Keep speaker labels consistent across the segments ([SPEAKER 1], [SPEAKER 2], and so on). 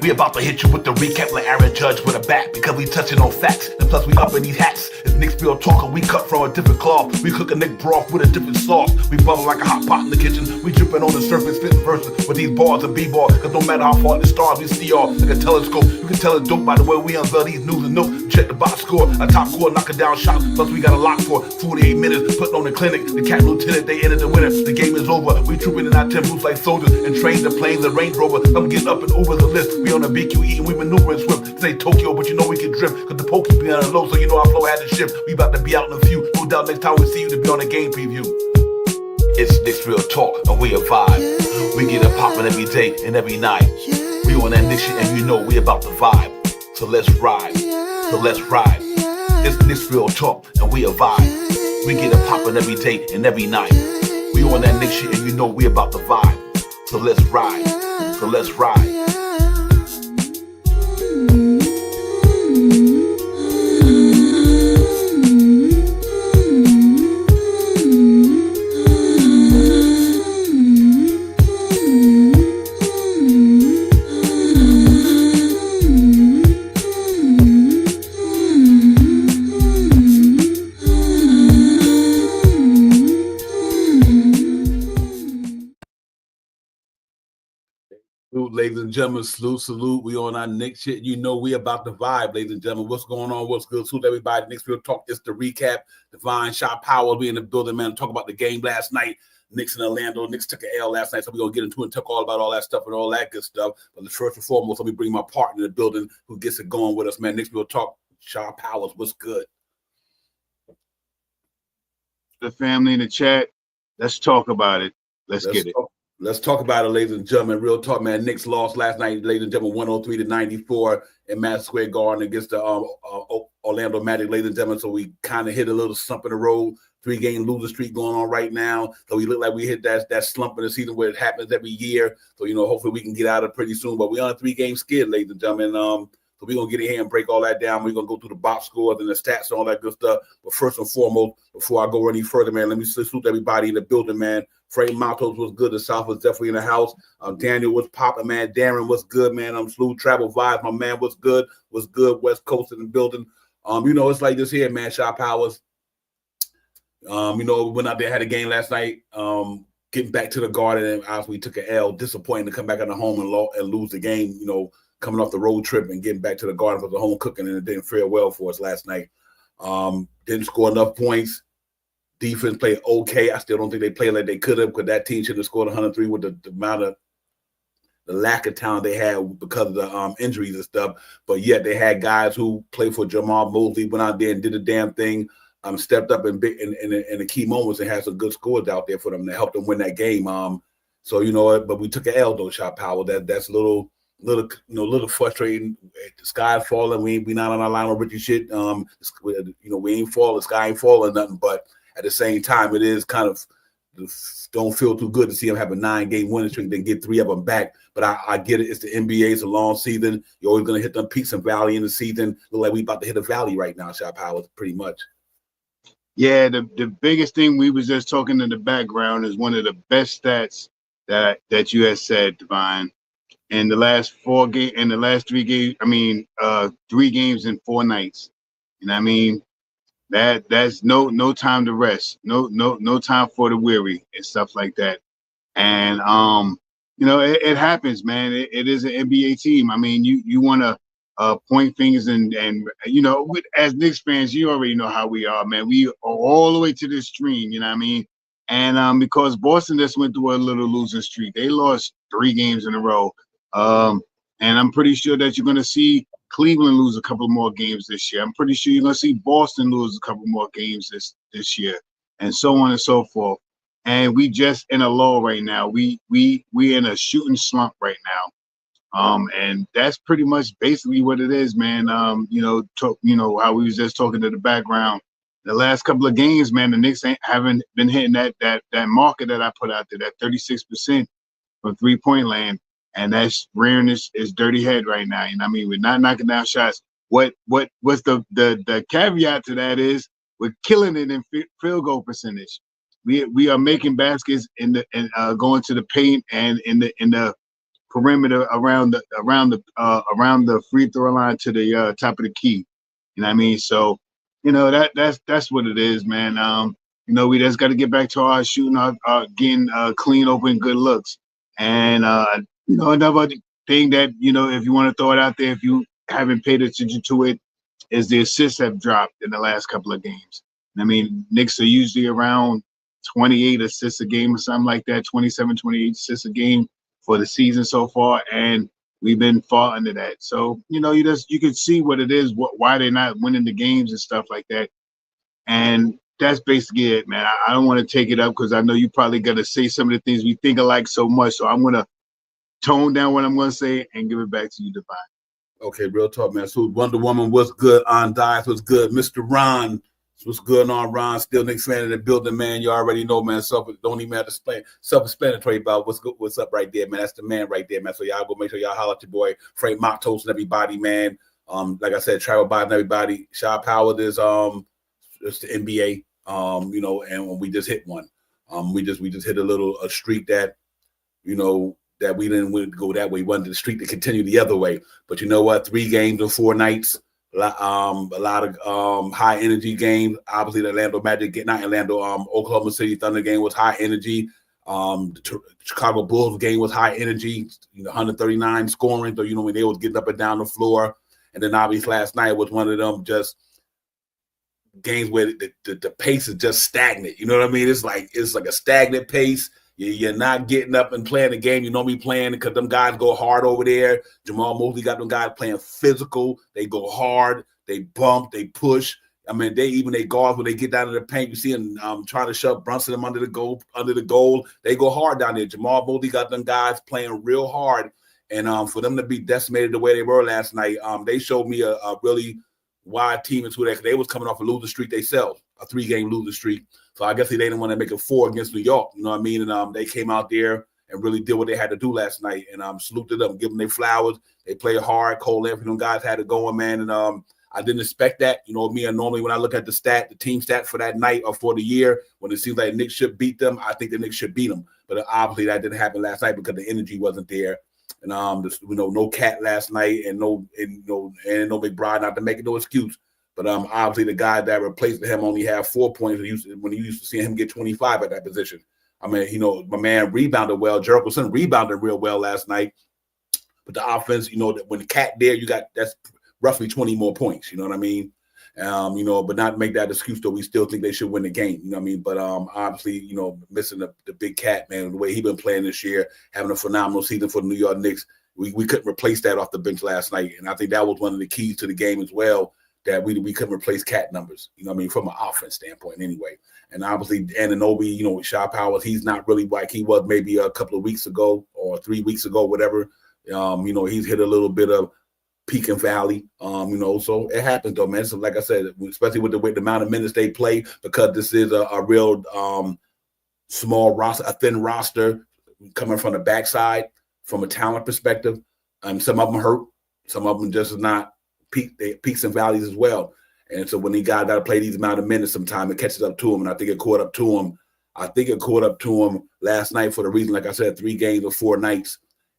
[SPEAKER 1] We about to hit you with the recap like Aaron Judge with a bat, because we touching on facts, and plus we up in these hats. It's Nick's Real Talk, and we cut from a different cloth. We cook a Nick broth with a different sauce. We bubble like a hot pot in the kitchen. We dripping on the surface, spitting verses with these bars and b-ball, cause no matter how far the stars, we see all like a telescope. You can tell it's dope by the way we unveil these news and notes. Check the box score, a top score, knocking down shots. Plus we got a lock for 48 minutes, putting on the clinic. The Cat Lieutenant, they ended the winner. The game is over. We trooping in our temples like soldiers and train the planes and Range Rover. I'm getting up and over the list. We on the BQE and we maneuvering swift. This ain't Tokyo, but you know we can drift, cause the pokey be on the low, so you know our flow had to shift. We about to be out in a few. No doubt next time we see you to be on a game preview. It's Nick's Real Talk, and we a vibe. We get it poppin' every day and every night. We on that Nick shit, and you know we about to vibe. So let's ride. So let's ride. It's Nick's Real Talk, and we a vibe. We get it poppin' every day and every night. We on that Nick shit, and you know we about to vibe. So let's ride. So let's ride. Ladies and gentlemen, salute. We on our Nick shit. You know we about to vibe, ladies and gentlemen. What's going on? What's good? Salute everybody. Nick's Real Talk. It's the recap. Divine Shot Power be in the building, man. Talk about the game last night. Knicks in Orlando. Knicks took an L last night, so we're going to get into it and talk all about all that stuff and all that good stuff. But first and foremost, let me bring my partner in the building who gets it going with us, man. Nick's Real Talk. Shot Powers, what's good?
[SPEAKER 2] The family in the chat. Let's talk about it. Let's get it.
[SPEAKER 1] Let's talk about it, ladies and gentlemen. Real talk, man. Knicks lost last night, ladies and gentlemen, 103-94 in Madison Square Garden against the Orlando Magic, ladies and gentlemen. So we kind of hit a little slump in the road. 3-game losing streak going on right now. So we look like we hit that slump in the season where it happens every year. So, you know, hopefully we can get out of it pretty soon. But we're on a 3-game skid, ladies and gentlemen. So we're going to get in here and break all that down. We're going to go through the box scores and the stats and all that good stuff. But first and foremost, before I go any further, man, let me salute everybody in the building, man. Frank Matos was good. The South was definitely in the house. Daniel was popping, man. Darren was good, man. Salute Travel Vibes. My man was good. Was good. West Coast in the building. You know, it's like this here, man. Shot Powers. You know, we went out there, had a game last night. Getting back to the Garden, and obviously we took an L. Disappointing to come back at the home and lose the game, you know, coming off the road trip and getting back to the Garden for the home cooking, and it didn't fare well for us last night. Didn't score enough points. Defense played okay. I still don't think they played like they could have, because that team should have scored 103 with the amount of the lack of talent they had because of the injuries and stuff. But yet they had guys who played for Jamal Mosley, went out there and did the damn thing. Stepped up in the key moments and had some good scores out there for them to help them win that game. So you know, but we took an L though, Shot Power. That's a little frustrating. The sky falling. We not on our line of Richie shit. You know, we ain't falling. The sky ain't falling nothing. But at the same time, it is kind of don't feel too good to see them have a 9-game winning streak, then get 3 of them back. But I get it. It's the NBA. It's a long season. You're always gonna hit them peaks and valley in the season. Look like we about to hit a valley right now, Shot Power. Pretty much.
[SPEAKER 2] Yeah, the biggest thing we was just talking in the background is one of the best stats that you had said, Divine. In the last 3 games, 3 games in 4 nights. You know what I mean? That's no time to rest, no time for the weary and stuff like that. And you know, it happens, man. It is an NBA team. I mean, you want to point fingers and you know, as Knicks fans, you already know how we are, man. We are all the way to the extreme, you know what I mean? And because Boston just went through a little losing streak, they lost 3 games in a row. And I'm pretty sure that you're going to see Cleveland lose a couple more games this year. I'm pretty sure you're going to see Boston lose a couple more games this year, and so on and so forth. And we just in a lull right now. We in a shooting slump right now. And that's pretty much basically what it is, man. You know, how we was just talking to the background. The last couple of games, man, the Knicks haven't been hitting that marker that I put out there, that 36% from 3-point land. And that's rearing his dirty head right now. You know what I mean? We're not knocking down shots. What's the caveat to that is we're killing it in field goal percentage. We are making baskets and going to the paint and in the perimeter around the free throw line to the top of the key. You know what I mean? So, that's what it is, man. We just got to get back to our shooting, getting clean, open, good looks. And another thing that if you want to throw it out there, if you haven't paid attention to it, is the assists have dropped in the last couple of games. I mean, Knicks are usually around 28 assists a game or something like that, 27, 28 assists a game for the season so far, and we've been far under that. So, you can see what it is, why they're not winning the games and stuff like that. And that's basically it, man. I don't want to take it up because I know you probably got to say some of the things we think alike so much. So I'm going to tone down what I'm going to say and give it back to you, Divine.
[SPEAKER 1] Okay, real talk, man. So Wonder Woman, what's good? On Dice, what's good? Mr. Ron, what's good on Ron? Still Knicks fan in the building, man. You already know, man. Don't even have to explain. Self-explanatory about what's good, what's up right there, man. That's the man right there, man. So y'all go make sure y'all holler at your boy Frank Matos and everybody, man. Like I said, travel by and everybody. Shaw Power, there's it's the NBA. And we just hit one. We just hit a streak that, that we didn't want to go that way. We wanted the streak to continue the other way. But you know what? 3 games in 4 nights. A lot of high energy games. Obviously, the Oklahoma City Thunder game was high energy. The Chicago Bulls game was high energy. 139 scoring. So when they was getting up and down the floor. And then obviously last night was one of them just games where the pace is just stagnant. You know what I mean? It's like a stagnant pace. You're not getting up and playing the game you normally playing because them guys go hard over there. Jamal Mosley got them guys playing physical. They go hard. They bump. They push. I mean, they guards when they get down to the paint. You see them trying to shove Brunson under the goal. They go hard down there. Jamal Mosley got them guys playing real hard. And for them to be decimated the way they were last night, they showed me a really wide team into that. They was coming off a losing streak themselves, a 3-game losing streak. So I guess they didn't want to make it 4 against New York. You know what I mean? And they came out there and really did what they had to do last night. And saluted them, give them their flowers. They played hard. Cole Anthony, them guys had it going, man. And I didn't expect that. Me, and normally when I look at the team stat for that night or for the year, when it seems like Knicks should beat them, I think the Knicks should beat them. But obviously that didn't happen last night because the energy wasn't there. And no Cat last night, and no McBride, not to make it no excuse. But obviously the guy that replaced him only had 4 points when you used to see him get 25 at that position. I mean, my man rebounded well. Jericho rebounded real well last night. But the offense, when the Cat there, that's roughly 20 more points. You know what I mean? But not make that excuse though. We still think they should win the game. You know what I mean? But obviously, missing the big Cat, man, the way he been playing this year, having a phenomenal season for the New York Knicks. We couldn't replace that off the bench last night. And I think that was one of the keys to the game as well, that we couldn't replace Cat numbers, from an offense standpoint anyway. And obviously Anunoby, Shaw Powers, he's not really like he was maybe a couple of weeks ago or 3 weeks ago, whatever. He's hit a little bit of peak and valley, so it happens though, man. So like I said, especially with the amount of minutes they play, because this is a real small roster, a thin roster coming from the backside from a talent perspective. Some of them hurt, some of them just not peaks and valleys as well. And so when he got to play these amount of minutes, sometime it catches up to him. And I think it caught up to him. Last night for the reason, like I said, 3 games or 4 nights.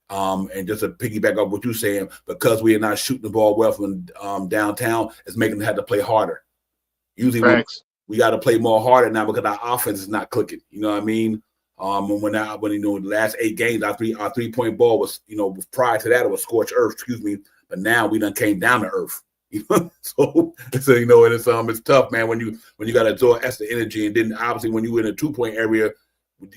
[SPEAKER 1] And just to piggyback off what you're saying, because we are not shooting the ball well from downtown, it's making them have to play harder. Usually we got to play more harder now because our offense is not clicking. You know what I mean? When the last 8 games, our 3-point ball was, prior to that, it was scorched earth, but now we done came down to earth. So it's tough, man, when you got to absorb extra energy, and then obviously when you're in a 2-point area,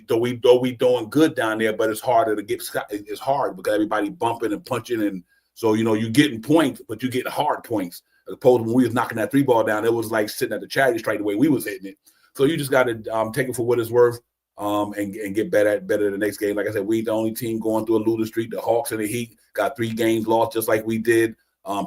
[SPEAKER 1] though we doing good down there, but it's harder to get. It's hard because everybody bumping and punching, and so you're getting points, but you're getting hard points. As opposed to when we was knocking that 3 ball down, it was like sitting at the charity stripe the way we was hitting it. So you just got to take it for what it's worth, and get better the next game. Like I said, we the only team going through a losing streak. The Hawks and the Heat got 3 games lost, just like we did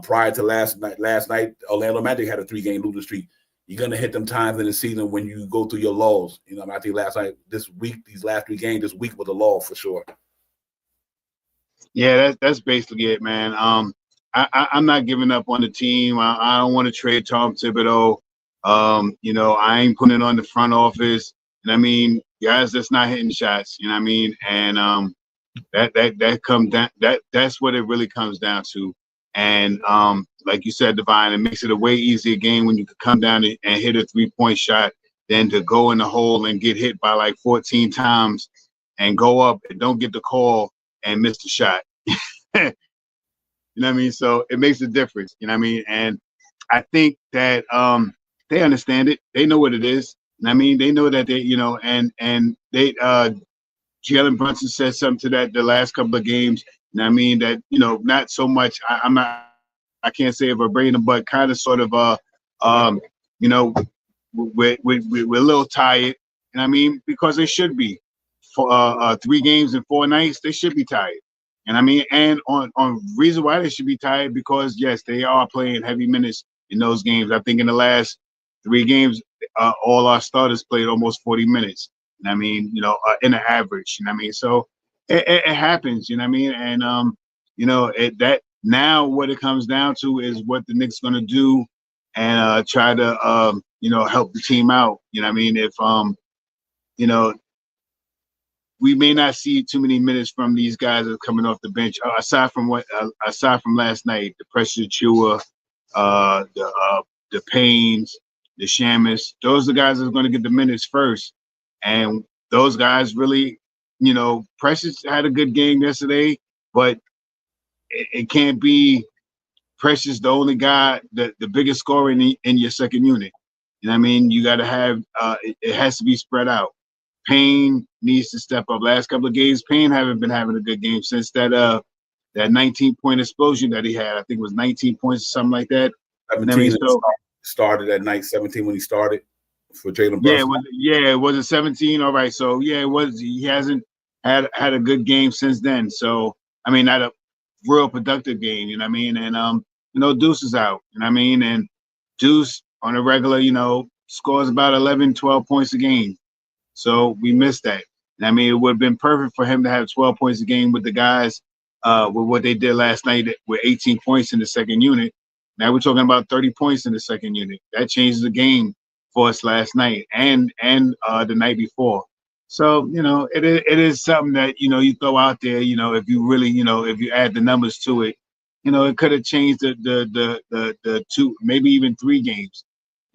[SPEAKER 1] prior to last night. Orlando Magic had a 3-game losing streak. You're going to hit them times in the season when you go through your laws. I think these last 3 games, this week was a law for sure.
[SPEAKER 2] Yeah, that's basically it, man. I'm not giving up on the team. I don't want to trade Tom Thibodeau. I ain't putting it on the front office. And I mean, guys, that's not hitting shots. You know what I mean? And That comes down. That's what it really comes down to. And like you said, Divine, it makes it a way easier game when you can come down and hit a 3-point shot than to go in the hole and get hit by like 14 times and go up and don't get the call and miss the shot. You know what I mean? So it makes a difference. You know what I mean? And I think that they understand it. They know what it is. You know what I mean? They know that they, and they Jalen Brunson said something to that the last couple of games. And I mean that, not so much. I can't say a verbatim, but kind of sort of we're a little tired. And I mean, because they should be for 3 games and 4 nights, they should be tired. And I mean, and on reason why they should be tired, because yes, they are playing heavy minutes in those games. I think in the last 3 games, all our starters played almost 40 minutes. And I mean, in an average. You know what I mean? So it happens. You know what I mean? And that now what it comes down to is what the Knicks going to do and try to help the team out. You know what I mean? If we may not see too many minutes from these guys that are coming off the bench, aside from last night, the Precious Chua, the Paynes, the Shamus. Those are the guys that are going to get the minutes first. And those guys really, Precious had a good game yesterday, but it can't be Precious the only guy, the biggest scorer in your second unit. You know what I mean? You got to have, it has to be spread out. Payne needs to step up. Last couple of games, Payne haven't been having a good game since that 19-point explosion that he had. I think it was 19 points or something like that.
[SPEAKER 1] 17 started that night. 17 when he started for Jalen Brunson.
[SPEAKER 2] It was 17. All right, so yeah, it was. He hasn't had a good game since then. So I mean, not a real productive game. You know what I mean? And Deuce is out. You know what I mean? And Deuce on a regular, scores about 11, 12 points a game. So we missed that. And I mean, it would have been perfect for him to have 12 points a game with the guys with what they did last night with 18 points in the second unit. Now we're talking about 30 points in the second unit. That changes the game for us last night and the night before. So, it is something that, you throw out there, if you really, if you add the numbers to it, it could have changed the 2, maybe even 3 games.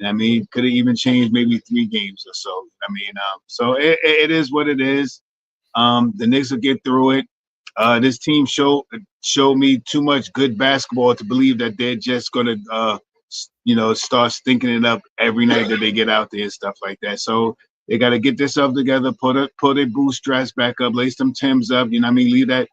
[SPEAKER 2] I mean, could have even changed maybe 3 games or so. I mean, so it is what it is. The Knicks will get through it. This team showed me too much good basketball to believe that they're just going to, start stinking it up every night that they get out there and stuff like that. So they got to get themselves together, put their bootstraps back up, lace them Timbs up. You know what I mean? Leave that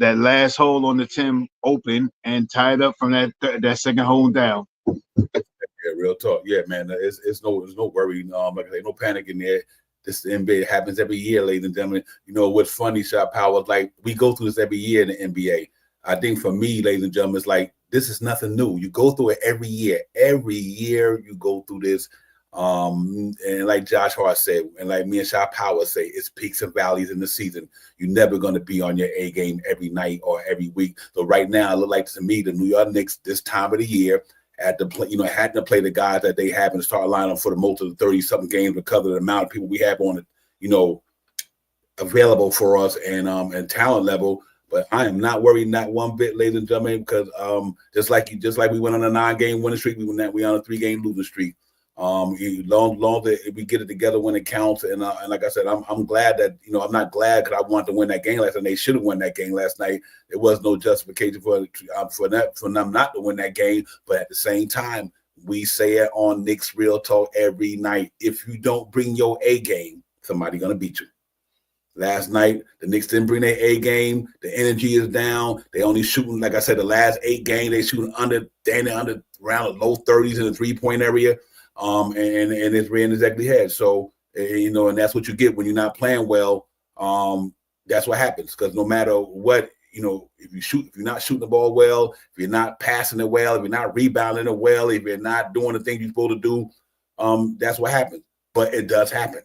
[SPEAKER 2] last hole on the Tim open and tie it up from that second hole down.
[SPEAKER 1] Yeah, real talk. Yeah, man. It's no worry. Like I say, no panic in there. This NBA happens every year, ladies and gentlemen. What's funny, Shot Power, like we go through this every year in the NBA. I think for me, ladies and gentlemen, it's like this is nothing new. You go through it every year. Every year you go through this. And like Josh Hart said, and like me and Shot Power say, it's peaks and valleys in the season. You're never going to be on your A game every night or every week. So right now, it look like to me the New York Knicks this time of the year had to play the guys that they have in the start lineup for the most of the 30-something games because of the amount of people we have on it, available for us and talent level. But I am not worried, not one bit, ladies and gentlemen, because just like we went on a 9-game winning streak, we on a 3-game losing streak. Long that we get it together when it counts, and like I said, I'm glad that I'm not glad because I wanted to win that game last night. They should have won that game last night. There was no justification for them not to win that game. But at the same time, we say it on Knicks Real Talk every night. If you don't bring your A game, somebody's gonna beat you. Last night, the Knicks didn't bring their A game. The energy is down. They only shooting, like I said, the last 8 games they shooting under around the low 30s in the 3-point area. And it's rearing his ugly head. So, and that's what you get when you're not playing well. That's what happens. Because no matter what, if you're not shooting the ball well, if you're not passing it well, if you're not rebounding it well, if you're not doing the things you're supposed to do, that's what happens. But it does happen.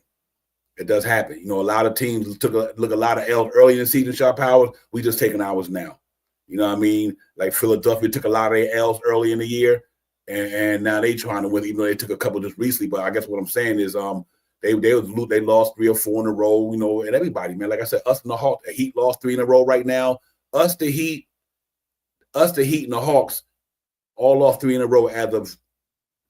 [SPEAKER 1] It does happen. A lot of teams took a lot of L's early in the season, Sharp Powers. We just taking ours now. You know what I mean? Like Philadelphia took a lot of their L's early in the year. And now they trying to win, even though they took a couple just recently. But I guess what I'm saying is the They lost 3 or 4 in a row, you know, and everybody, man. Like I said, us and the Hawks, the Heat lost 3 in a row right now. Us, the Heat, and the Hawks all lost 3 in a row as of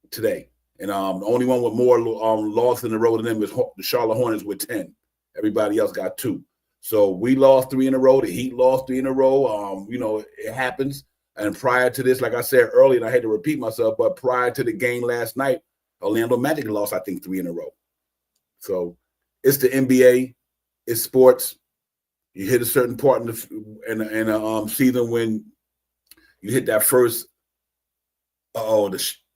[SPEAKER 1] today. And the only one with more losses in a row than them is the Charlotte Hornets with 10. Everybody else got 2. So we lost 3 in a row. The Heat lost 3 in a row. You know, it happens. And prior to this, like I said earlier, and I had to repeat myself, but prior to the game last night, Orlando Magic lost, I think, 3 in a row. So it's the NBA, it's sports. You hit a certain part in the season when you hit that first.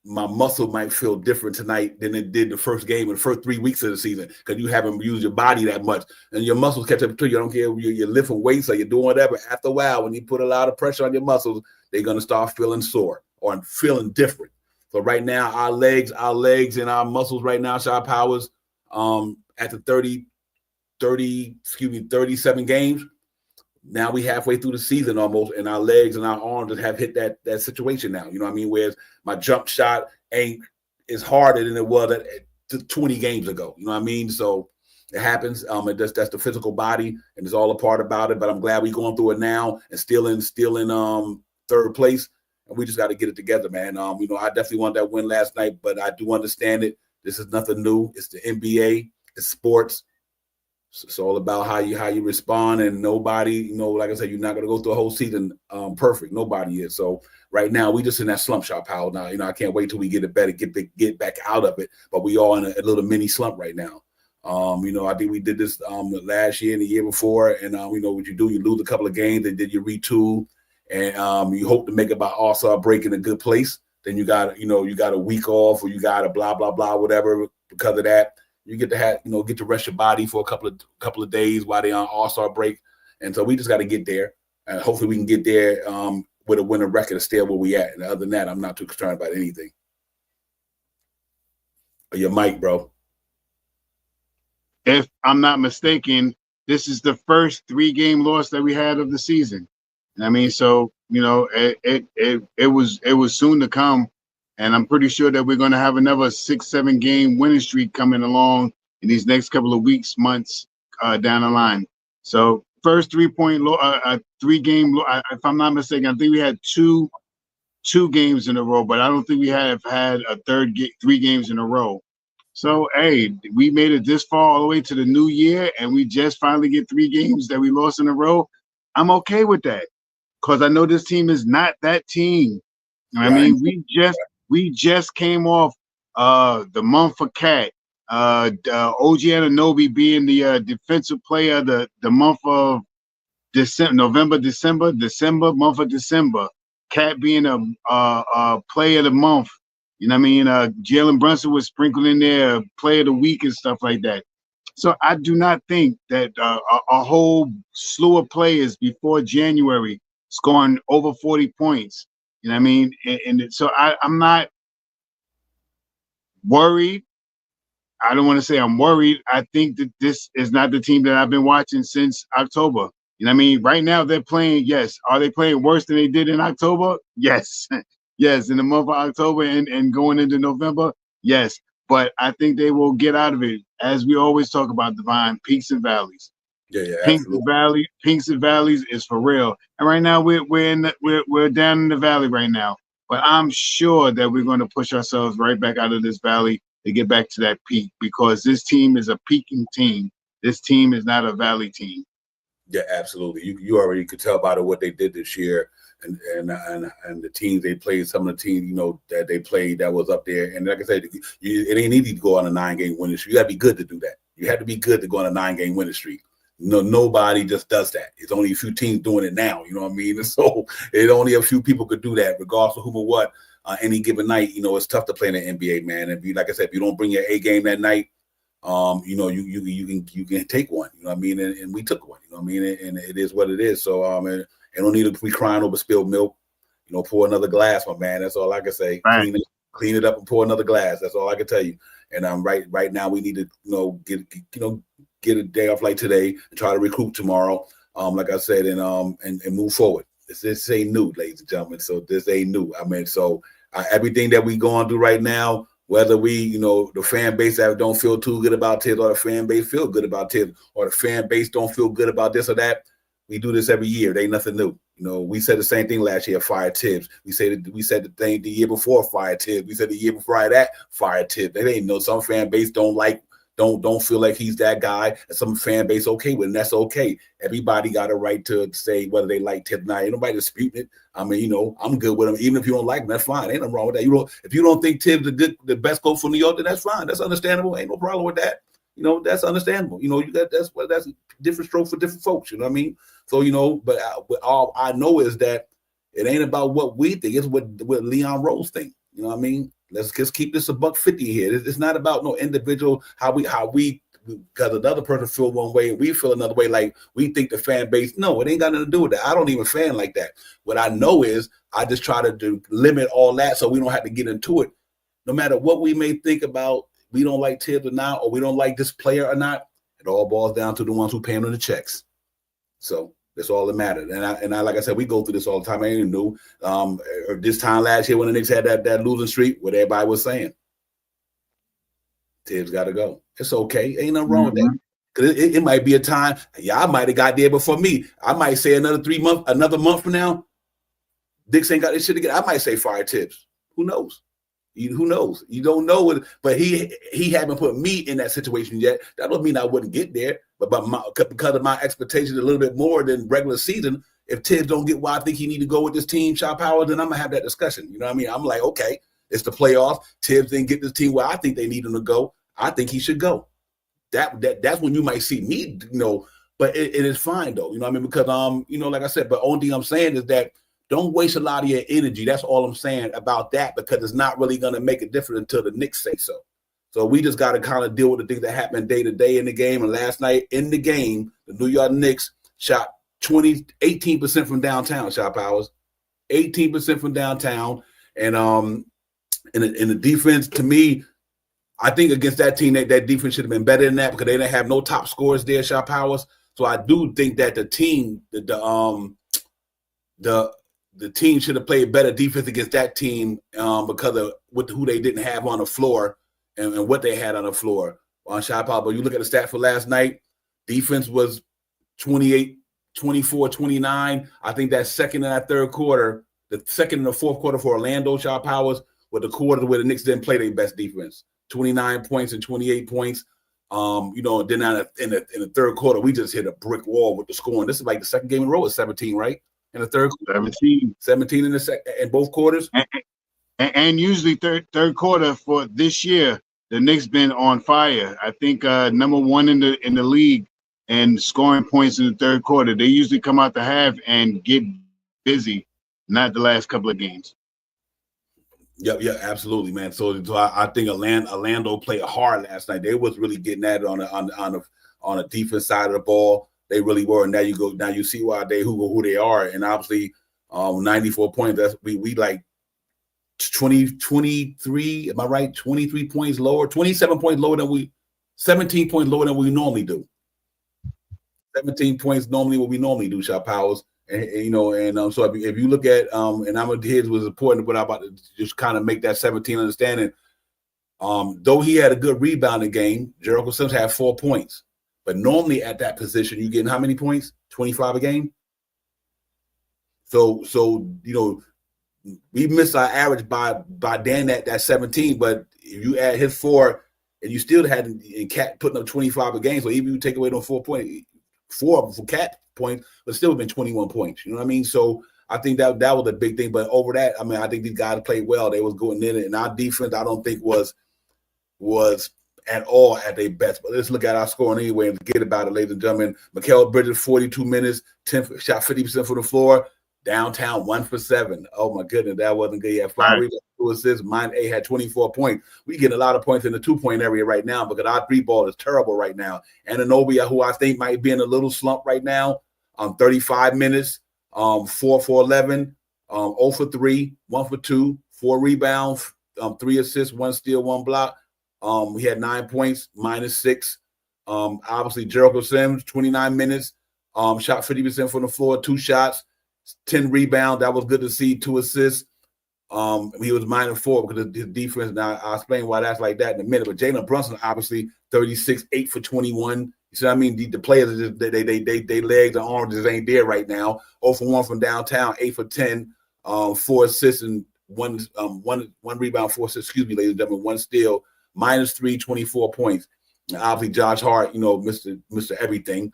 [SPEAKER 1] My muscle might feel different tonight than it did the first game in the first 3 weeks of the season because you haven't used your body that much, and your muscles catch up to you. I don't care if you're lifting weights or you're doing whatever. After a while, when you put a lot of pressure on your muscles, they're gonna start feeling sore or feeling different. So right now, our legs and our muscles right now, Shy Powers, at the 37 games. Now we halfway through the season almost, and our legs and our arms have hit that situation now. You know what I mean? Whereas my jump shot ain't is harder than it was at 20 games ago. You know what I mean? So it happens. That's the physical body, and it's all a part about it. But I'm glad we're going through it now and still in third place. And we just got to get it together, man. You know, I definitely want that win last night, but I do understand it. This is nothing new. It's the NBA. It's sports. It's all about how you respond, and nobody, you know, like I said, you're not going to go through a whole season perfect. Nobody is. So right now, we just in that slump shop, Powell. Now, you know, I can't wait till we get it better, get back out of it. But we are in a little mini slump right now. You know, I think we did this last year and the year before, and you know what you do, you lose a couple of games, and then you retool, and you hope to make it by All-Star break in a good place. Then you got a week off, or you got a blah blah blah whatever because of that. You get to rest your body for a couple of days while they're on All-Star break. And so we just got to get there. And hopefully we can get there with a winning record to stay where we at. And other than that, I'm not too concerned about anything. Your mic, bro.
[SPEAKER 2] If I'm not mistaken, this is the first 3-game loss that we had of the season. I mean, so, you know, it was soon to come. And I'm pretty sure that we're going to have another 6-7 game winning streak coming along in these next couple of weeks, months down the line. So first 3-point, 3-game, if I'm not mistaken, I think we had two games in a row, but I don't think we have had a 3 games in a row. So, hey, we made it this far all the way to the new year, and we just finally get 3 games that we lost in a row. I'm okay with that because I know this team is not that team. I mean, we just came off the month for Cat, OG Anunoby being the defensive player the month of December, month of December. Cat being a player of the month. You know what I mean? Jalen Brunson was sprinkled in there, player of the week and stuff like that. So I do not think that a whole slew of players before January scoring over 40 points. You know what I mean? And so I'm not worried. I don't want to say I'm worried. I think that this is not the team that I've been watching since October. You know what I mean? Right now they're playing, yes. Are they playing worse than they did in October? Yes. Yes, in the month of October and going into November? Yes. But I think they will get out of it, as we always talk about, Divine, peaks and valleys.
[SPEAKER 1] Yeah,
[SPEAKER 2] Peaks and valleys is for real. And right now we're down in the valley right now. But I'm sure that we're going to push ourselves right back out of this valley to get back to that peak, because this team is a peaking team. This team is not a valley team.
[SPEAKER 1] Yeah, absolutely. You already could tell by what they did this year, and the teams they played. Some of the teams, you know, that they played that was up there. And like I said, it ain't easy to go on a 9-game winning streak. You got to be good to do that. You have to be good to go on a 9-game winning streak. No, nobody just does that. It's only a few teams doing it now. You know what I mean? And so it only a few people could do that, regardless of who or what. Any given night, you know, it's tough to play in the NBA, man. And like I said, if you don't bring your A game that night, you know, you can take one. You know what I mean? And we took one. You know what I mean? And it is what it is. So and don't need to be crying over spilled milk. You know, pour another glass, my man. That's all I can say.
[SPEAKER 2] Right.
[SPEAKER 1] Clean it up and pour another glass. That's all I can tell you. And right now we need to get a day off like today and try to recoup tomorrow. Like I said, and move forward. This ain't new, ladies and gentlemen. So this ain't new. I mean, so everything that we going through right now, Whether we, the fan base that don't feel too good about Tibbs, or the fan base feel good about Tibbs, or the fan base don't feel good about this or that, we do this every year. They ain't nothing new. We said the same thing last year, fire Tibbs. We said the thing the year before, fire Tibbs. We said the year before that, fire Tibbs. They ain't know some fan base don't feel like he's that guy, and some fan base okay with it, and that's okay. Everybody got a right to say whether they like Tibbs or not. Ain't nobody disputing it. I mean, I'm good with him. Even if you don't like him, that's fine. Ain't nothing wrong with that. If you don't think Tibbs the best coach for New York, then that's fine. That's understandable. Ain't no problem with that. That's understandable. That's a different stroke for different folks. You know what I mean? So, but all I know is that it ain't about what we think. It's what Leon Rose think. You know what I mean? Let's just keep this $150 here. It's not about no individual, how we because another person feel one way and we feel another way, like we think the fan base. No, it ain't got nothing to do with that. I don't even fan like that. What I know is I just try to limit all that so we don't have to get into it. No matter what we may think about, we don't like Tibbs or not, or we don't like this player or not, it all boils down to the ones who pay them the checks. So that's all that matters. And I like I said, we go through this all the time. I ain't new. This time last year when the Knicks had that losing streak, what everybody was saying, Tibbs got to go. It's okay. Ain't nothing wrong with that. Because it might be a time. Yeah, I might have got there before me. I might say another month from now, Dix ain't got this shit together. I might say fire Tibbs. Who knows? Who knows? You don't know it, but he haven't put me in that situation yet. That don't mean I wouldn't get there. But because of my expectations a little bit more than regular season, if Tibbs don't get why I think he need to go with this team, shot power, then I'm gonna have that discussion. You know what I mean? I'm like, okay, it's the playoffs. Tibbs didn't get this team where I think they need him to go. I think he should go. That's when you might see me, but it is fine though. You know what I mean? Because like I said, but only thing I'm saying is that don't waste a lot of your energy. That's all I'm saying about that, because it's not really going to make a difference until the Knicks say so. So we just got to kind of deal with the things that happen day to day in the game. And last night in the game, the New York Knicks shot 18% from downtown, shot powers, 18% from downtown. And in the defense, to me, I think against that team, that defense should have been better than that, because they didn't have no top scorers there, shot powers. So I do think that the team, the team should have played better defense against that team because of who they didn't have on the floor and what they had on the floor on shot power. But you look at the stat for last night, defense was 28, 24, 29. I think that second and that third quarter, the second and the fourth quarter for Orlando shot powers were the quarter where the Knicks didn't play their best defense. 29 points and 28 points. Then in the third quarter, we just hit a brick wall with the scoring. This is like the second game in a row at 17, right? In the third quarter, 17 in in both quarters.
[SPEAKER 2] And usually third quarter for this year, the Knicks been on fire. I think number one in the league and scoring points in the third quarter. They usually come out the half and get busy, not the last couple of games.
[SPEAKER 1] Yeah, absolutely, man. So I think Orlando played hard last night. They was really getting at it on the defense side of the ball. They really were. And now you see why who they are. And obviously 94 points. That's we like 23, am I right? 23 points lower, 27 points lower than 17 points lower than we normally do. 17 points normally what we normally do, shot powers. And so if you look at and I'm his was important, but I'm about to just kind of make that 17 understanding. Though he had a good rebounding game, Jericho Sims had 4 points. But normally at that position, you getting how many points? 25 a game. So we missed our average by Dan that 17. But if you add his 4, and you still had in Cat putting up 25 a game, so even if you take away those 4 points, 4 for Cat points, but still been 21 points. You know what I mean? So I think that was a big thing. But over that, I mean, I think these guys played well. They was going in it, and our defense, I don't think was at all at their best. But let's look at our scoring anyway and forget about it, ladies and gentlemen. Mikal Bridges, 42 minutes, 10 shot 50% from the floor. Downtown, 1 for 7. Oh my goodness, that wasn't good. He had 5 rebounds, 2 assists. Mine A had 24 points. We get a lot of points in the 2-point area right now because our 3-ball is terrible right now. And Anunoby, who I think might be in a little slump right now, 35 minutes, 4 for 11, 0 for 3, 1 for 2, 4 rebounds, 3 assists, 1 steal, 1 block. We had 9 points, -6. Obviously, Jericho Sims, 29 minutes, shot 50% from the floor, 2 shots, 10 rebounds. That was good to see. 2 assists. He was -4 because of his defense. Now I'll explain why that's like that in a minute. But Jalen Brunson, obviously 36, 8 for 21. You see what I mean? The players just they legs and arms just ain't there right now. 0 for 1 from downtown, 8 for 10, 4 assists and one rebound, 4 assists. Excuse me, ladies and gentlemen, 1 steal. -3, 24 points. And obviously Josh Hart, Mr. Everything.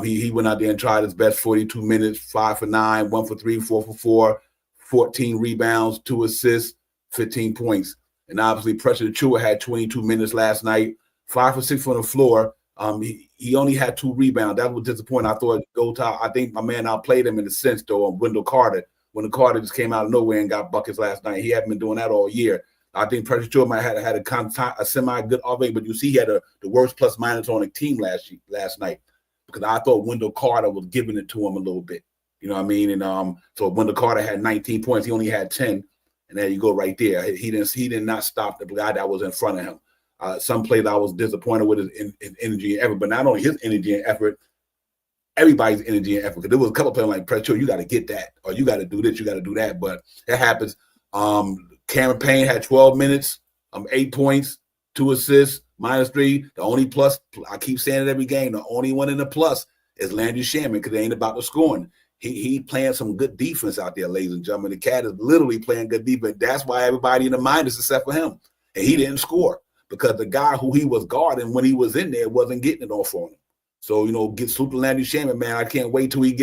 [SPEAKER 1] He went out there and tried his best. 42 minutes, 5 for 9, 1 for 3, 4 for 4. 14 rebounds, 2 assists, 15 points. And obviously, Pressure Chua had 22 minutes last night, 5 for 6 from the floor. He only had 2 rebounds. That was disappointing. I thought I think my man outplayed him in a sense, though, on Wendell Carter. Wendell Carter just came out of nowhere and got buckets last night. He hadn't been doing that all year. I think Pressure Chua might have had a semi-good offense, but you see he had the worst plus-minus on the team last night because I thought Wendell Carter was giving it to him a little bit. You know what I mean? And so Wendell Carter had 19 points. He only had 10. And there you go right there. He did not stop the guy that was in front of him. Some plays I was disappointed with his energy and effort, but not only his energy and effort, everybody's energy and effort. Because there was a couple of players like Pressure, you got to get that, or you got to do this, you got to do that. But it happens. Cameron Payne had 12 minutes, 8 points, 2 assists, -3. The only plus, I keep saying it every game, the only one in the plus is Landry Shaman because they ain't about the scoring. He playing some good defense out there, ladies and gentlemen. The cat is literally playing good defense. That's why everybody in the minus except for him. And he didn't score because the guy who he was guarding when he was in there wasn't getting it off on him. So, get salute to Landry Shaman, man. I can't wait till he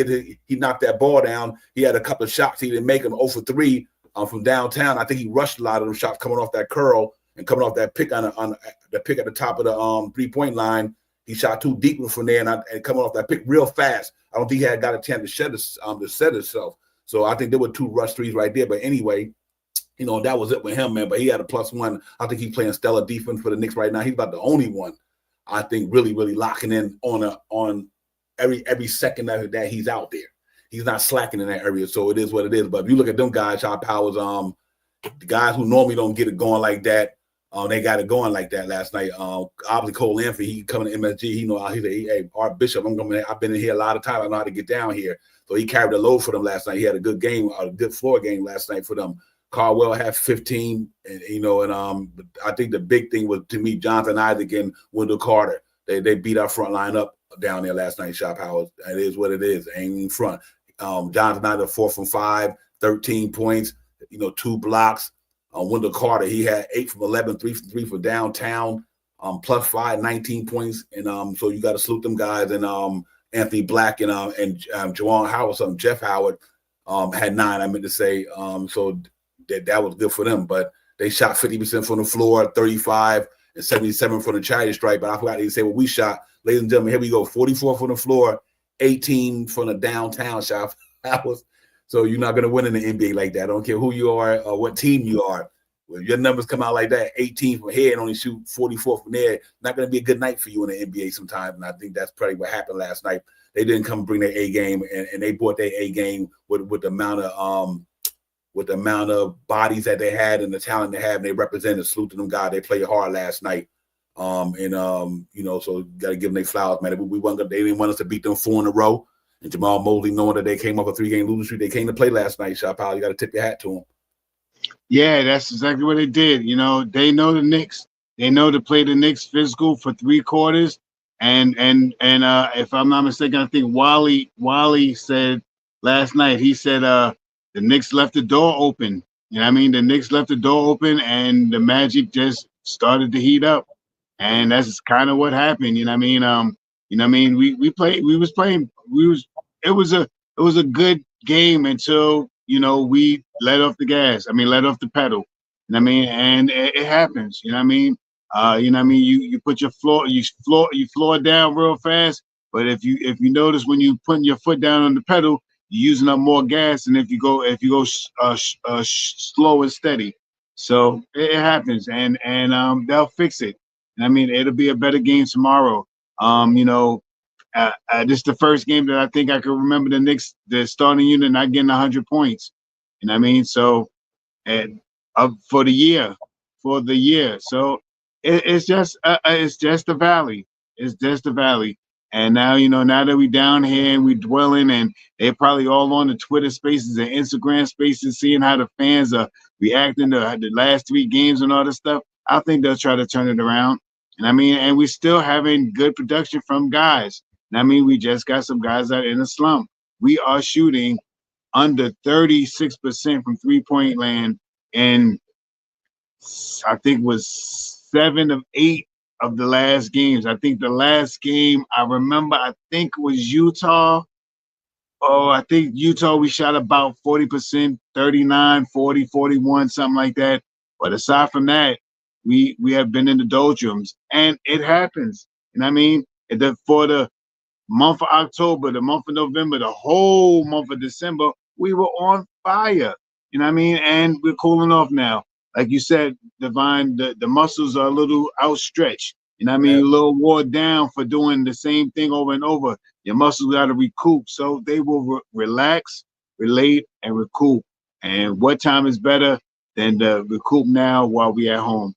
[SPEAKER 1] knocked that ball down. He had a couple of shots. He didn't make them 0 for 3 from downtown. I think he rushed a lot of them shots coming off that curl and coming off that pick on the pick at the top of the 3-point line. He shot 2 deep from there and coming off that pick real fast. I don't think he had got a chance to set himself. So I think there were 2 rush threes right there. But anyway, that was it with him, man. But he had a +1. I think he's playing stellar defense for the Knicks right now. He's about the only one, I think, really, really locking in on every second that he's out there. He's not slacking in that area. So it is what it is. But if you look at them guys, Shot Powers, the guys who normally don't get it going like that, they got it going like that last night. Obviously, Cole Anthony, he coming to MSG. He's hey, Art Bishop, I've been in here a lot of times. I know how to get down here. So he carried the load for them last night. He had a good game, a good floor game last night for them. Caldwell had 15, and I think the big thing was, to me, Jonathan Isaac and Wendell Carter. They beat our front line up down there last night, Shop Howard. It is what it is. Ain't in front. Jonathan Isaac 4 from 5, 13 points, 2 blocks. Wendell Carter, he had 8 from 11, 3 from 3 for downtown, +5, 19 points. And so you got to salute them guys. And Anthony Black and Juwan Howard, Jeff Howard had 9, I meant to say. So that was good for them. But they shot 50% from the floor, 35 and 77 from the charity stripe. But I forgot to say what we shot. Ladies and gentlemen, here we go. 44 from the floor, 18 from the downtown shot. So you're not going to win in the NBA like that. I don't care who you are or what team you are. When your numbers come out like that, 18 from here and only shoot 44 from there, not going to be a good night for you in the NBA sometimes. And I think that's probably what happened last night. They didn't come bring their A game, and they brought their A game with the amount of bodies that they had and the talent they have. And they represented. Salute to them guys. They played hard last night. So got to give them their flowers, man. They didn't want us to beat them 4 in a row. And Jamal Mosley, knowing that they came off a 3-game losing streak, they came to play last night. Shot Powell, you got to tip your hat to them.
[SPEAKER 2] Yeah, that's exactly what they did. They know the Knicks. They know to play the Knicks physical for 3 quarters. And if I'm not mistaken, I think Wally said last night. He said the Knicks left the door open. You know what I mean? The Knicks left the door open, and the Magic just started to heat up. And that's kind of what happened. You know what I mean? It was a good game until, we let off the pedal. You know what I mean? And it happens, you know what I mean? You put your floor down real fast, but if you notice when you putting your foot down on the pedal, you're using up more gas than if you go slow and steady. So it happens, and they'll fix it. I mean, it'll be a better game tomorrow. This is the first game that I think I can remember the Knicks, the starting unit, not getting 100 points. You know what I mean? So, and for the year. So it's just the Valley. It's just the Valley. And now, now that we down here and we dwelling, and they're probably all on the Twitter spaces and Instagram spaces, seeing how the fans are reacting to the last 3 games and all this stuff. I think they'll try to turn it around. And we're still having good production from guys. We just got some guys that are in a slump. We are shooting under 36% from 3-point land, and I think was 7 of 8 of the last games. I think the last game I remember, I think was Utah. Oh, I think Utah, we shot about 40%, 39, 40, 41, something like that. But aside from that, we have been in the doldrums, and it happens. For the month of October, the month of November, the whole month of December, we were on fire. And we're cooling off now. Like you said, Divine, the muscles are a little outstretched. A little wore down for doing the same thing over and over. Your muscles got to recoup. So they will relax, relate, and recoup. And what time is better than to recoup now while we at home?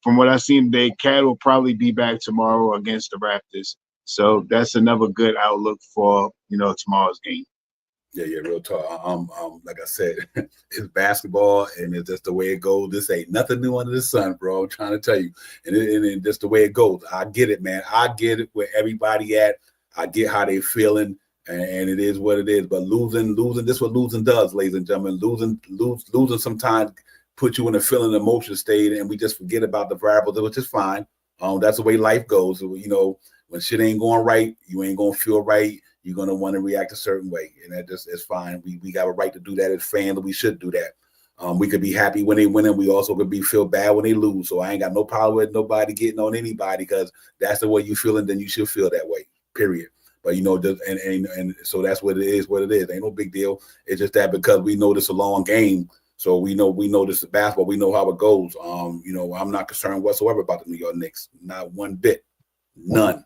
[SPEAKER 2] From what I've seen today, Cat will probably be back tomorrow against the Raptors. So that's another good outlook for, tomorrow's game.
[SPEAKER 1] Yeah, real talk. Like I said, it's basketball, and it's just the way it goes. This ain't nothing new under the sun, bro. I'm trying to tell you, and just the way it goes. I get it, man. I get it where everybody at. I get how they feeling, and it is what it is. But losing, this is what losing does, ladies and gentlemen. Losing sometimes put you in a feeling emotion state, and we just forget about the variables, which is fine. That's the way life goes. When shit ain't going right, you ain't gonna feel right. You're going to want to react a certain way, and that just is fine. We got a right to do that as fans, and we should do that. We could be happy when they win, and we also could feel bad when they lose. So I ain't got no problem with nobody getting on anybody, because that's the way you feel, and then you should feel that way, period. But, and so that's what it is, Ain't no big deal. It's just that because we know this is a long game, so we know this is basketball. We know how it goes. I'm not concerned whatsoever about the New York Knicks. Not one bit. None.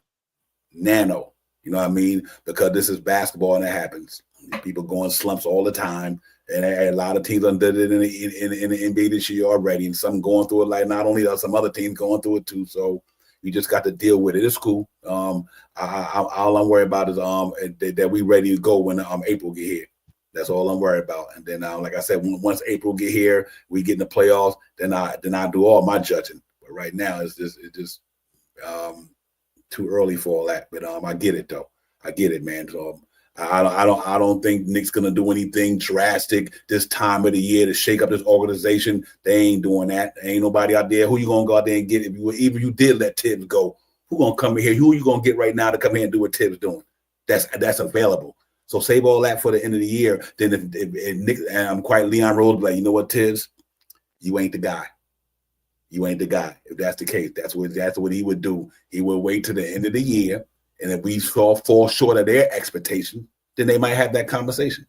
[SPEAKER 1] Nano. You know what I mean? Because this is basketball, and it happens. People go in slumps all the time, and a lot of teams did it in the NBA this year already, and some going through it. Like not only are some other teams going through it too. So you just got to deal with it. It's cool. All I'm worried about is that we ready to go when April get here. That's all I'm worried about. And then like I said, once April get here, we get in the playoffs. Then I do all my judging. But right now it's just too early for all that, but I get it though. I get it, man. So I don't think Nick's gonna do anything drastic this time of the year to shake up this organization. They ain't doing that. There ain't nobody out there. Who you gonna go out there and get? Even you did let Tibbs go, who gonna come in here? Who you gonna get right now to come here and do what Tibbs doing? That's available. So save all that for the end of the year. Then if Nick, and I'm quite Leon Rose, like, you know what, Tibbs, you ain't the guy. You ain't the guy. If that's the case, that's what he would do. He would wait to the end of the year, and if we fall short of their expectation, then they might have that conversation.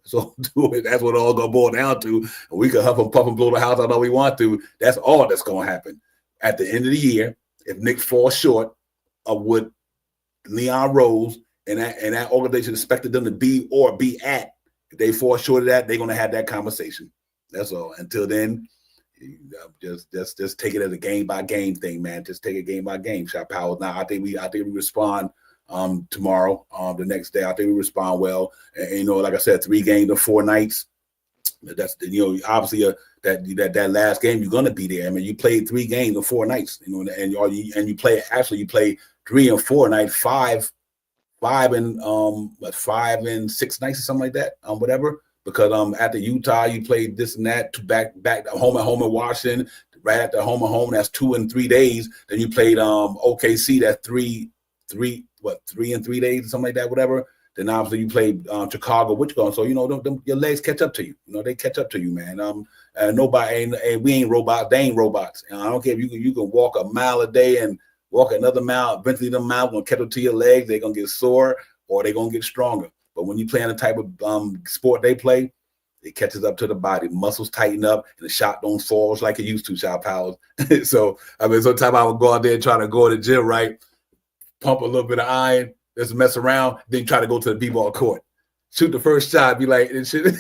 [SPEAKER 1] So that's what it all gonna boil down to. We can huff and puff and blow the house out all we want to. That's all that's gonna happen. At the end of the year, if Nick falls short of what Leon Rose and that organization expected them to be or be at, if they fall short of that, they're gonna have that conversation. That's all. Until then, just take it as a game by game thing, man. Just take it game by game. Shot Powell. Now I think we respond tomorrow. The next day, I think we respond well. And like I said, 3 games in 4 nights. That's obviously that last game you're gonna be there. I mean, you played 3 games in 4 nights. And you play 3 and 4 nights, 5 and 6 nights or something like that. Whatever. Because after Utah, you played this and that, back home in Washington, right after home, that's 2 and 3 days. Then you played OKC, that's 3 and 3 days, or something like that, whatever. Then obviously you played Chicago, so your legs catch up to you. They catch up to you, man. Nobody we ain't robots, they ain't robots. And I don't care if you can walk a mile a day and walk another mile. Eventually, them miles gonna catch up to your legs. They're gonna get sore or they're gonna get stronger. But when you play in the type of sport they play, it catches up to the body. Muscles tighten up, and the shot don't fall like it used to, Shot Powers. So, sometimes I would go out there and try to go to the gym, right? Pump a little bit of iron, just mess around, then try to go to the b-ball court. Shoot the first shot, be like, it should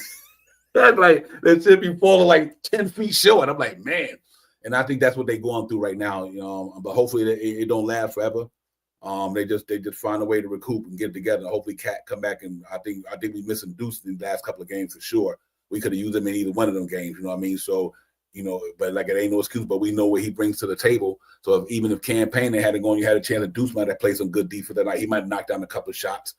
[SPEAKER 1] be falling like 10 feet short. I'm like, man, And I think that's what they're going through right now. But hopefully it don't last forever. They just find a way to recoup and get together. Hopefully, Cat come back, and I think we missing Deuce in the last couple of games for sure. We could have used him in either one of them games. You know what I mean? So, but like it ain't no excuse. But we know what he brings to the table. So even if campaign they had it going, you had a chance that Deuce might have played some good defense that night. He might have knocked down a couple of shots.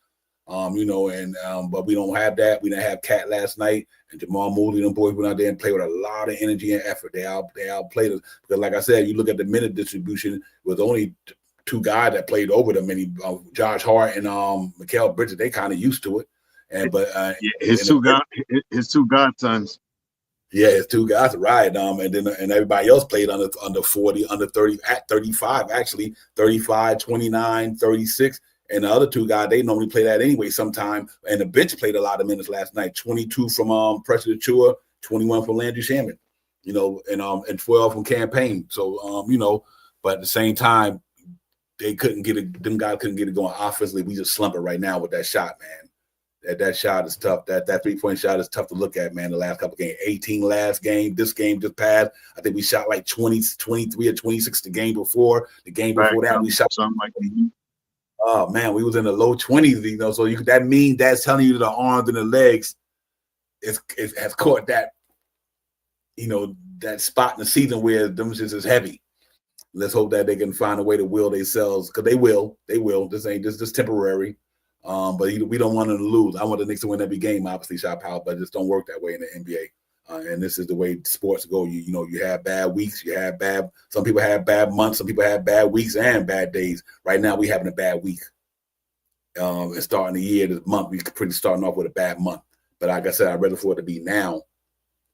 [SPEAKER 1] But we don't have that. We didn't have Cat last night, and Jamal Mooley and them boys went out there and played with a lot of energy and effort. They outplayed us because, like I said, you look at the minute distribution with only two guys that played over them, and Josh Hart and Mikal Bridges, they kind of used to it.
[SPEAKER 2] His two godsons.
[SPEAKER 1] Yeah, his two guys, right. And everybody else played under 40, under 30, at 35, actually, 35, 29, 36. And the other two guys, they normally play that anyway sometime. And the bench played a lot of minutes last night, 22 from Preston Achua, 21 from Landry Shaman, and 12 from campaign. So, but at the same time, they couldn't get it. Them guys couldn't get it going offensively. We just slumping right now with that shot, man. That shot is tough. That 3-point shot is tough to look at, man. The last couple of games, 18 last game. This game just passed. I think we shot like 20, 23 or 26 the game before. The game before that, we shot something like that. Oh man, we was in the low 20s, So that means that's telling you that the arms and the legs has caught that, that spot in the season where them just is heavy. Let's hope that they can find a way to will themselves, because they will. This ain't just temporary. But we don't want them to lose. I want the Knicks to win every game, obviously, shot power, but it just don't work that way in the NBA. And this is the way sports go. You have bad weeks. Some people have bad months. Some people have bad weeks and bad days. Right now, we having a bad week. And starting the year, this month, we pretty starting off with a bad month. But like I said, I'd rather for it to be now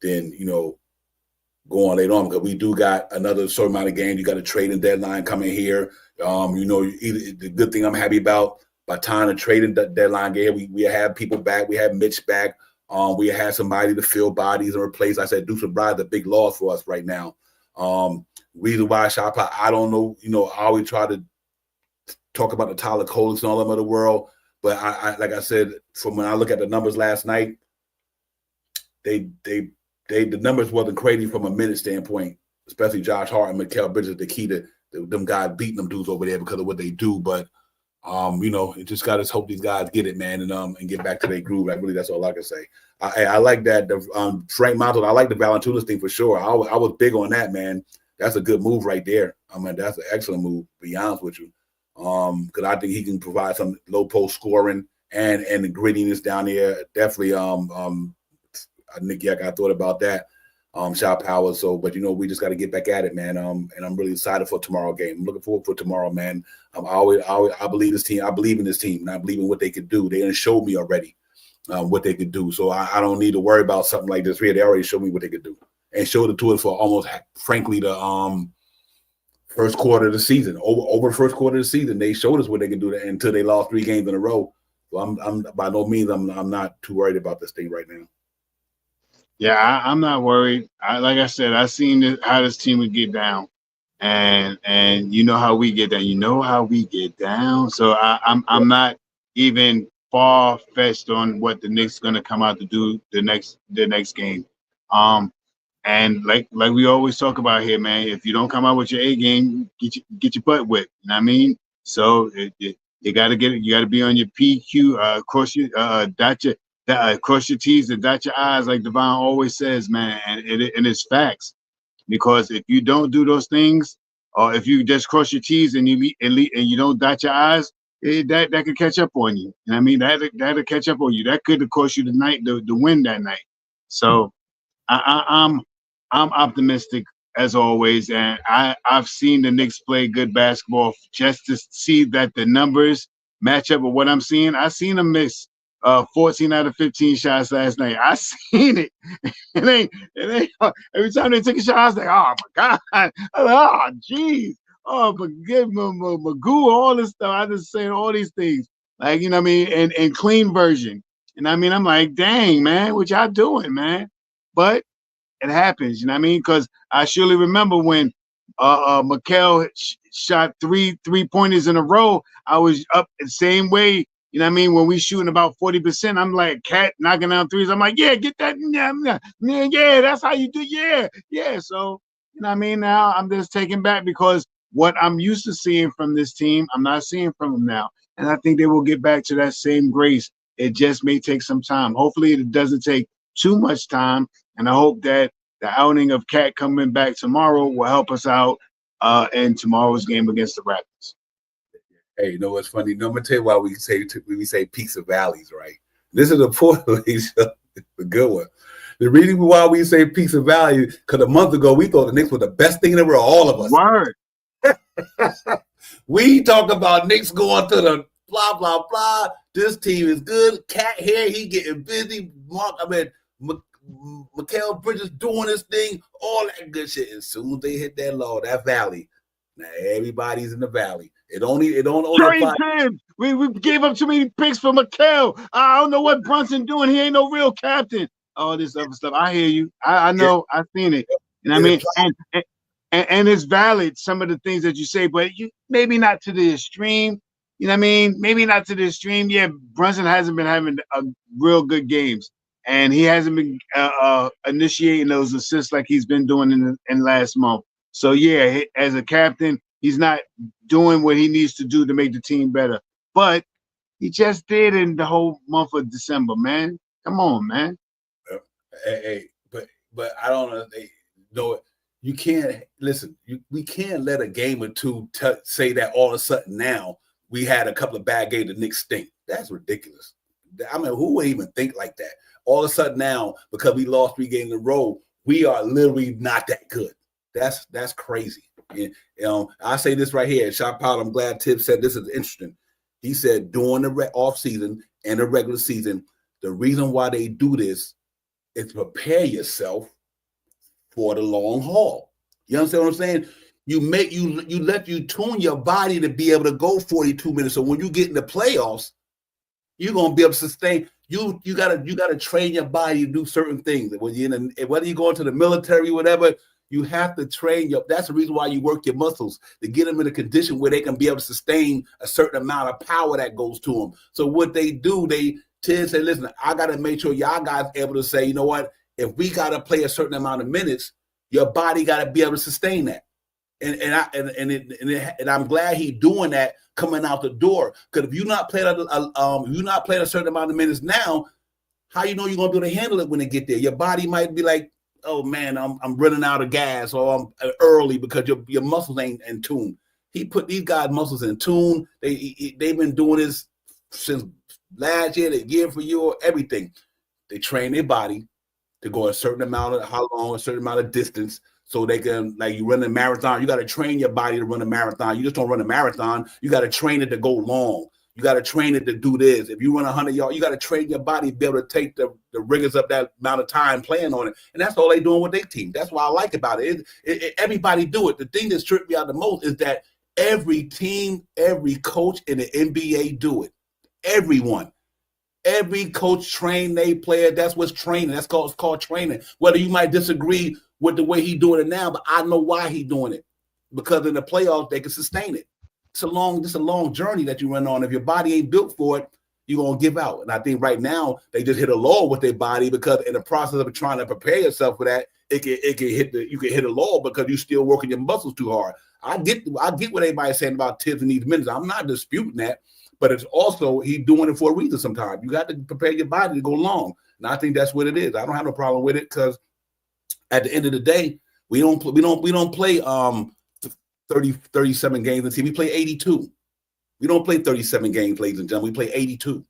[SPEAKER 1] than, go on later on, because we do got another certain amount of games. You got a trading deadline coming here. The good thing I'm happy about, by the time the trading deadline game, we have people back. We have Mitch back. We have somebody to fill bodies and replace. I said Deuce McBride's a big loss for us right now. Reason why I don't know. I always try to talk about the Tyler Colas and all them of the world, but I like I said, from when I look at the numbers last night, the numbers wasn't crazy from a minute standpoint, especially Josh Hart and Mikal Bridges, the key to them guys beating them dudes over there because of what they do. But you just got to hope these guys get it, man, and get back to their groove. Really, that's all I can say. I like that. Frank Montel, I like the Valanciunas thing for sure. I was big on that, man. That's a good move right there. I mean, that's an excellent move, to be honest with you. Because I think he can provide some low post scoring and the grittiness down there. Definitely, Nick, I thought about that. Shot power. So, but we just got to get back at it, man. And I'm really excited for tomorrow game. I'm looking forward for tomorrow, man. I believe this team. I believe in this team, and I believe in what they could do. They done showed me already what they could do. So I don't need to worry about something like this. They already showed me what they could do, and showed it to us for almost, frankly, the first quarter of the season. Over the first quarter of the season, they showed us what they could do until they lost 3 games in a row. So I'm by no means I'm not too worried about this thing right now.
[SPEAKER 2] Yeah, I'm not worried. Like I said, I seen how this team would get down, and you know how we get down. You know how we get down. So I'm not even far fetched on what the Knicks going to come out to do the next game. And like we always talk about here, man, if you don't come out with your A game, get your butt whipped. You know what I mean? So you got to get it. You got to be on your PQ. Cross your T's and dot your I's, like Devon always says, man, and it's facts. Because if you don't do those things, or if you just cross your T's and you don't dot your I's, that could catch up on you. You know what I mean? That'll catch up on you. That could have cost you the win that night. So I'm optimistic as always, and I've seen the Knicks play good basketball just to see that the numbers match up with what I'm seeing. I seen them miss 14 out of 15 shots last night. I seen it. It ain't every time they take a shot, I was like, oh my God. Oh, jeez. Oh, but give Magoo, all this stuff. I just saying all these things. Like, you know what I mean? And clean version. And I mean, I'm like, dang, man, what y'all doing, man? But it happens, you know what I mean? Because I surely remember when Mikal shot three pointers in a row. I was up the same way. You know what I mean? When we shooting about 40%, I'm like, Cat knocking down threes. I'm like, yeah, get that. Yeah, that's how you do. Yeah. So, You know what I mean? Now I'm just taken back because what I'm used to seeing from this team, I'm not seeing from them now. And I think they will get back to that same grace. It just may take some time. Hopefully it doesn't take too much time. And I hope that the outing of Cat coming back tomorrow will help us out in tomorrow's game against the Raptors.
[SPEAKER 1] Hey, you know what's funny? No, I'm gonna tell you why we say peaks and valleys, right? This is a a good one. The reason why we say peaks and valleys, because a month ago we thought the Knicks were the best thing in the world, all of us.
[SPEAKER 2] Word.
[SPEAKER 1] We talk about Knicks going to the blah blah blah. This team is good. Cat here, he getting busy. Mikal Bridges doing this thing, all that good shit. As soon as they hit that valley, now everybody's in the valley. It don't
[SPEAKER 2] Trade him. We gave up too many picks for Mikal. I don't know what Brunson doing. He ain't no real captain. All this other stuff. I hear you. I know. I've seen it. And I mean, and it's valid, some of the things that you say, but you maybe not to the extreme. You know what I mean? Maybe not to the extreme. Yeah, Brunson hasn't been having real good games, and he hasn't been initiating those assists like he's been doing in last month. So yeah, as a captain, he's not doing what he needs to do to make the team better. But he just did in the whole month of December, man. Come on, man.
[SPEAKER 1] Hey, but I don't know. You can't listen. We can't let a game or two say that all of a sudden now we had a couple of bad games. The Knicks stink. That's ridiculous. I mean, who would even think like that? All of a sudden now, because we lost 3 games in a row, we are literally not that good. That's crazy. And, I say this right here. Shot Powell, I'm glad Tibbs said this is interesting. He said during the off season and the regular season, the reason why they do this is prepare yourself for the long haul. You understand what I'm saying? You tune your body to be able to go 42 minutes. So when you get in the playoffs, you're gonna be able to sustain. You gotta train your body to do certain things. Whether you go into the military, whatever, you have to train that's the reason why you work your muscles, to get them in a condition where they can be able to sustain a certain amount of power that goes to them. So what they do, they tend to say, listen, I gotta make sure y'all guys are able to say, you know what, if we gotta play a certain amount of minutes, your body gotta be able to sustain that. And I'm glad he's doing that coming out the door. Because if you're not playing a certain amount of minutes now, how you know you're gonna be able to handle it when they get there? Your body might be like, oh man, I'm running out of gas, or I'm early because your muscles ain't in tune. He put these guys' muscles in tune. They've been doing this since last year, the year for you, everything. They train their body to go a certain amount of distance, so they can, like, you run a marathon. You got to train your body to run a marathon. You just don't run a marathon. You got to train it to go long. You got to train it to do this. If you run 100 yards, you got to train your body to be able to take the rigors of that amount of time playing on it. And that's all they doing with their team. That's what I like about it. Everybody do it. The thing that tripped me out the most is that every team, every coach in the NBA do it. Everyone. Every coach train they player. That's what's training. It's called training. Whether you might disagree with the way he's doing it now, but I know why he's doing it. Because in the playoffs, they can sustain it. It's a long journey that you run on. If your body ain't built for it, you're gonna give out. And I think right now they just hit a lull with their body, because in the process of trying to prepare yourself for that, you can hit a lull because you're still working your muscles too hard. I get what everybody's saying about Tibbs in these minutes. I'm not disputing that, but it's also he's doing it for a reason. Sometimes you got to prepare your body to go long, and I think that's what it is. I don't have no problem with it, because at the end of the day, we don't play 37 games in team. We play 82. We don't play 37 games, ladies and gentlemen. We play 82.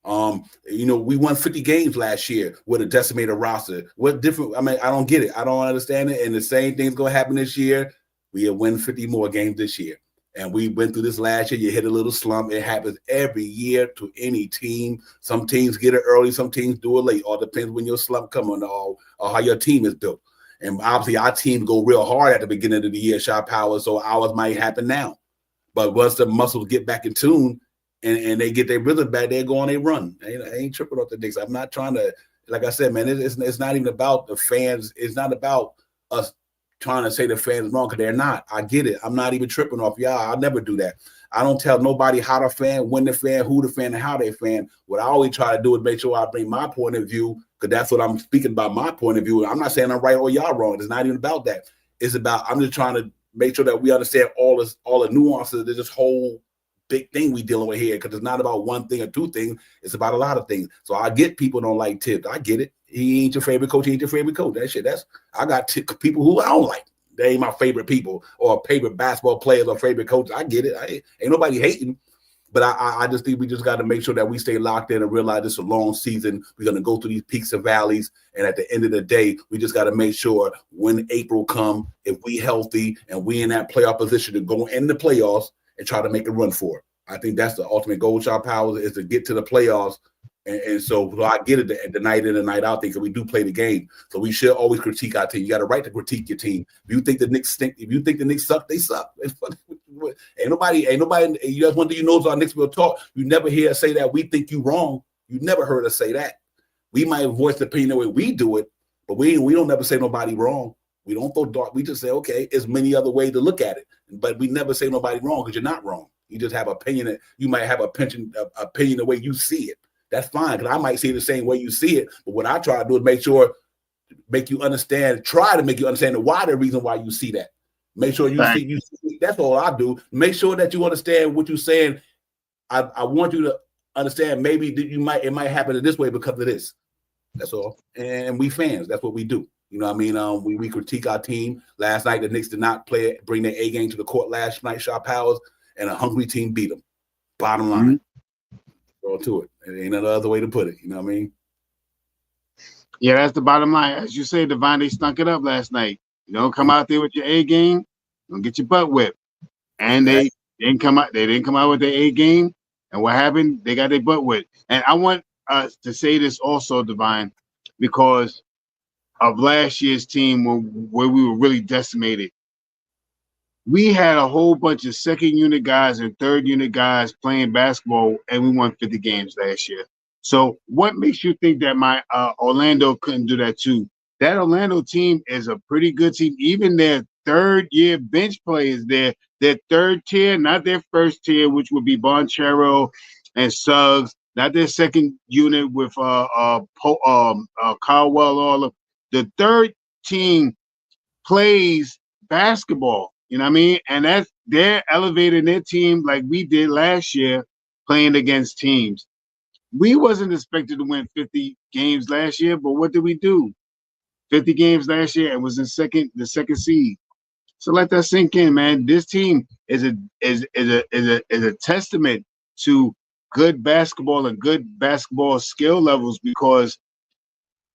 [SPEAKER 1] We won 50 games last year with a decimated roster. What different? I mean, I don't get it. I don't understand it. And the same thing's going to happen this year. We'll win 50 more games this year. And we went through this last year. You hit a little slump. It happens every year to any team. Some teams get it early. Some teams do it late. All depends when your slump comes or how your team is built. And obviously, our team go real hard at the beginning of the year, shot power, so ours might happen now. But once the muscles get back in tune and they get their rhythm back, they go on, they run. I ain't tripping off the Knicks. I'm not trying to, like I said, man, it's not even about the fans. It's not about us trying to say the fans wrong, because they're not. I get it. I'm not even tripping off y'all. I'll never do that. I don't tell nobody how to fan, when to fan, who to fan, and how they fan. What I always try to do is make sure I bring my point of view because that's what I'm speaking about. My point of view. I'm not saying I'm right or y'all wrong. It's not even about that. It's about I'm just trying to make sure that we understand all the nuances of this whole big thing we dealing with here, because it's not about one thing or two things. It's about a lot of things. So I get people don't like Tibbs. I get it. He ain't your favorite coach. He ain't your favorite coach. That shit. I got people who I don't like. They ain't my favorite people or favorite basketball players or favorite coaches. I get it. Ain't nobody hating. But I just think we just got to make sure that we stay locked in and realize it's a long season. We're going to go through these peaks and valleys. And at the end of the day, we just got to make sure when April come, if we healthy and we in that playoff position to go in the playoffs and try to make a run for it. I think that's the ultimate goal, Shot Powers, is to get to the playoffs. And so I get it the night in and night out thing, because we do play the game. So we should always critique our team. You got a right to critique your team. If you think the Knicks stink, if you think the Knicks suck, they suck. Ain't nobody. That's one thing you know is our Knicks will talk. You never hear us say that we think you wrong. You never heard us say that. We might voice the opinion the way we do it, but we don't never say nobody wrong. We don't throw dark. We just say, okay, there's many other ways to look at it. But we never say nobody wrong, because you're not wrong. You just have opinion. You might have opinion the way you see it. That's fine, because I might see it the same way you see it. But what I try to do is make you understand, try to make you understand the reason why you see that. Make sure you see. That's all I do. Make sure that you understand what you're saying. I want you to understand maybe that it might happen in this way because of this. That's all. And we fans, that's what we do. You know what I mean? We critique our team. Last night, the Knicks did not bring their A game to the court last night, Shot Powers, and a hungry team beat them. Bottom line. Mm-hmm. Go to it. It ain't no other way to put it. You know what I mean?
[SPEAKER 2] Yeah, that's the bottom line. As you say, Devon, they stunk it up last night. You don't come out there with your A game, don't get your butt whipped. And they didn't come out. They didn't come out with their A game. And what happened? They got their butt whipped. And I want us to say this also, Devon, because of last year's team where we were really decimated. We had a whole bunch of second unit guys and third unit guys playing basketball, and we won 50 games last year. So what makes you think that my Orlando couldn't do that too? That Orlando team is a pretty good team. Even their third-year bench players, their third tier, not their first tier, which would be Bonchero and Suggs, not their second unit with Caldwell, all of the third team plays basketball. You know what I mean? And they're elevating their team like we did last year, playing against teams. We wasn't expected to win 50 games last year, but what did we do? 50 games last year and was the second seed. So let that sink in, man. This team is a testament to good basketball and good basketball skill levels, because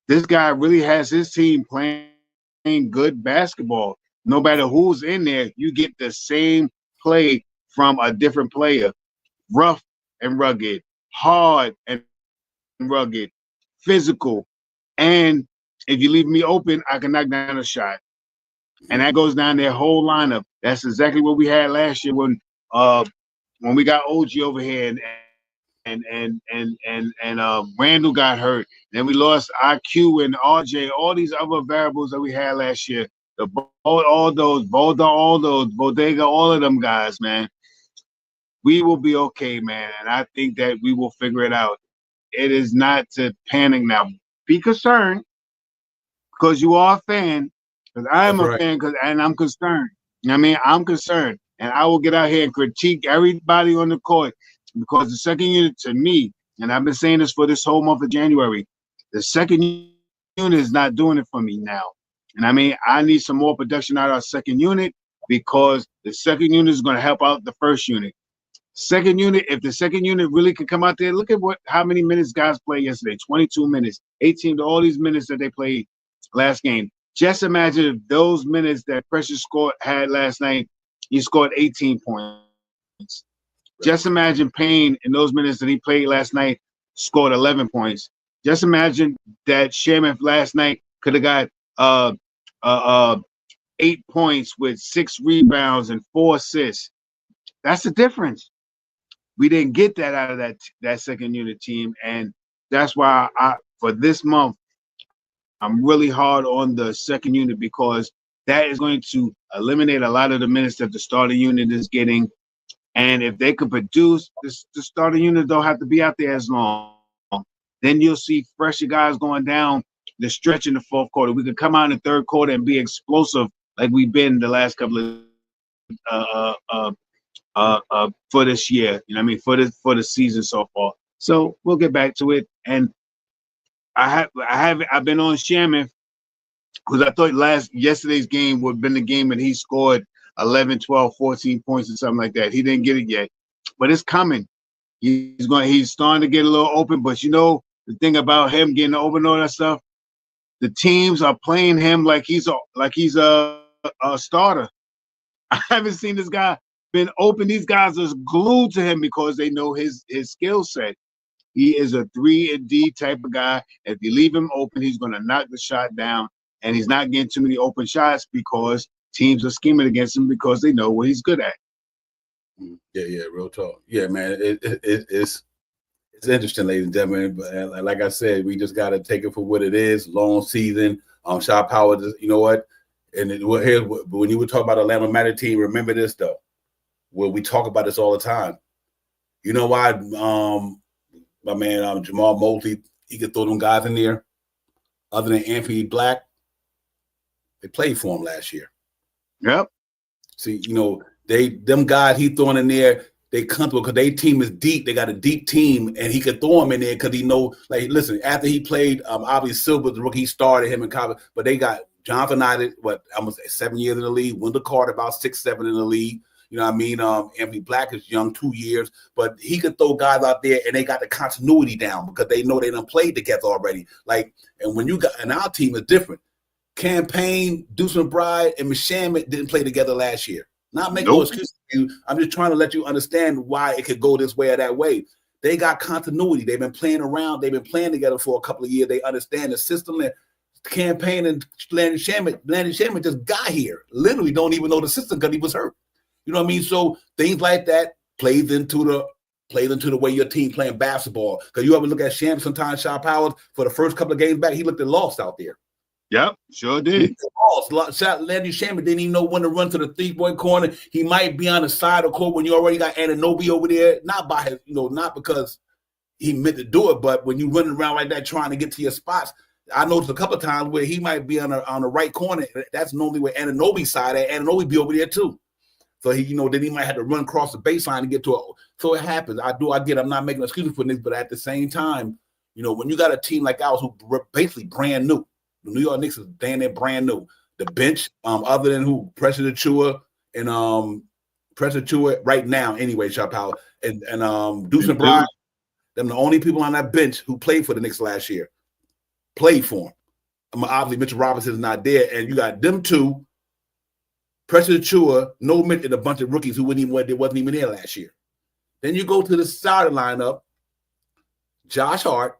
[SPEAKER 2] this guy really has his team playing good basketball. No matter who's in there, you get the same play from a different player. Rough and rugged, hard and rugged, physical. And if you leave me open, I can knock down a shot. And that goes down their whole lineup. That's exactly what we had last year when we got OG over here and Randall got hurt. Then we lost IQ and RJ, all these other variables that we had last year. All those, Bodega, all of them guys, man. We will be okay, man. And I think that we will figure it out. It is not to panic now. Be concerned, because you are a fan, because I am a fan, and I'm concerned. You know what I mean? I'm concerned. And I will get out here and critique everybody on the court, because the second unit, to me, and I've been saying this for this whole month of January, the second unit is not doing it for me now. And I mean, I need some more production out of our second unit, because the second unit is going to help out the first unit. Second unit, if the second unit really can come out there, look at how many minutes guys played yesterday. 22 minutes, 18 to all these minutes that they played last game. Just imagine if those minutes that Precious had last night, he scored 18 points. Just imagine Payne in those minutes that he played last night scored 11 points. Just imagine that Sherman last night could have got 8 points with 6 rebounds and 4 assists. That's the difference. We didn't get that out of that second unit team, and that's why for this month I'm really hard on the second unit, because that is going to eliminate a lot of the minutes that the starting unit is getting. And if they could produce, the starting unit don't have to be out there as long. then you'll see fresher guys going down the stretch in the fourth quarter. We could come out in the third quarter and be explosive like we've been the last couple of for this year. You know what I mean? For the season so far. So we'll get back to it. And I've been on Shaman because I thought yesterday's game would have been the game that he scored 11, 12, 14 points or something like that. He didn't get it yet, but it's coming. He's starting to get a little open. But you know the thing about him getting open and all that stuff, the teams are playing him like he's a starter. I haven't seen this guy been open. These guys are glued to him because they know his skill set. He is a 3-and-D type of guy. If you leave him open, he's going to knock the shot down, and he's not getting too many open shots because teams are scheming against him because they know what he's good at.
[SPEAKER 1] Yeah, real talk. Yeah, man, it's interesting, ladies and gentlemen. But like I said, we just got to take it for what it is. Long season. Shot power. You know what? And when you were talking about the Atlanta Magic team, remember this though. Well, we talk about this all the time. You know why? My man Jamal Mosley, he could throw them guys in there. Other than Anthony Black, they played for him last year.
[SPEAKER 2] Yep.
[SPEAKER 1] See, you know, them guys he throwing in there, they comfortable because their team is deep. They got a deep team, and he could throw them in there because he know. Like, listen, after he played, obviously Silver, the rookie, he started him in college, but they got Jonathan Knight, almost 7 years in the league. Wendell Carter about 6, 7 in the league. You know what I mean? Anthony Black is young, 2 years, but he could throw guys out there, and they got the continuity down because they know they done played together already. Like, and when you got, and our team is different. Campaign, Deuce McBride, and Mishamet didn't play together last year. Not making no excuses for you. I'm just trying to let you understand why it could go this way or that way. They got continuity. They've been playing around. They've been playing together for a couple of years. They understand the system. And Campaign and Landon Shamet just got here. Literally don't even know the system because he was hurt. You know what I mean? So things like that plays into the way your team playing basketball. Because you ever look at Sham sometimes, Shaw Powers, for the first couple of games back, he looked at lost out there.
[SPEAKER 2] Yep, sure did.
[SPEAKER 1] Landry Shaman didn't even know when to run to the 3-point corner. He might be on the side of the court when you already got Anunoby over there. Not by his, not because he meant to do it, but when you running around like that trying to get to your spots, I noticed a couple of times where he might be on the right corner. That's normally where Anunoby's side at. Anunoby be over there too. So he, then he might have to run across the baseline to get to it. So it happens. I'm not making excuses for this, but at the same time, when you got a team like ours who basically brand new, the New York Knicks is damn near brand new. The bench, other than who, Pressure Achua and Pressure Achua right now, anyway, Shot Power and Deuce McBride, them the only people on that bench who played for the Knicks last year. Played for him. Obviously, Mitchell Robinson is not there, and you got them two, Pressure Achua, no Mitch, and a bunch of rookies who wasn't even there last year. Then you go to the starting lineup, Josh Hart,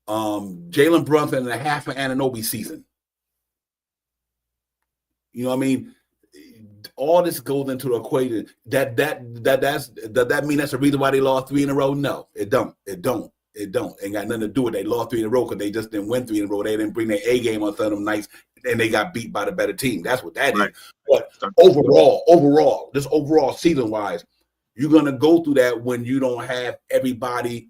[SPEAKER 1] Jalen Brunson, and a half an Anunoby season. You know what I mean? All this goes into the equation. Does that mean that's the reason why they lost 3 in a row? No, it don't. It ain't got nothing to do with it. They lost 3 in a row because they just didn't win 3 in a row. They didn't bring their A game on some of them nights, and they got beat by the better team. That's what that is. But overall, just overall season-wise, you're gonna go through that when you don't have everybody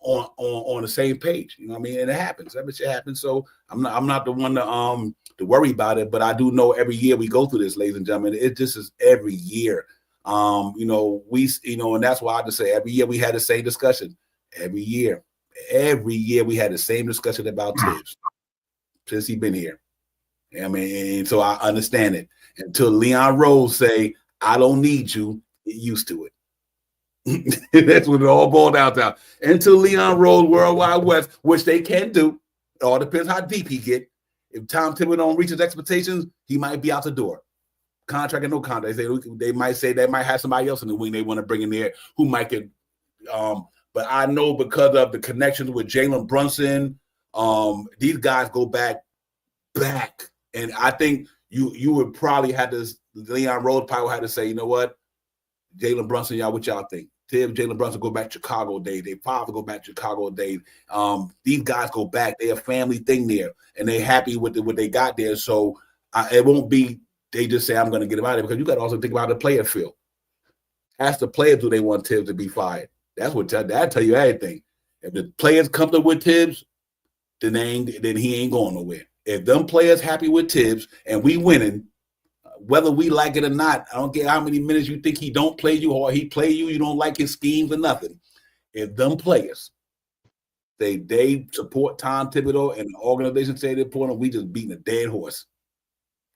[SPEAKER 1] on the same page. You know what I mean? And it happens. That shit happens. So I'm not the one to worry about it, but I do know every year we go through this, ladies and gentlemen. It just is every year. And that's why I just say every year we had the same discussion. Every year we had the same discussion about Tibbs since he's been here. I mean, and so I understand it. Until Leon Rose say, I don't need you, get used to it. That's what it all boiled down to. Until Leon Rose World Wide West, which they can do. It all depends how deep he get. If Tom Thibodeau don't reach his expectations, he might be out the door. Contract and no contract. They might say they might have somebody else in the wing they want to bring in there who might get but I know because of the connections with Jalen Brunson, these guys go back. And I think you would probably have to, Leon Rose probably had to say, you know what, Jalen Brunson, y'all, what y'all think? Jalen Brunson go back to Chicago days. They probably go back to Chicago days. These guys go back. They're a family thing there, and they happy with what they got there. So it won't be they just say, I'm going to get him out of there, because you got to also think about the player field. Ask the players, do they want Tibbs to be fired? That's what that'll tell you everything. If the players comfortable with Tibbs, then he ain't going nowhere. If them players happy with Tibbs and we winning, whether we like it or not, I don't care how many minutes you think he don't play you or he play you, you don't like his schemes or nothing. If them players, they support Tom Thibodeau and the organization say they're supporting him, we just beating a dead horse.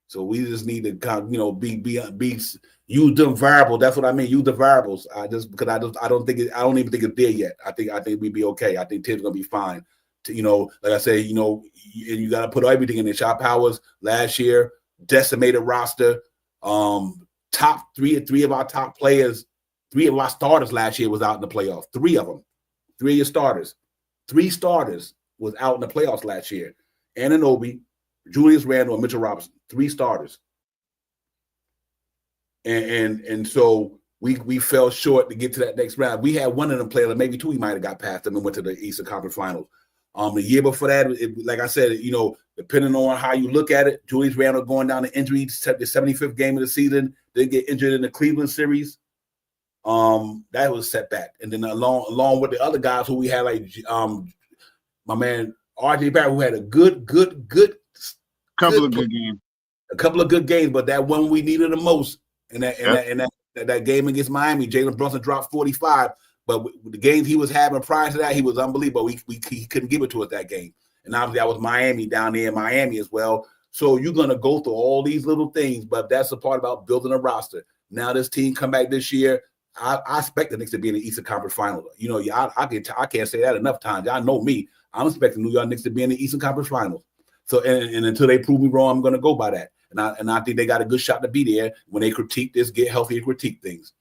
[SPEAKER 1] So we just need to be use them variables. That's what I mean. Use the variables. I don't even think it's there yet. I think we'd be okay. I think Tibbs gonna be fine. Like I say, and you got to put everything in there. Shot Powers last year, decimated roster. Top three of our top players, 3 of our starters last year was out in the playoffs. 3 of them, 3 of your starters. 3 starters was out in the playoffs last year. Anunoby, Julius Randle, and Mitchell Robinson. 3 starters. And so we fell short to get to that next round. We had one of them players, maybe 2 we might have got past them and went to the Eastern Conference Finals. The year before that, like I said, depending on how you look at it, Julius Randle going down to injury, the 75th game of the season, they get injured in the Cleveland series. That was a setback. And then along with the other guys who we had, like my man RJ Barrett, who had a good
[SPEAKER 2] couple of good games.
[SPEAKER 1] A couple of good games, but that one we needed the most, and that game against Miami, Jalen Brunson dropped 45. But the games he was having prior to that, he was unbelievable. He couldn't give it to us that game. And obviously, that was Miami down there in Miami as well. So you're going to go through all these little things, but that's the part about building a roster. Now this team come back this year. I expect the Knicks to be in the Eastern Conference Finals. I can't say that enough times. Y'all know me. I'm expecting New York Knicks to be in the Eastern Conference Finals. So and until they prove me wrong, I'm going to go by that. And I think they got a good shot to be there when they critique this, get healthy and critique things.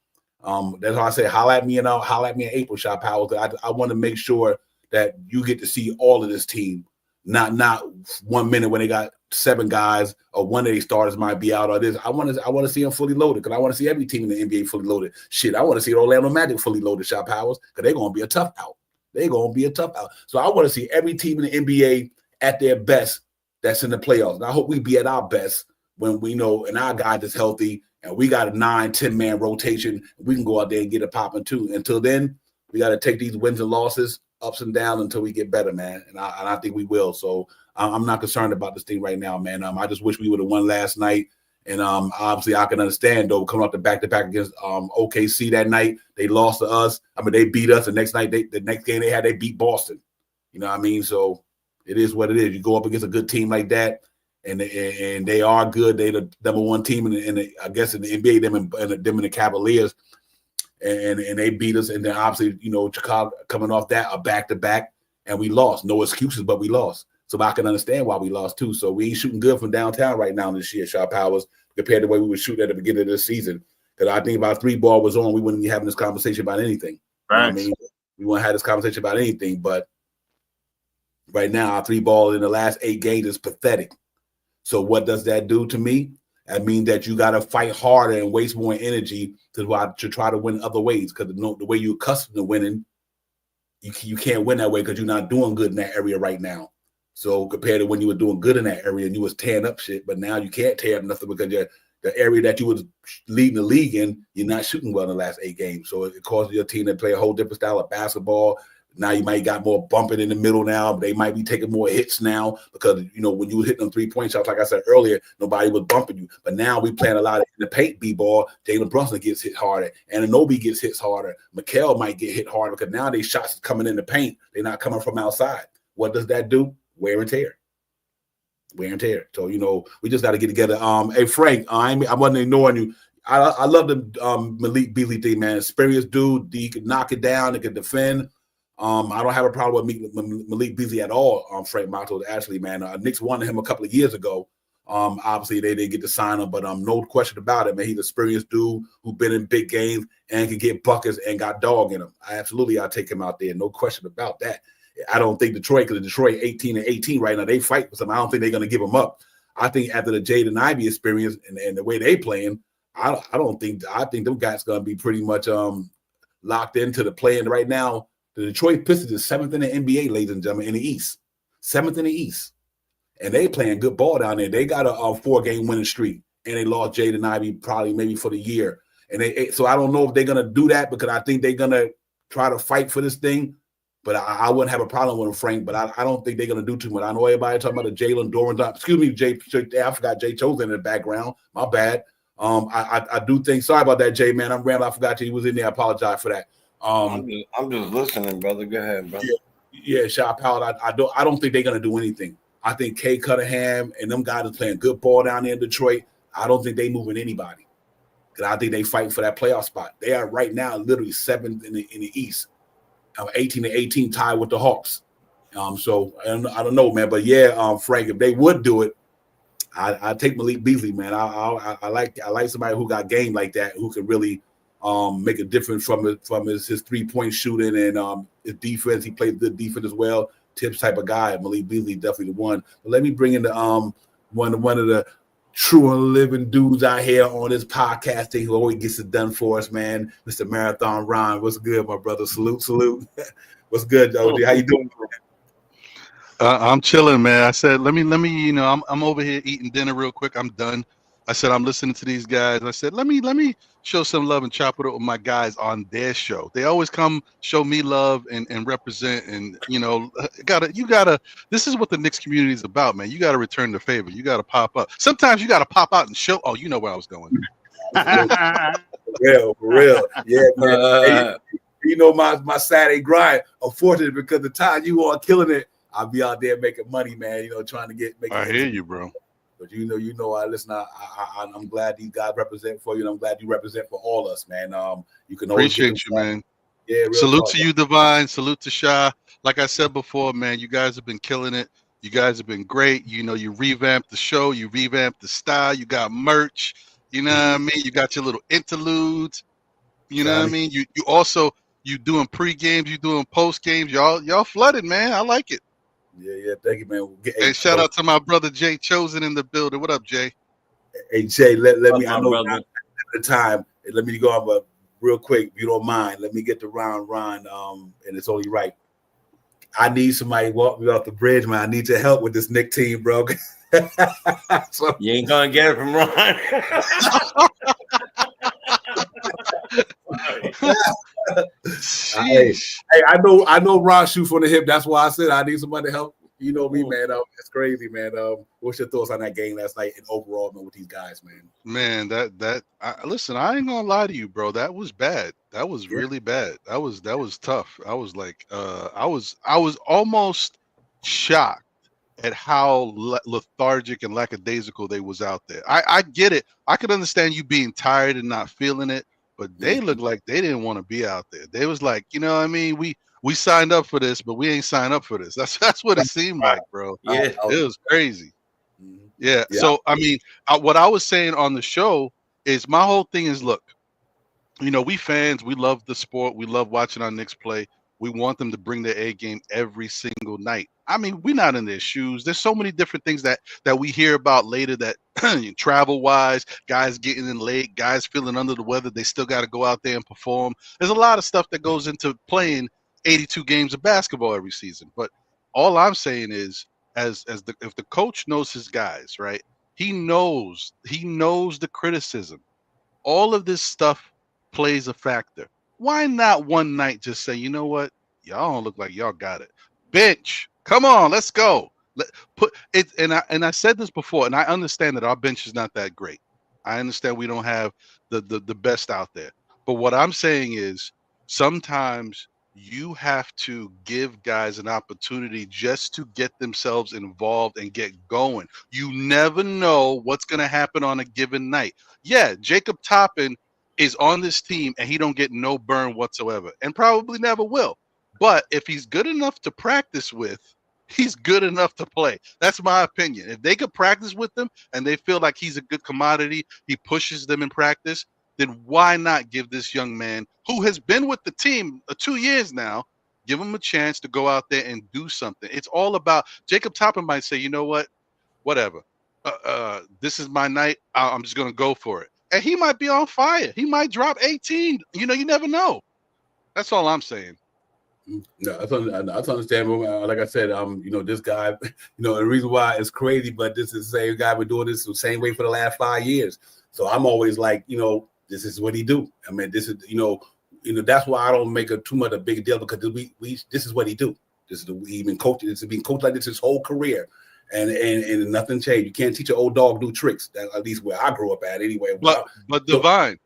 [SPEAKER 1] That's why I say holla at me in April, Shot Powers. I want to make sure that you get to see all of this team, not 1 minute when they got 7 guys or one of their starters might be out or this. I want to see them fully loaded because I want to see every team in the NBA fully loaded. Shit, I want to see Orlando Magic fully loaded, Shot Powers, because they're gonna be a tough out. So I want to see every team in the NBA at their best that's in the playoffs. And I hope we be at our best when we know and our guy is healthy. And we got a 9-10 man rotation. We can go out there and get it popping too. Until then, we got to take these wins and losses, ups and downs until we get better, man. And I think we will. So I'm not concerned about this thing right now, man. I just wish we would have won last night. And obviously, I can understand though coming off the back-to-back against OKC that night. They lost to us. I mean, they beat us. The next night, the next game they had, they beat Boston. You know what I mean? So it is what it is. You go up against a good team like that. And they are good. They the number 1 team in the NBA. Them and the Cavaliers, and they beat us. And then obviously Chicago coming off that a back-to-back, and we lost. No excuses, but we lost. So I can understand why we lost too. So we ain't shooting good from downtown right now this year, Shot Powers, compared to the way we were shooting at the beginning of this season. Because I think if our 3 ball was on, we wouldn't be having this conversation about anything.
[SPEAKER 2] Right.
[SPEAKER 1] You know what I mean, we wouldn't have this conversation about anything. But right now, our 3 ball in the last 8 games is pathetic. So what does that do to me? That means that you got to fight harder and waste more energy to try to win other ways. Because the way you're accustomed to winning, you can't win that way because you're not doing good in that area right now. So compared to when you were doing good in that area and you was tearing up shit, but now you can't tear up nothing because the area that you was leading the league in, you're not shooting well in the last 8 games. So it causes your team to play a whole different style of basketball. Now you might got more bumping in the middle now. They might be taking more hits now because, when you were hitting them 3-point shots, like I said earlier, nobody was bumping you. But now we playing a lot in the paint B-ball. Jalen Brunson gets hit harder. Anunoby gets hit harder. Mikal might get hit harder because now they shots is coming in the paint. They're not coming from outside. What does that do? Wear and tear. So, we just got to get together. Hey, Frank, I wasn't ignoring you. I love the Malik Beasley thing, man. Experienced dude. He could knock it down. He could defend. I don't have a problem with Malik Beasley at all. Frank Matos, actually, man. Knicks wanted him a couple of years ago. Obviously, they didn't get to sign him, but no question about it, man. He's an experienced dude who's been in big games and can get buckets and got dog in him. I'll take him out there. No question about that. I don't think Detroit 18-18 right now, they fight for something. I don't think they're going to give him up. I think after the Jaden Ivey experience and the way they playing, I think them guys going to be pretty much locked into the playing right now. The Detroit Pistons is 7th in the NBA, ladies and gentlemen, in the East. 7th in the East. And they playing good ball down there. They got a 4-game winning streak. And they lost Jaden Ivey probably maybe for the year. And so I don't know if they're going to do that because I think they're going to try to fight for this thing. But I wouldn't have a problem with him, Frank. But I don't think they're going to do too much. I know everybody talking about the Jalen Doran. Excuse me, I forgot Jay Chosen in the background. My bad. I do think. Sorry about that, Jay. Man, I'm rambling. I forgot he was in there. I apologize for that.
[SPEAKER 3] I'm just listening, brother. Go ahead, brother.
[SPEAKER 1] Yeah, Shy Powell. I don't think they're going to do anything. I think Kay Cunningham and them guys are playing good ball down there in Detroit. I don't think they moving anybody. Because I think they fighting for that playoff spot. They are right now literally 7th in the East. 18-18 tied with the Hawks. So I don't know, man. But yeah, Frank, if they would do it, I take Malik Beasley, man. I like somebody who got game like that, who can really make a difference from his 3-point shooting and his defense. He plays good defense as well. Tips type of guy. Malik Beasley definitely the one. But let me bring in the one of the true and living dudes out here on this podcasting who always gets it done for us, man. Mr. Marathon Ron, what's good, my brother? Salute. What's good, OG? How you doing?
[SPEAKER 4] I'm chilling, man. I said, let me, I'm over here eating dinner real quick. I'm done. I said, I'm listening to these guys. I said, let me show some love and chop it up with my guys on their show. They always come show me love and represent, and you gotta. This is what the Knicks community is about, man. You gotta return the favor. You gotta pop up. Sometimes you gotta pop out and show. Oh, you know where I was going.
[SPEAKER 1] For real. Yeah, man. Hey, my Saturday grind. Unfortunately, because the time you are killing it, I'll be out there making money, man. Trying to make.
[SPEAKER 4] I hear you, bro.
[SPEAKER 1] But I listen. I'm glad these guys represent for you, and I'm glad you represent for all us, man. You can always
[SPEAKER 4] appreciate you, man.
[SPEAKER 1] Yeah.
[SPEAKER 4] Salute to you, Divine. Salute to Sha. Like I said before, man, you guys have been killing it. You guys have been great. You revamped the show. You revamped the style. You got merch. You know what I mean? You got your little interludes. You know what I mean? You doing pre-games. You doing post-games. Y'all flooded, man. I like it.
[SPEAKER 1] Yeah, thank you, man.
[SPEAKER 4] Hey, shout out to my brother Jay Chosen in the building. What up, Jay?
[SPEAKER 1] Hey, Jay, let me. I know
[SPEAKER 3] brother.
[SPEAKER 1] at the time. Let me go on, but real quick, if you don't mind, let me get the Ron. And it's only right. I need somebody to walk me off the bridge, man. I need your help with this Knicks team, bro.
[SPEAKER 3] So, you ain't gonna get it from Ron.
[SPEAKER 1] Hey, I know Ron shoot from the hip. That's why I said I need somebody to help. You know me, man. It's crazy, man. What's your thoughts on that game last night and overall, man, with these guys, man?
[SPEAKER 4] Man, listen, I ain't gonna lie to you, bro. That was bad. That was really bad. That was tough. I was like, I was almost shocked at how lethargic and lackadaisical they was out there. I get it. I could understand you being tired and not feeling it, but they looked like they didn't want to be out there. They was like, you know what I mean? We signed up for this, but we ain't signed up for this. That's what it seemed like, bro.
[SPEAKER 3] Yeah.
[SPEAKER 4] It was crazy. Yeah. So, I mean, what I was saying on the show is my whole thing is, look, we fans, we love the sport. We love watching our Knicks play. We want them to bring their A game every single night. I mean, we're not in their shoes. There's so many different things that we hear about later that travel-wise, guys getting in late, guys feeling under the weather, they still got to go out there and perform. There's a lot of stuff that goes into playing 82 games of basketball every season. But all I'm saying is, if the coach knows his guys, right, he knows the criticism. All of this stuff plays a factor. Why not one night just say, you know what, y'all don't look like y'all got it. Bench, come on, let's go. Put it. And I said this before, and I understand that our bench is not that great. I understand we don't have the best out there. But what I'm saying is, sometimes you have to give guys an opportunity just to get themselves involved and get going. You never know what's going to happen on a given night. Yeah, Jacob Toppin is on this team and he don't get no burn whatsoever and probably never will. But if he's good enough to practice with, he's good enough to play. That's my opinion. If they could practice with him and they feel like he's a good commodity, he pushes them in practice, then why not give this young man who has been with the team 2 years now, give him a chance to go out there and do something. It's all about Jacob Toppin might say, you know what, whatever. This is my night. I'm just going to go for it. And he might be on fire. He might drop 18. You never know. That's all I'm saying.
[SPEAKER 1] No, that's understandable. Like I said, this guy, the reason why it's crazy, but this is the same guy been doing this the same way for the last 5 years. So I'm always like, this is what he do. I mean, this is, that's why I don't make too much a big deal, because we this is what he do. He been coaching. This has been coached like this his whole career, and nothing changed. You can't teach an old dog new tricks. That's at least where I grew up at, anyway.
[SPEAKER 4] But Divine,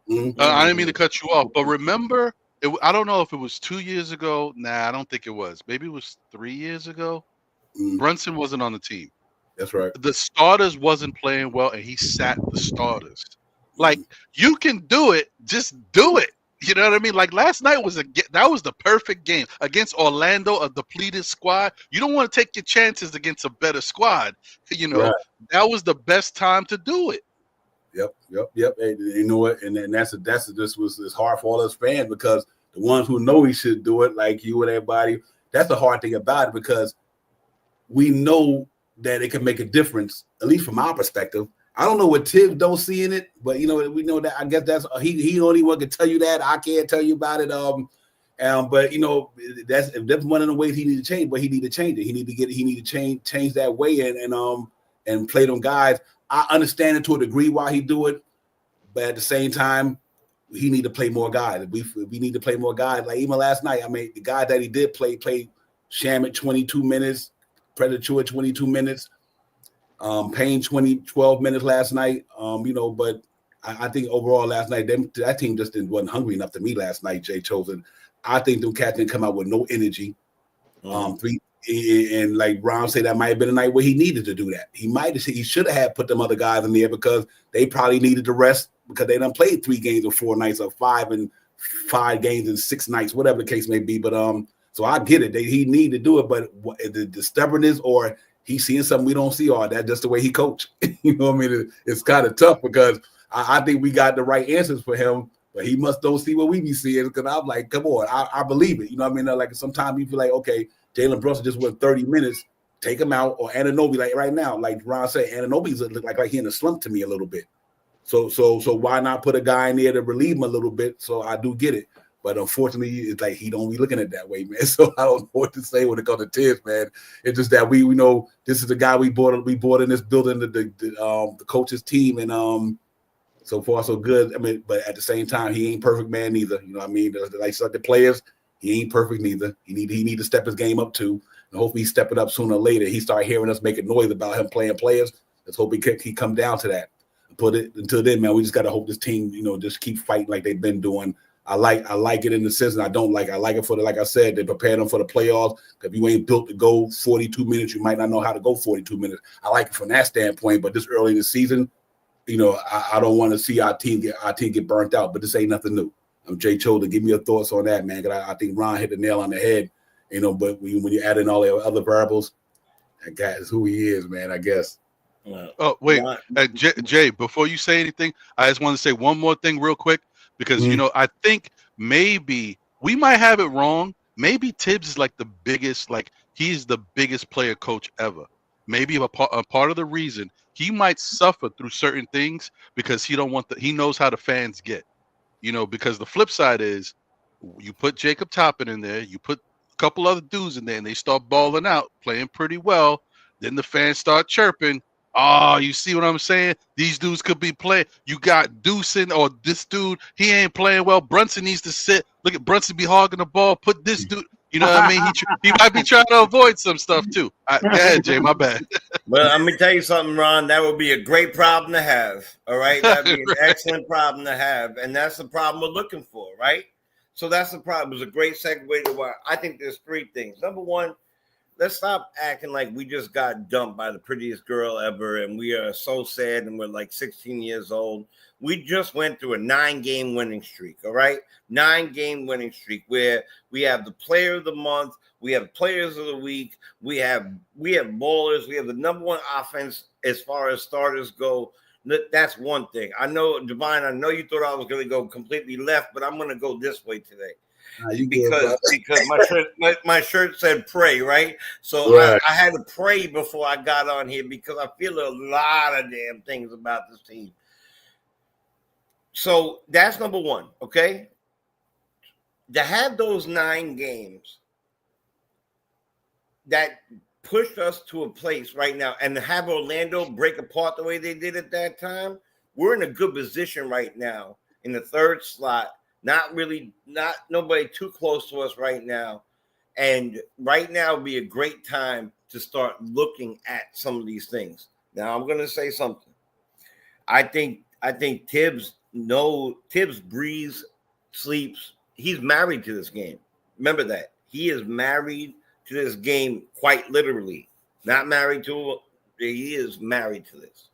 [SPEAKER 1] Mm-hmm.
[SPEAKER 4] I didn't mean to cut you off, but remember, I don't know if it was 2 years ago. Nah, I don't think it was. Maybe it was 3 years ago.
[SPEAKER 1] Mm-hmm.
[SPEAKER 4] Brunson wasn't on the team.
[SPEAKER 1] That's right.
[SPEAKER 4] The starters wasn't playing well, and he sat the starters. Like, you can do it, just do it. You know what I mean? Like, last night that was the perfect game against Orlando, a depleted squad. You don't want to take your chances against a better squad. Right. That was the best time to do it.
[SPEAKER 1] Yep. And you know what? And this was hard for all us fans, because the ones who know he should do it, like you and everybody, that's the hard thing about it, because we know that it can make a difference, at least from our perspective. I don't know what Tibbs don't see in it, but we know that. I guess that's he only one can tell you that. I can't tell you about it. But that's one of the ways he need to change. But he need to change it. He need to change that way and play them guys. I understand it to a degree why he do it, but at the same time, he need to play more guys. We need to play more guys. Like even last night, I mean, the guy that he did played Sham at 22 minutes, Predator at 22 minutes. Payne 12 minutes last night. But I think overall last night that team just wasn't hungry enough to me last night. Jay Chosen, I think them cats didn't come out with no energy. And like Ron said, that might have been a night where he needed to do that. He should have put them other guys in there, because they probably needed the rest, because they done played 3 games in 4 nights, or 5 games in 6 nights, whatever the case may be. But so I get it. He need to do it, but the stubbornness, or he's seeing something we don't see, or that's just the way he coach. You know what I mean? It's kind of tough, because I think we got the right answers for him, but he must don't see what we be seeing, because I'm like, come on, I believe it. You know what I mean? Like sometimes you feel like, okay, Jalen Brunson just went 30 minutes, take him out, or Anunoby, like right now, like Ron said, Anunoby's look like he in a slump to me a little bit. So why not put a guy in there to relieve him a little bit? So I do get it. But unfortunately, it's like he don't be looking at it that way, man. So I don't know what to say when it comes to Tibbs, man. It's just that we know this is the guy we bought in this building, the coach's team, and so far so good. I mean, but at the same time, he ain't perfect, man, neither. You know what I mean? Like the players, he ain't perfect neither. He need to step his game up too, and hopefully he step it up sooner or later. He start hearing us making noise about him playing players. Let's hope he come down to that. But until then, man, we just gotta hope this team, just keep fighting like they've been doing. I like it in the sense, and I don't like. I like it for like I said, they prepare them for the playoffs. If you ain't built to go 42 minutes, you might not know how to go 42 minutes. I like it from that standpoint. But this early in the season, I don't want to see our team get burnt out. But this ain't nothing new. I'm Jay Choda. Give me your thoughts on that, man. Because I think Ron hit the nail on the head. But when you add in all the other variables, that guy is who he is, man. I guess.
[SPEAKER 4] Oh wait, Jay. Before you say anything, I just want to say one more thing real quick. Because, I think maybe we might have it wrong. Maybe Tibbs is like the biggest, he's the biggest player coach ever. Maybe a part of the reason he might suffer through certain things, because he knows how the fans get, because the flip side is you put Jacob Toppin in there, you put a couple other dudes in there, and they start balling out, playing pretty well. Then the fans start chirping. Oh, you see what I'm saying? These dudes could be playing. You got Deucin, or this dude, he ain't playing well. Brunson needs to sit. Look at Brunson be hogging the ball. Put this dude, you know what I mean? He might be trying to avoid some stuff too. Go ahead, Jay, my bad.
[SPEAKER 3] Well, I'm going to tell you something, Ron. That would be a great problem to have, all right? That would be an excellent problem to have, and that's the problem we're looking for, right? So that's the problem. It was a great segue to why I think there's 3 things. Number one, let's stop acting like we just got dumped by the prettiest girl ever and we are so sad and we're like 16 years old. We just went through a 9-game winning streak, all right? 9-game winning streak where we have the player of the month, we have players of the week, we have ballers, we have the number 1 offense as far as starters go. That's one thing. I know, Divine, I know you thought I was going to go completely left, but I'm going to go this way today. Because my shirt said pray, right? So right. I had to pray before I got on here, because I feel a lot of damn things about this team. So that's number 1, okay? To have those 9 games that pushed us to a place right now, and to have Orlando break apart the way they did at that time, we're in a good position right now in the 3rd slot Not nobody too close to us right now. And right now would be a great time to start looking at some of these things. Now I'm going to say something. I think Tibbs breathes, sleeps. He's married to this game. Remember that. He is married to this game quite literally. Not married to it. He is married to this.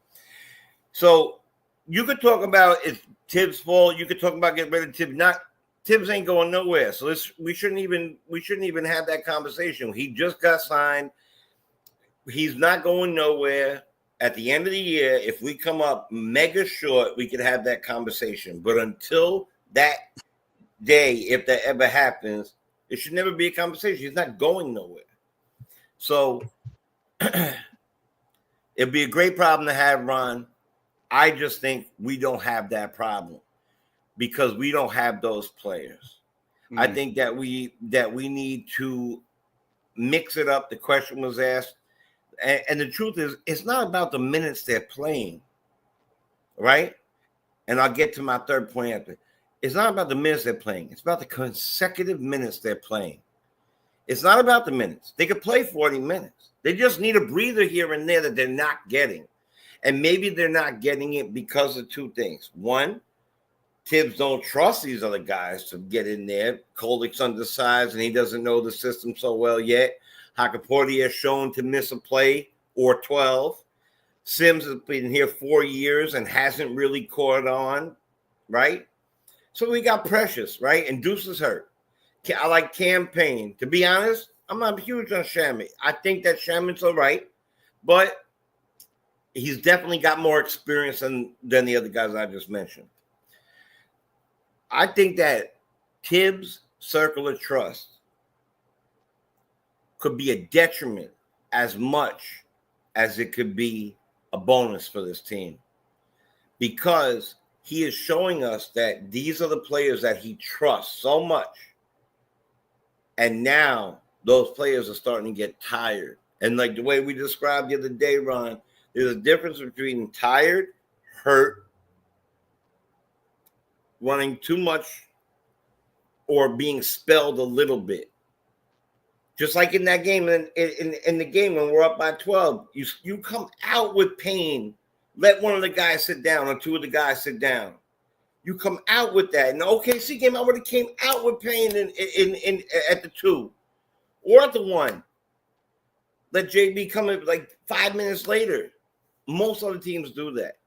[SPEAKER 3] So you could talk about it's Tibbs' fault. You could talk about getting rid of Tibbs. Tibbs ain't going nowhere. So we shouldn't even have that conversation. He just got signed. He's not going nowhere. At the end of the year, if we come up mega short, we could have that conversation. But until that day, if that ever happens, it should never be a conversation. He's not going nowhere. So it'd be a great problem to have, Ron. I just think we don't have that problem because we don't have those players. Mm-hmm. I think that we need to mix it up. The question was asked. And the truth is, it's not about the minutes they're playing, right? And I'll get to my third point after. It's not about the minutes they're playing. It's about the consecutive minutes they're playing. It's not about the minutes. They could play 40 minutes. They just need a breather here and there that they're not getting. And maybe they're not getting it because of two things. One, Tibbs don't trust these other guys to get in there. Kolik's undersized, and he doesn't know the system so well yet. Hakaporti has shown to miss a play or 12. Sims has been here 4 years and hasn't really caught on, right? So we got Precious, right? And Deuce is hurt. I like Campaign. To be honest, I'm not huge on Shaman. I think that Shaman's all right, but he's definitely got more experience than the other guys I just mentioned. I think that Tibbs' circle of trust could be a detriment as much as it could be a bonus for this team, because he is showing us that these are the players that he trusts so much. And now those players are starting to get tired. And like the way we described the other day, Ron, there's a difference between tired, hurt, running too much, or being spelled a little bit. Just like in that game, in the game when we're up by 12, you come out with pain. Let one of the guys sit down or two of the guys sit down. You come out with that. And the OKC game, I would have came out with pain in at the 2 or at the 1. Let JB come in like 5 minutes later. Most other teams do that.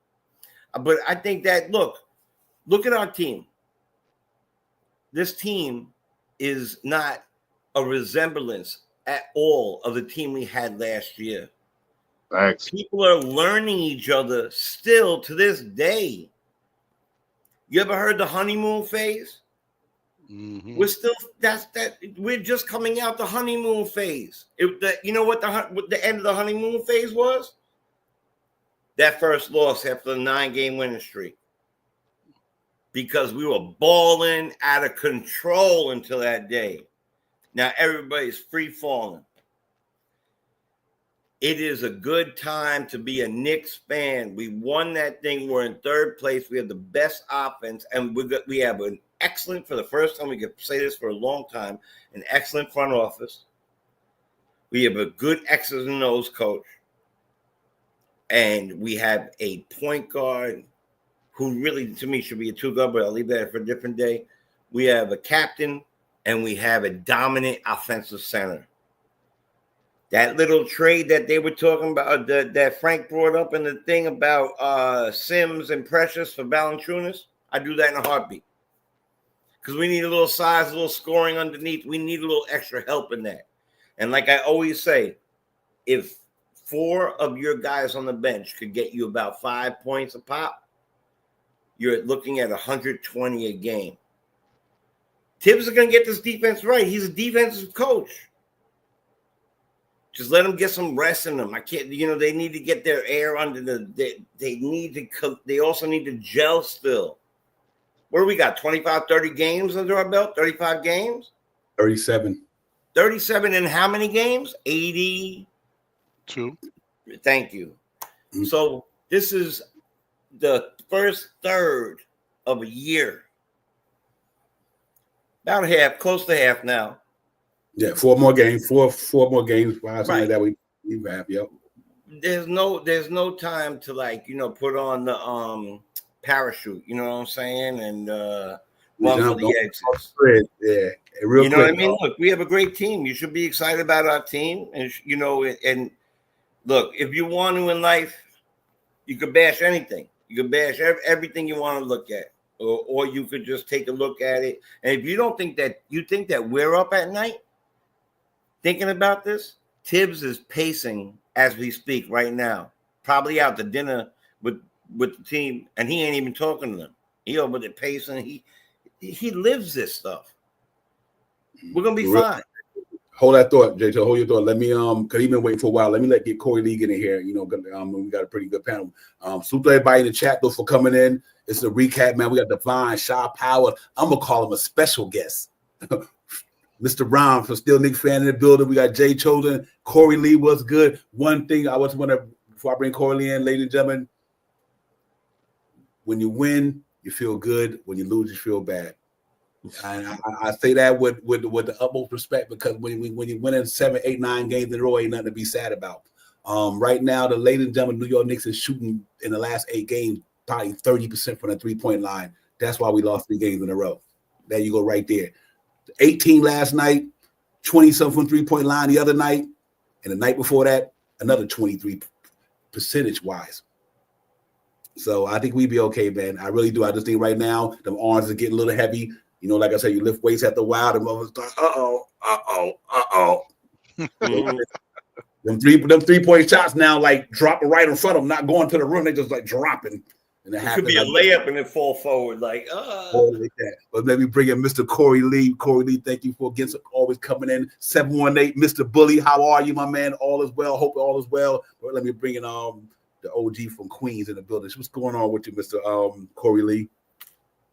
[SPEAKER 3] But I think that, look at our team. This team is not a resemblance at all of the team we had last year.
[SPEAKER 2] Thanks.
[SPEAKER 3] People are learning each other still to this day. You ever heard the honeymoon phase? Mm-hmm. We're just coming out the honeymoon phase. You know what the end of the honeymoon phase was? That first loss after the 9-game winning streak. Because we were balling out of control until that day. Now everybody's free falling. It is a good time to be a Knicks fan. We won that thing. We're in third place. We have the best offense, and we have an excellent, for the first time, we could say this for a long time, an excellent front office. We have a good X's and O's coach, and we have a point guard who really, to me, should be a 2-guard, but I'll leave that for a different day. We have a captain, and we have a dominant offensive center. That little trade that they were talking about, that Frank brought up in the thing about Sims and Precious for Valanciunas, I do that in a heartbeat. Because we need a little size, a little scoring underneath. We need a little extra help in that. And like I always say, if 4 of your guys on the bench could get you about 5 points a pop, you're looking at 120 a game. Tibbs is going to get this defense right. He's a defensive coach. Just let them get some rest in them. They need to get their air under they also need to gel still. What do we got? 25, 30 games under our belt? 35 games?
[SPEAKER 1] 37.
[SPEAKER 3] 37 in how many games? 82. Thank you. Mm-hmm. So this is the first third of a year. About half, close to half now.
[SPEAKER 1] Yeah, four more games, four more games, something
[SPEAKER 3] Right.
[SPEAKER 1] like that. We have, yep.
[SPEAKER 3] There's no time to, like, put on the parachute, you know what I'm saying, and run for the exits.
[SPEAKER 1] Yeah, real
[SPEAKER 3] You know
[SPEAKER 1] quick.
[SPEAKER 3] what I mean? Look, we have a great team. You should be excited about our team, and and look, if you want to in life, you could bash anything. You could bash everything you want to look at, or you could just take a look at it. And if you don't think that, you think that we're up at night thinking about this, Tibbs is pacing as we speak right now, probably out to dinner with the team, and he ain't even talking to them. He over there pacing. He lives this stuff. We're gonna be fine.
[SPEAKER 1] Hold that thought, JJ. Hold your thought. Let me because he's been waiting for a while. Let me get Corey Lee in here. We got a pretty good panel. Salute to everybody in the chat though for coming in. It's a recap, man. We got Divine, Shaw Power. I'm gonna call him a special guest. Mr. Ron from Still Nick fan in the building. We got Jay Chosen. Corey Lee was good. One thing I was wondering before I bring Corey Lee in, ladies and gentlemen, when you win, you feel good. When you lose, you feel bad. And I say that with the utmost respect, because when you win in 7, 8, 9 games in a row, ain't nothing to be sad about. Right now, the ladies and gentlemen, New York Knicks is shooting in the last 8 games probably 30% from the 3-point line. That's why we lost 3 games in a row. There you go, right there. 18 last night, 20-something from 3-point line the other night, and the night before that, another 23 percentage-wise. So I think we'd be okay, man. I really do. I just think right now, the arms are getting a little heavy. Like I said, you lift weights after a while, the motherfuckers start, them 3-point shots now, like, dropping right in front of them, not going to the rim. They just, like, dropping. And
[SPEAKER 3] it could be a layup and it fall forward, like
[SPEAKER 1] that. But let me bring in Mr. Corey Lee. Corey Lee, thank you for always coming in. 718, Mr. Bully, how are you, my man? All is well. Hope all is well. But let me bring in the OG from Queens in the building. What's going on with you, Mr. Corey Lee?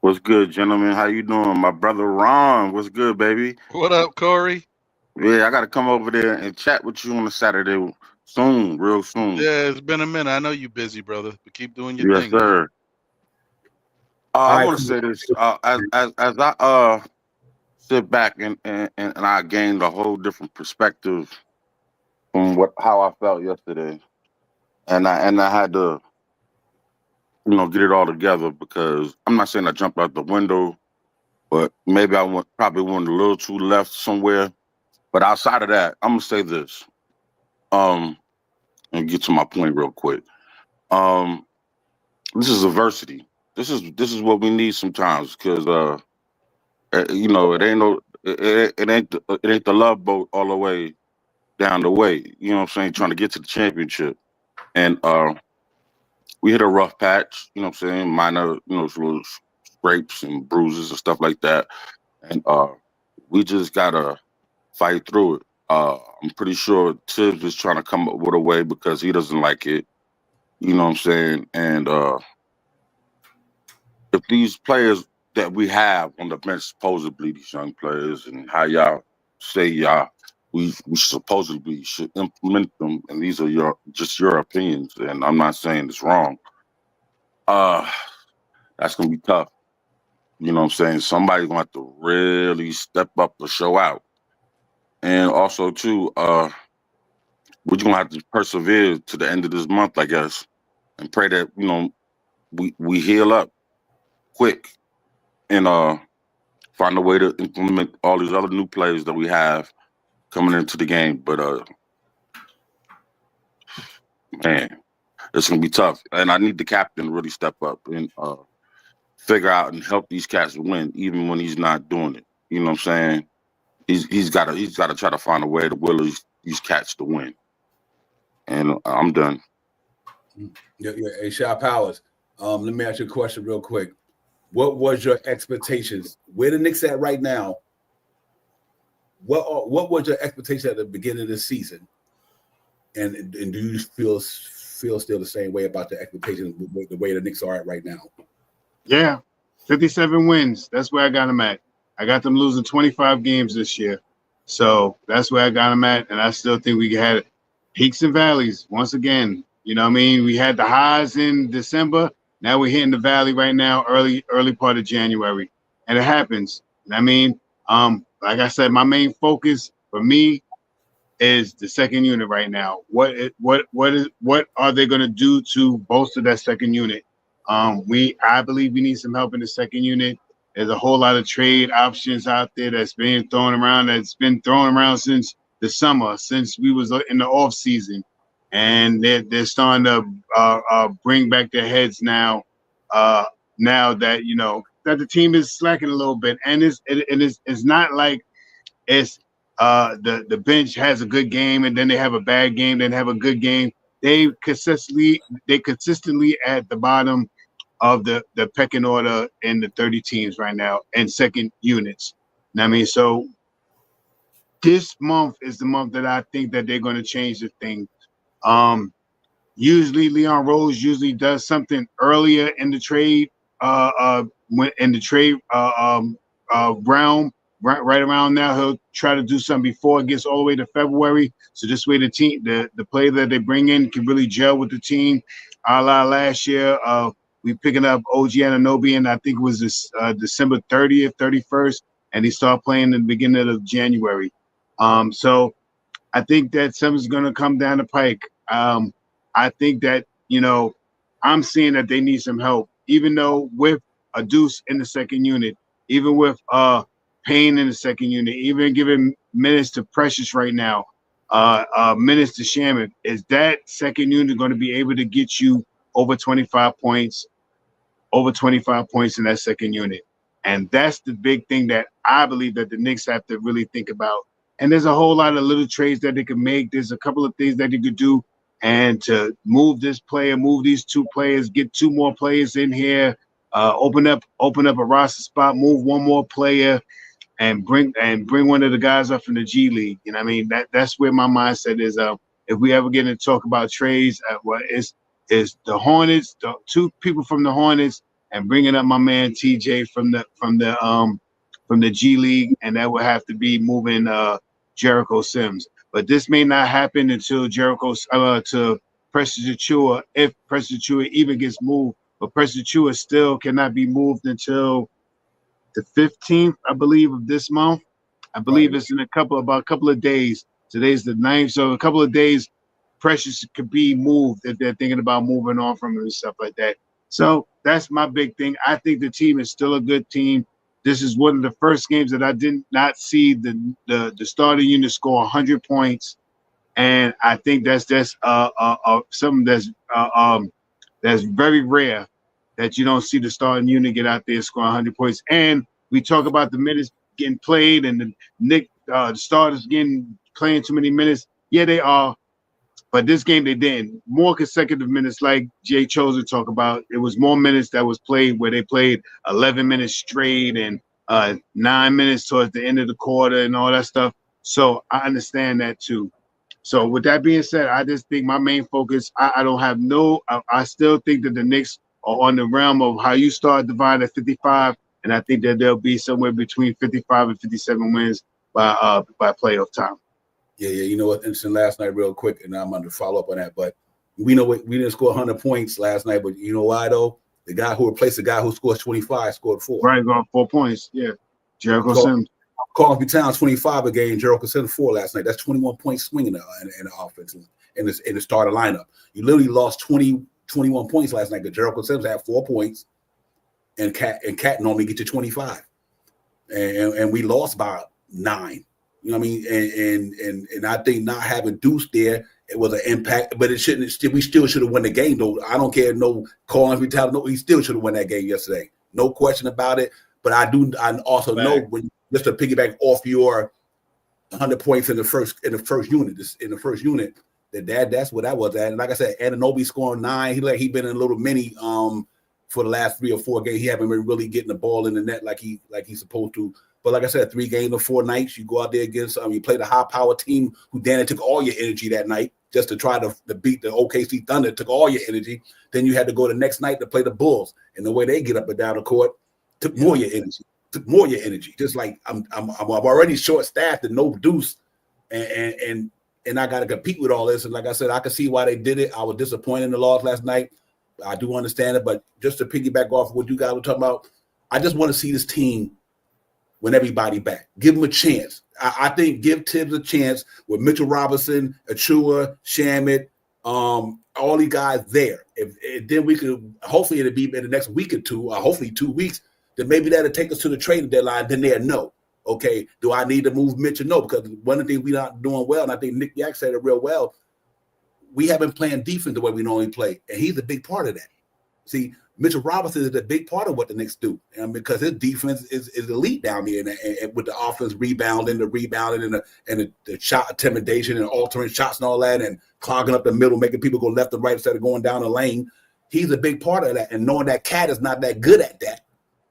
[SPEAKER 5] What's good, gentlemen? How you doing? My brother Ron, what's good, baby?
[SPEAKER 4] What up, Corey?
[SPEAKER 5] Yeah, I got to come over there and chat with you on a Saturday soon, real soon.
[SPEAKER 4] Yeah, it's been a minute. I know you're busy, brother, but keep doing your thing.
[SPEAKER 5] Yes, sir. I want to say this. As I sit back and I gained a whole different perspective from how I felt yesterday, and I had to, get it all together, because I'm not saying I jumped out the window, but maybe I probably went a little too left somewhere. But outside of that, I'm gonna say this, and get to my point real quick. This is adversity. This is what we need sometimes, because it ain't the love boat all the way down the way. You know what I'm saying? Trying to get to the championship, and we hit a rough patch. You know what I'm saying? Minor, little scrapes and bruises and stuff like that, and we just gotta fight through it. I'm pretty sure Tibbs is trying to come up with a way, because he doesn't like it. You know what I'm saying? And if these players that we have on the bench, supposedly these young players, and how y'all say we supposedly should implement them, and these are your opinions, and I'm not saying it's wrong. That's gonna be tough. You know what I'm saying? Somebody's gonna have to really step up to show out. And also too, we're gonna have to persevere to the end of this month, I guess, and pray that we heal up quick, and find a way to implement all these other new plays that we have coming into the game. But man, it's gonna be tough, and I need the captain to really step up and figure out and help these cats win, even when he's not doing it. You know what I'm saying? He's got to try to find a way to will these cats to win. And I'm done.
[SPEAKER 1] Yeah. Hey, Shaw Powers. Let me ask you a question real quick. What was your expectations? Where the Knicks at right now? What was your expectation at the beginning of the season? And do you feel still the same way about the expectations, the way the Knicks are at right now?
[SPEAKER 2] Yeah, 57 wins. That's where I got them at. I got them losing 25 games this year. So that's where I got them at. And I still think we had peaks and valleys once again. You know what I mean? We had the highs in December. Now we're hitting the valley right now, early part of January. And it happens. I mean, Like I said, my main focus for me is the second unit right now. What are they going to do to bolster that second unit? I believe we need some help in the second unit. There's a whole lot of trade options out there that's been thrown around since the summer, since we was in the off season, and they're starting to bring back their heads now. Now that that the team is slacking a little bit, and it's not like it's the bench has a good game and then they have a bad game, then have a good game. They consistently at the bottom of the pecking order in the 30 teams right now and second units. I mean, so this month is the month that I think that they're going to change the thing. Usually Leon Rose does something earlier in the trade, when in the trade realm. Right around now, he'll try to do something before it gets all the way to February. So this way, the player that they bring in can really gel with the team. A la last year, we picking up OG Anunoby, and I think it was this December 30th, 31st, and he started playing in the beginning of January. So I think that something's going to come down the pike. I think that I'm seeing that they need some help, even though with a Deuce in the second unit, even with Payne in the second unit, even giving minutes to Precious right now, minutes to Shaman. Is that second unit going to be able to get you over 25 points in that second unit? And that's the big thing that I believe that the Knicks have to really think about. And there's a whole lot of little trades that they can make. There's a couple of things that they could do, and to move this player, move these two players, get two more players in here, open up a roster spot, move one more player, and bring one of the guys up from the G League. I mean, that's where my mindset is. If we ever get to talk about trades, it's the Hornets, the two people from the Hornets, and bringing up my man TJ from the G League, and that would have to be moving Jericho Sims. But this may not happen until to Precious Achiuwa, if Precious Achiuwa even gets moved. But Precious Achiuwa still cannot be moved until the 15th, I believe, of this month. I believe it's in about a couple of days. Today's the 9th, so a couple of days, Precious could be moved if they're thinking about moving on from him and stuff like that. So that's my big thing. I think the team is still a good team. This is one of the first games that I did not see the starting unit score 100 points, and I think that's something that's very rare, that you don't see the starting unit get out there and score 100 points. And we talk about the minutes getting played and the starters playing too many minutes. Yeah, they are. But this game they didn't. More consecutive minutes, like Jay Chosen talk about. It was more minutes that was played where they played 11 minutes straight and 9 minutes towards the end of the quarter and all that stuff. So I understand that too. So with that being said, I just think my main focus, I still think that the Knicks are on the realm of how you start Divine at 55, and I think that they'll be somewhere between 55 and 57 wins by playoff time.
[SPEAKER 1] Yeah. You know what? Interesting last night, real quick, and I'm going to follow up on that. But we know we didn't score 100 points last night, but you know why though? The guy who replaced the guy who scored 25 scored 4.
[SPEAKER 2] Right, got 4 points. Yeah, Jericho Sims.
[SPEAKER 1] Carlsby Towns 25 a game. Jericho Sims 4 last night. That's 21 point swing in the offense in the starter lineup. You literally lost 21 points last night because Jericho Sims had 4 points, and Cat normally get you 25, and we lost by 9. You know what I mean? And I think not having Deuce there, it was an impact, but it shouldn't. We still should have won the game though. I don't care. No Collins retaliation. No, he still should have won that game yesterday. No question about it. But I also know when just to piggyback off your 100 points in the first unit, that's what that was at. And like I said, Anunoby scoring 9. He been in a little mini for the last 3 or 4 games. He haven't been really getting the ball in the net like he's supposed to. But like I said, 3 games or 4 nights, you go out there against you play the high power team who Danny took all your energy that night just to try to beat the OKC Thunder, took all your energy. Then you had to go the next night to play the Bulls, and the way they get up and down the court took more your energy. Just like I'm already short staffed and no Deuce, and I got to compete with all this. And like I said, I can see why they did it. I was disappointed in the loss last night. I do understand it, but just to piggyback off what you guys were talking about, I just want to see this team when everybody back. Give him a chance. I think give Tibbs a chance with Mitchell Robinson, Achua, Shamet, all these guys there. If then we could, hopefully it'll be in the next week or two, hopefully 2 weeks, then maybe that'll take us to the trading deadline. Then they'll know, okay, do I need to move Mitchell? No, because one of the things we're not doing well, and I think Nick Yak said it real well, we haven't playing defense the way we normally play, and he's a big part of that. See, Mitchell Robinson is a big part of what the Knicks do, and because his defense is elite down there, and with the offense rebounding and the shot intimidation and altering shots and all that, and clogging up the middle, making people go left and right instead of going down the lane. He's a big part of that, and knowing that Cat is not that good at that,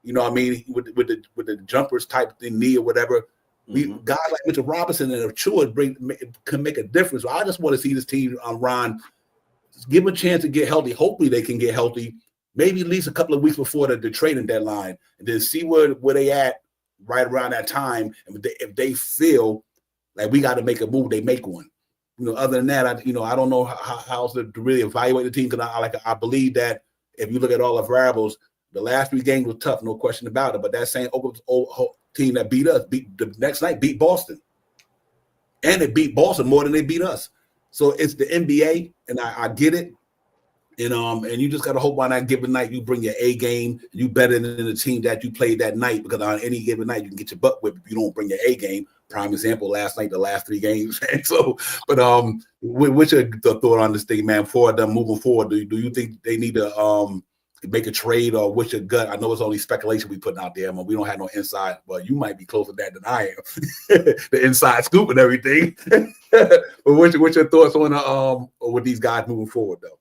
[SPEAKER 1] you know what I mean, with the jumpers type thing, knee or whatever. Guys like Mitchell Robinson and Achua can make a difference. So I just want to see this team, Ron, give them a chance to get healthy. Hopefully they can get healthy, maybe at least a couple of weeks before the trading deadline, and then see where they at right around that time. And if they feel like we got to make a move, they make one. You know, other than that, I don't know how else to really evaluate the team, because I believe that if you look at all the variables, the last 3 games was tough, no question about it. But that same team that beat us, the next night beat Boston, and it beat Boston more than they beat us. So it's the NBA, and I get it. And you just got to hope on that given night you bring your A game, you better than the team that you played that night, because on any given night you can get your butt whipped if you don't bring your A game. Prime example, last night, the last 3 games. And so, but what's your thought on this thing, man? For them moving forward, do you think they need to make a trade, or what's your gut? I know it's only speculation we putting out there, but we don't have no inside. Well, you might be closer to that than I am, the inside scoop and everything. But what's your thoughts on with these guys moving forward, though?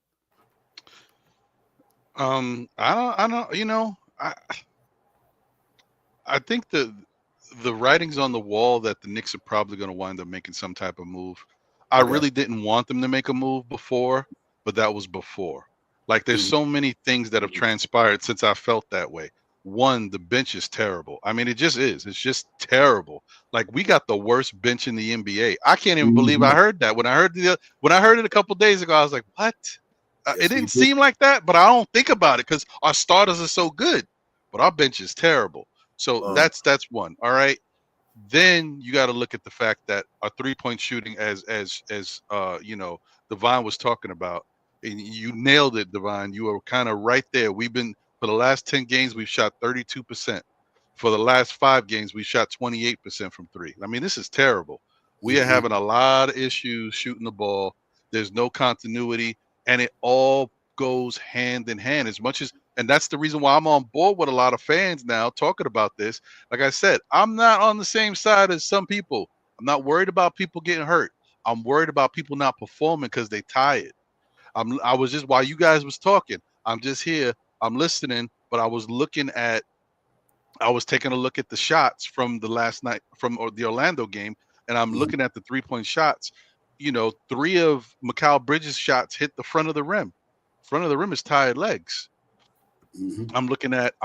[SPEAKER 4] I don't, I think the writing's on the wall that the Knicks are probably going to wind up making some type of move. I really didn't want them to make a move before, but that was before. Like, there's so many things that have transpired since I felt that way. One, the bench is terrible. I mean, it just is. It's just terrible. Like, we got the worst bench in the NBA. I can't even believe I heard that. When I heard it a couple days ago, I was like, what? It didn't seem like that, but I don't think about it because our starters are so good, but our bench is terrible. So that's one. All right. Then you got to look at the fact that our 3-point shooting, as Devon was talking about, and you nailed it, Devon. You were kind of right there. For the last 10 games, we've shot 32%. For the last 5 games, we shot 28% from 3. I mean, this is terrible. We are having a lot of issues shooting the ball. There's no continuity. And it all goes hand in hand and that's the reason why I'm on board with a lot of fans now talking about this. Like I said, I'm not on the same side as some people. I'm not worried about people getting hurt. I'm worried about people not performing because they tired. I was just, while you guys was talking, I'm just here, I'm listening, but I was taking a look at the shots from the last night from the Orlando game, and I'm looking at the 3-point shots. 3 of Mikal Bridges' shots hit the front of the rim. Front of the rim is tired legs. I'm looking at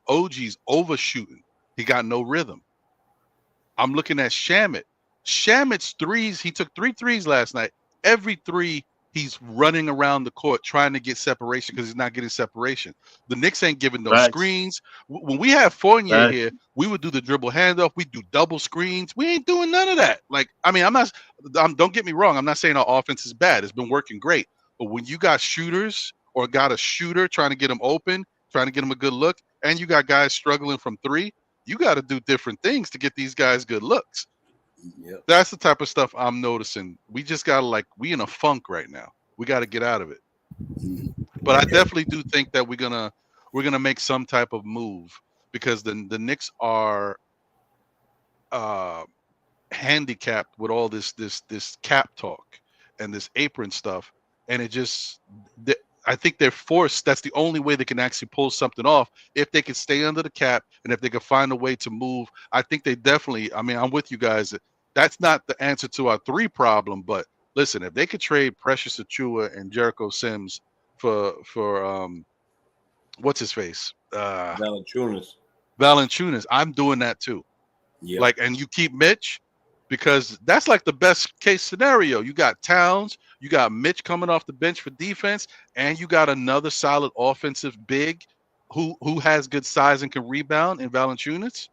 [SPEAKER 4] OG's overshooting. He got no rhythm. I'm looking at Shamet. Shamet's threes, he took 3 threes last night. Every 3, he's running around the court trying to get separation because he's not getting separation. The Knicks ain't giving no screens. When we have Fournier here, we would do the dribble handoff. We do double screens. We ain't doing none of that. Like, I mean, don't get me wrong. I'm not saying our offense is bad. It's been working great. But when you got shooters or got a shooter trying to get them open, trying to get them a good look, and you got guys struggling from 3, you got to do different things to get these guys good looks. Yep. That's the type of stuff I'm noticing. We just got to, we in a funk right now. We got to get out of it. But I definitely do think that we're gonna make some type of move, because the Knicks are handicapped with all this cap talk and this apron stuff, and I think they're forced. That's the only way they can actually pull something off, if they can stay under the cap and if they can find a way to move. I think they definitely, I mean, I'm with you guys. That's not the answer to our 3 problem, but listen, if they could trade Precious Achua and Jericho Sims for what's his face?
[SPEAKER 3] Valanciunas,
[SPEAKER 4] I'm doing that too.
[SPEAKER 3] Yeah.
[SPEAKER 4] And you keep Mitch, because that's like the best case scenario. You got Towns, you got Mitch coming off the bench for defense, and you got another solid offensive big who has good size and can rebound in Valanciunas.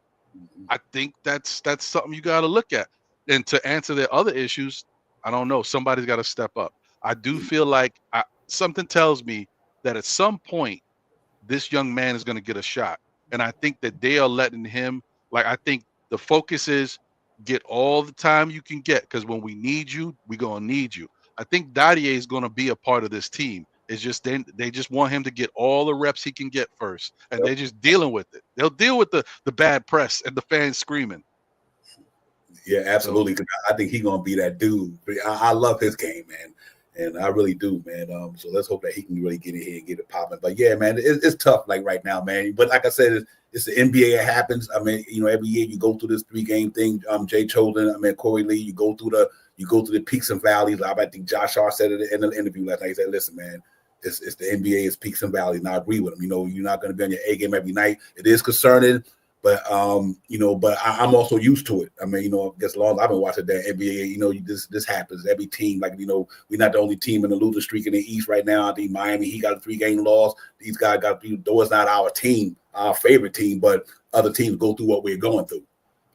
[SPEAKER 4] I think that's something you got to look at. And to answer their other issues, I don't know. Somebody's got to step up. I do feel like something tells me that at some point this young man is going to get a shot. And I think that they are letting him, I think the focus is get all the time you can get, because when we need you, we're going to need you. I think Dadier is going to be a part of this team. It's just they just want him to get all the reps he can get first, and they're just dealing with it. They'll deal with the bad press and the fans screaming.
[SPEAKER 1] Yeah, absolutely. So, I think he's gonna be that dude. I love his game, man, and I really do, man. So let's hope that he can really get in here and get it popping. But yeah, man, it's tough, like right now, man. But like I said, it's the NBA. It happens. I mean, every year you go through this 3-game thing. Jay Choden, Corey Lee, you go through the peaks and valleys. I think Josh Hart said it in the interview last night. He said, "Listen, man, it's the NBA. It's peaks and valleys." And I agree with him. You're not going to be on your A game every night. It is concerning. But but I'm also used to it. I guess as long as I've been watching that NBA, this happens. Every team, we're not the only team in the loser streak in the East right now. I think Miami, he got a 3-game loss. These guys though it's not our team, our favorite team, but other teams go through what we're going through.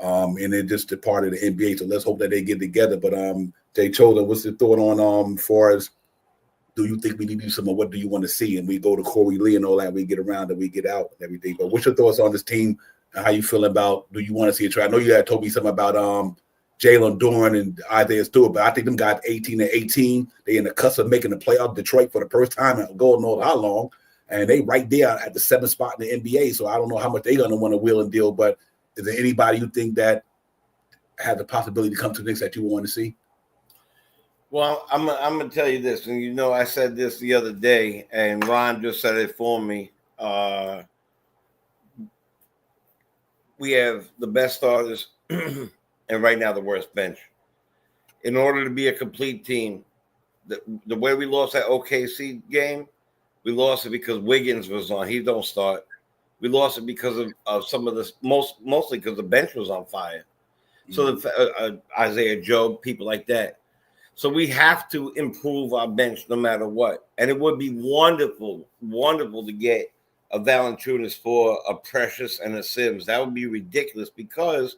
[SPEAKER 1] And they're just a part of the NBA. So let's hope that they get together. But Jay Chola, what's your thought on far as do you think we need to do some of what do you want to see? And we go to Corey Lee and all that, we get around and we get out and everything. But what's your thoughts on this team? How you feel about? Do you want to see a try? I know you had told me something about Jalen Duren and Isaiah Stewart, but I think them guys 18-18. They in the cusp of making the playoff. Detroit for the first time in God knows how long, and they right there at the 7th spot in the NBA. So I don't know how much they're gonna want to wheel and deal. But is there anybody you think that has the possibility to come to the Knicks that you want to see?
[SPEAKER 3] Well, I'm gonna tell you this, and I said this the other day, and Ron just said it for me. We have the best starters and right now the worst bench. In order to be a complete team, the way we lost that OKC game, we lost it because Wiggins was on. He don't start. We lost it because of some of this, mostly because the bench was on fire. So Isaiah Joe, people like that. So we have to improve our bench no matter what. And it would be wonderful, wonderful to get a Valanciunas for a Precious and a Sims. That would be ridiculous, because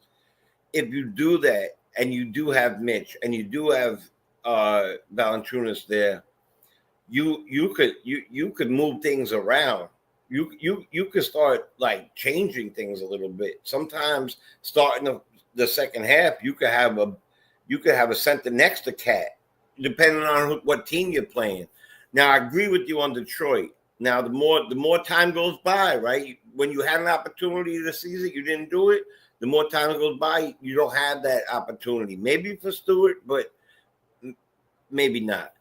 [SPEAKER 3] if you do that and you do have Mitch and you do have Valanciunas there, you could move things around. You could start changing things a little bit. Sometimes starting the second half, you could have a center next to Cat, depending on what team you're playing. Now I agree with you on Detroit. Now, the more time goes by, right? When you had an opportunity this season, you didn't do it. The more time goes by, you don't have that opportunity. Maybe for Stewart, but maybe not.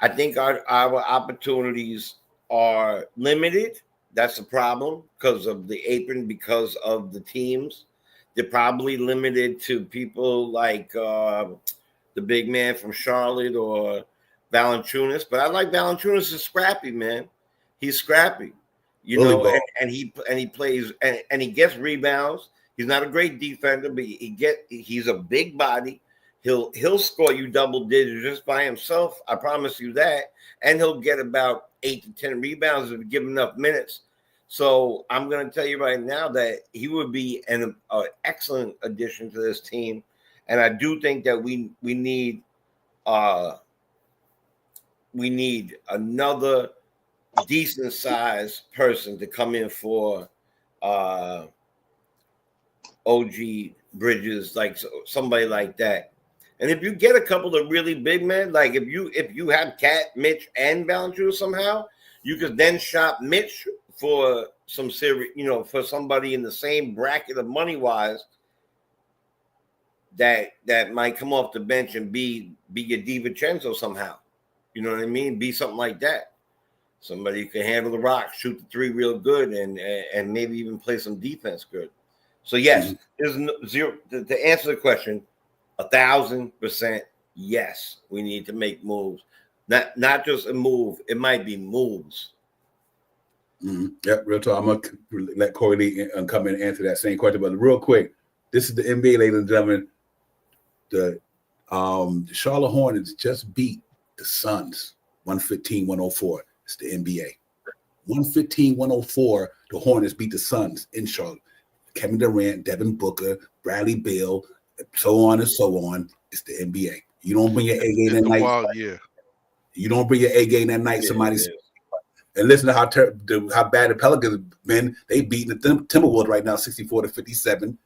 [SPEAKER 3] I think our opportunities are limited. That's the problem because of the apron, because of the teams. They're probably limited to people like the big man from Charlotte or Valanciunas. But I like Valanciunas is scrappy, man. He's scrappy, and he plays and he gets rebounds. He's not a great defender, but he's a big body. He'll score you double digits just by himself. I promise you that. And he'll get about 8 to 10 rebounds if you give him enough minutes. So I'm going to tell you right now that he would be an excellent addition to this team. And I do think that we need another decent sized person to come in for OG Bridges, somebody like that. And if you get a couple of really big men, like if you have Cat, Mitch, and Valanciunas somehow, you could then shop Mitch for some serious, for somebody in the same bracket of money wise that might come off the bench and be your DiVincenzo somehow. You know what I mean? Be something like that. Somebody who can handle the rock, shoot the three real good, and maybe even play some defense good. So yes, there's zero. To answer the question, 1,000% yes. We need to make moves, not just a move. It might be moves.
[SPEAKER 1] Mm-hmm. Yep, real talk. I'm gonna let Corey Lee come in and answer that same question, but real quick, this is the NBA, ladies and gentlemen. The Charlotte Hornets just beat the Suns 115-104. It's the NBA. 115-104. The Hornets beat the Suns in Charlotte. Kevin Durant, Devin Booker, Bradley Beal, so on and so on. It's the NBA. You don't bring your A game that night. You don't bring your A game that night. Somebody's and listen to how bad the Pelicans have been. They beating the Timberwolves right now, 64-57,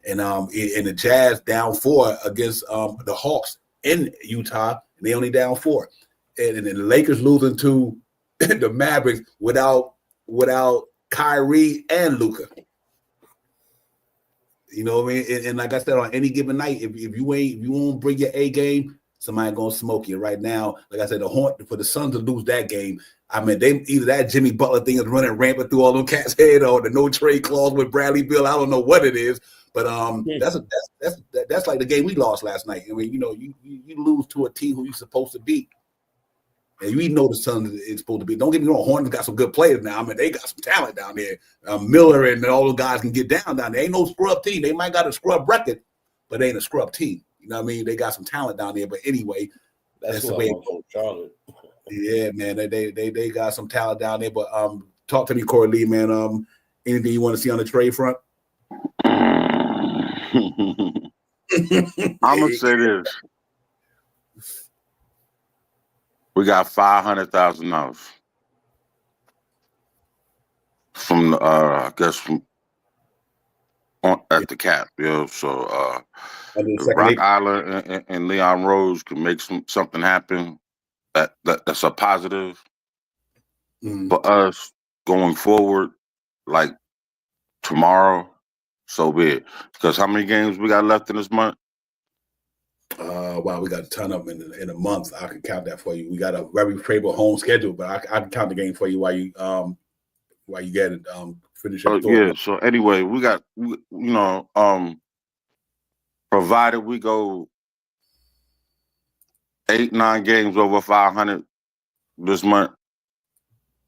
[SPEAKER 1] and the Jazz down 4 against the Hawks in Utah, and they only down 4, and the Lakers losing to the Mavericks without Kyrie and Luka. You know what I mean? And like I said, on any given night, if you won't bring your A game, somebody gonna smoke you. Right now, like I said, for the Suns to lose that game, I mean, they either that Jimmy Butler thing is running rampant through all them cats' head, or the no trade clause with Bradley Beal. I don't know what it is, but that's like the game we lost last night. I mean, you lose to a team who you're supposed to beat, and you know the Suns is supposed to be. Don't get me wrong, Hornets got some good players now. I mean, they got some talent down there. Miller and all those guys can get down there. Ain't no scrub team. They might got a scrub record, but they ain't a scrub team. You know what I mean? They got some talent down there, but anyway, that's the way it goes. Charlotte. Yeah, man, they got some talent down there. But talk to me, Corey Lee, man. Anything you want to see on the trade front?
[SPEAKER 5] I'm gonna say this: we got $500,000 from I guess from at the cap, So Rock Island and Leon Rose can make something happen. That's a positive for us going forward, like tomorrow. So be it. Because how many games we got left in this month?
[SPEAKER 1] Wow, we got a ton of them in a month. I can count that for you. We got a very favorable home schedule, but I can count the game for you while you get it finish.
[SPEAKER 5] Yeah. So anyway, we got provided we go 8-9 games over 500 this month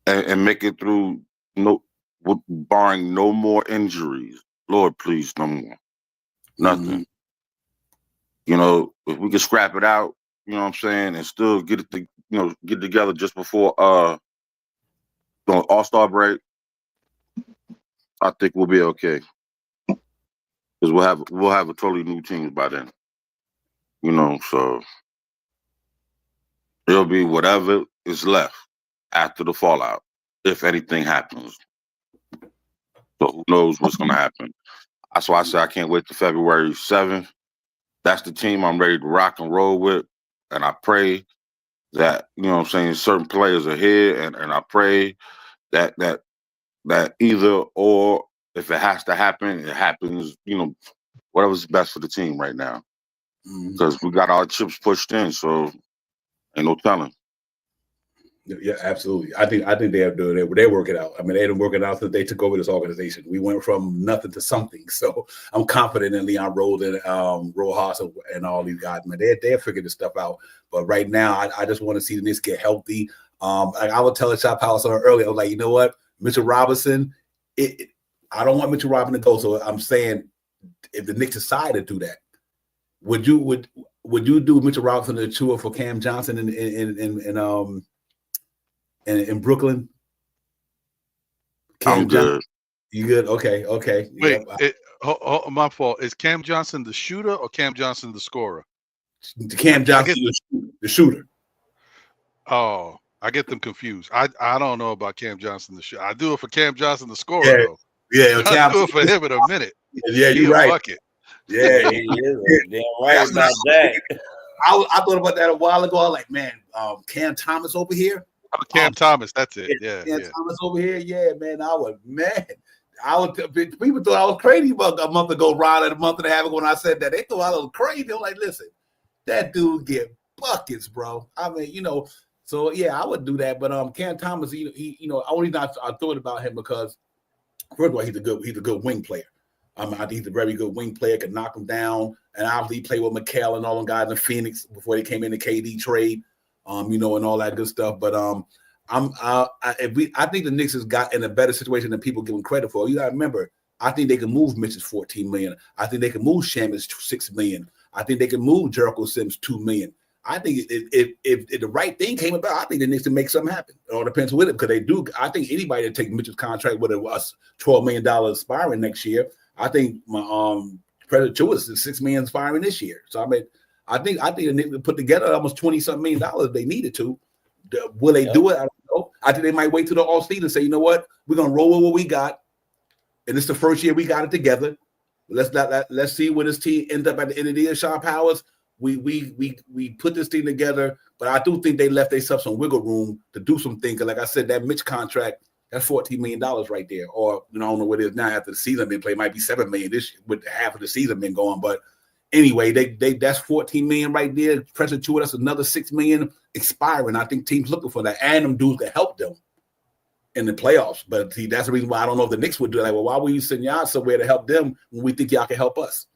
[SPEAKER 5] and make it through, barring no more injuries. Lord, please, no more. Nothing. If we can scrap it out, you know what I'm saying, and still get together just before the All-Star break, I think we'll be okay. Because we'll have a totally new team by then. So it'll be whatever is left after the fallout, if anything happens. So who knows what's going to happen? That's why I say I can't wait till February 7th. That's the team I'm ready to rock and roll with. And I pray that, certain players are here. And I pray that either or, if it has to happen, it happens, whatever's best for the team right now. Because we got our chips pushed in, so ain't no telling.
[SPEAKER 1] Yeah, absolutely. I think they're working out. I mean, they've been working out since they took over this organization. We went from nothing to something. So I'm confident in Leon Rose and Rojas and all these guys. Man, they're figuring this stuff out. But right now, I just want to see the Knicks get healthy. I would tell Chop House earlier. I was like, you know what, Mitchell Robinson. I don't want Mitchell Robinson to go. So I'm saying, if the Knicks decide to do that, would you do Mitchell Robinson a tour for Cam Johnson in Brooklyn?
[SPEAKER 5] I'm good.
[SPEAKER 1] You good? Okay.
[SPEAKER 4] Wait, my fault. Is Cam Johnson the shooter or Cam Johnson the scorer?
[SPEAKER 1] Cam Johnson the shooter.
[SPEAKER 4] Oh, I get them confused. I don't know about Cam Johnson the shooter. I do it for Cam Johnson the scorer, though.
[SPEAKER 1] Yeah,
[SPEAKER 4] I'll do it for him in a minute.
[SPEAKER 1] Yeah, you're right.
[SPEAKER 4] Bucket.
[SPEAKER 1] Yeah,
[SPEAKER 3] he is. Damn right about that.
[SPEAKER 1] I thought about that a while ago. I was like, man, Cam Thomas over here.
[SPEAKER 4] Cam Thomas, that's it. Yeah,
[SPEAKER 1] Cam Thomas over here. Yeah, man. People thought I was crazy about a month ago, Ron, and a month and a half ago when I said that. They thought I was crazy. I'm like, listen, that dude get buckets, bro. I mean, so yeah, I would do that. But Cam Thomas, he only not I thought about him because first of all, he's a good wing player. I think he's a very good wing player, can knock him down, and obviously he played with McHale and all them guys in Phoenix before they came in the KD trade, and all that good stuff. But I think the Knicks has got in a better situation than people give them credit for. You got to remember, I think they can move Mitch's $14 million. I think they can move Shaman's $6 million. I think they can move Jericho Sims $2 million. I think if the right thing came about, I think the Knicks can make something happen. It all depends with it because they do. I think anybody that takes Mitchell's contract with a $12 million expiring next year, I think my Predator Chewis is $6 million firing this year. So I think the Knicks put together almost $20-something million if they needed to. Will they do it? I don't know. I think they might wait till the off season and say, you know what, we're gonna roll with what we got, and it's the first year we got it together. Let's see where this team ends up at the end of the year. Sean Powers, we put this team together, but I do think they left themselves some wiggle room to do some things. Like I said, that Mitch contract, that's $14 million right there. Or I don't know what it is now after the season been played. It might be $7 million this with half of the season been going. But anyway, they that's $14 million right there. Pressure to it, that's another $6 million expiring. I think teams looking for that and them dudes to help them in the playoffs. But see, that's the reason why I don't know if the Knicks would do that. Well, why would you send y'all somewhere to help them when we think y'all can help us?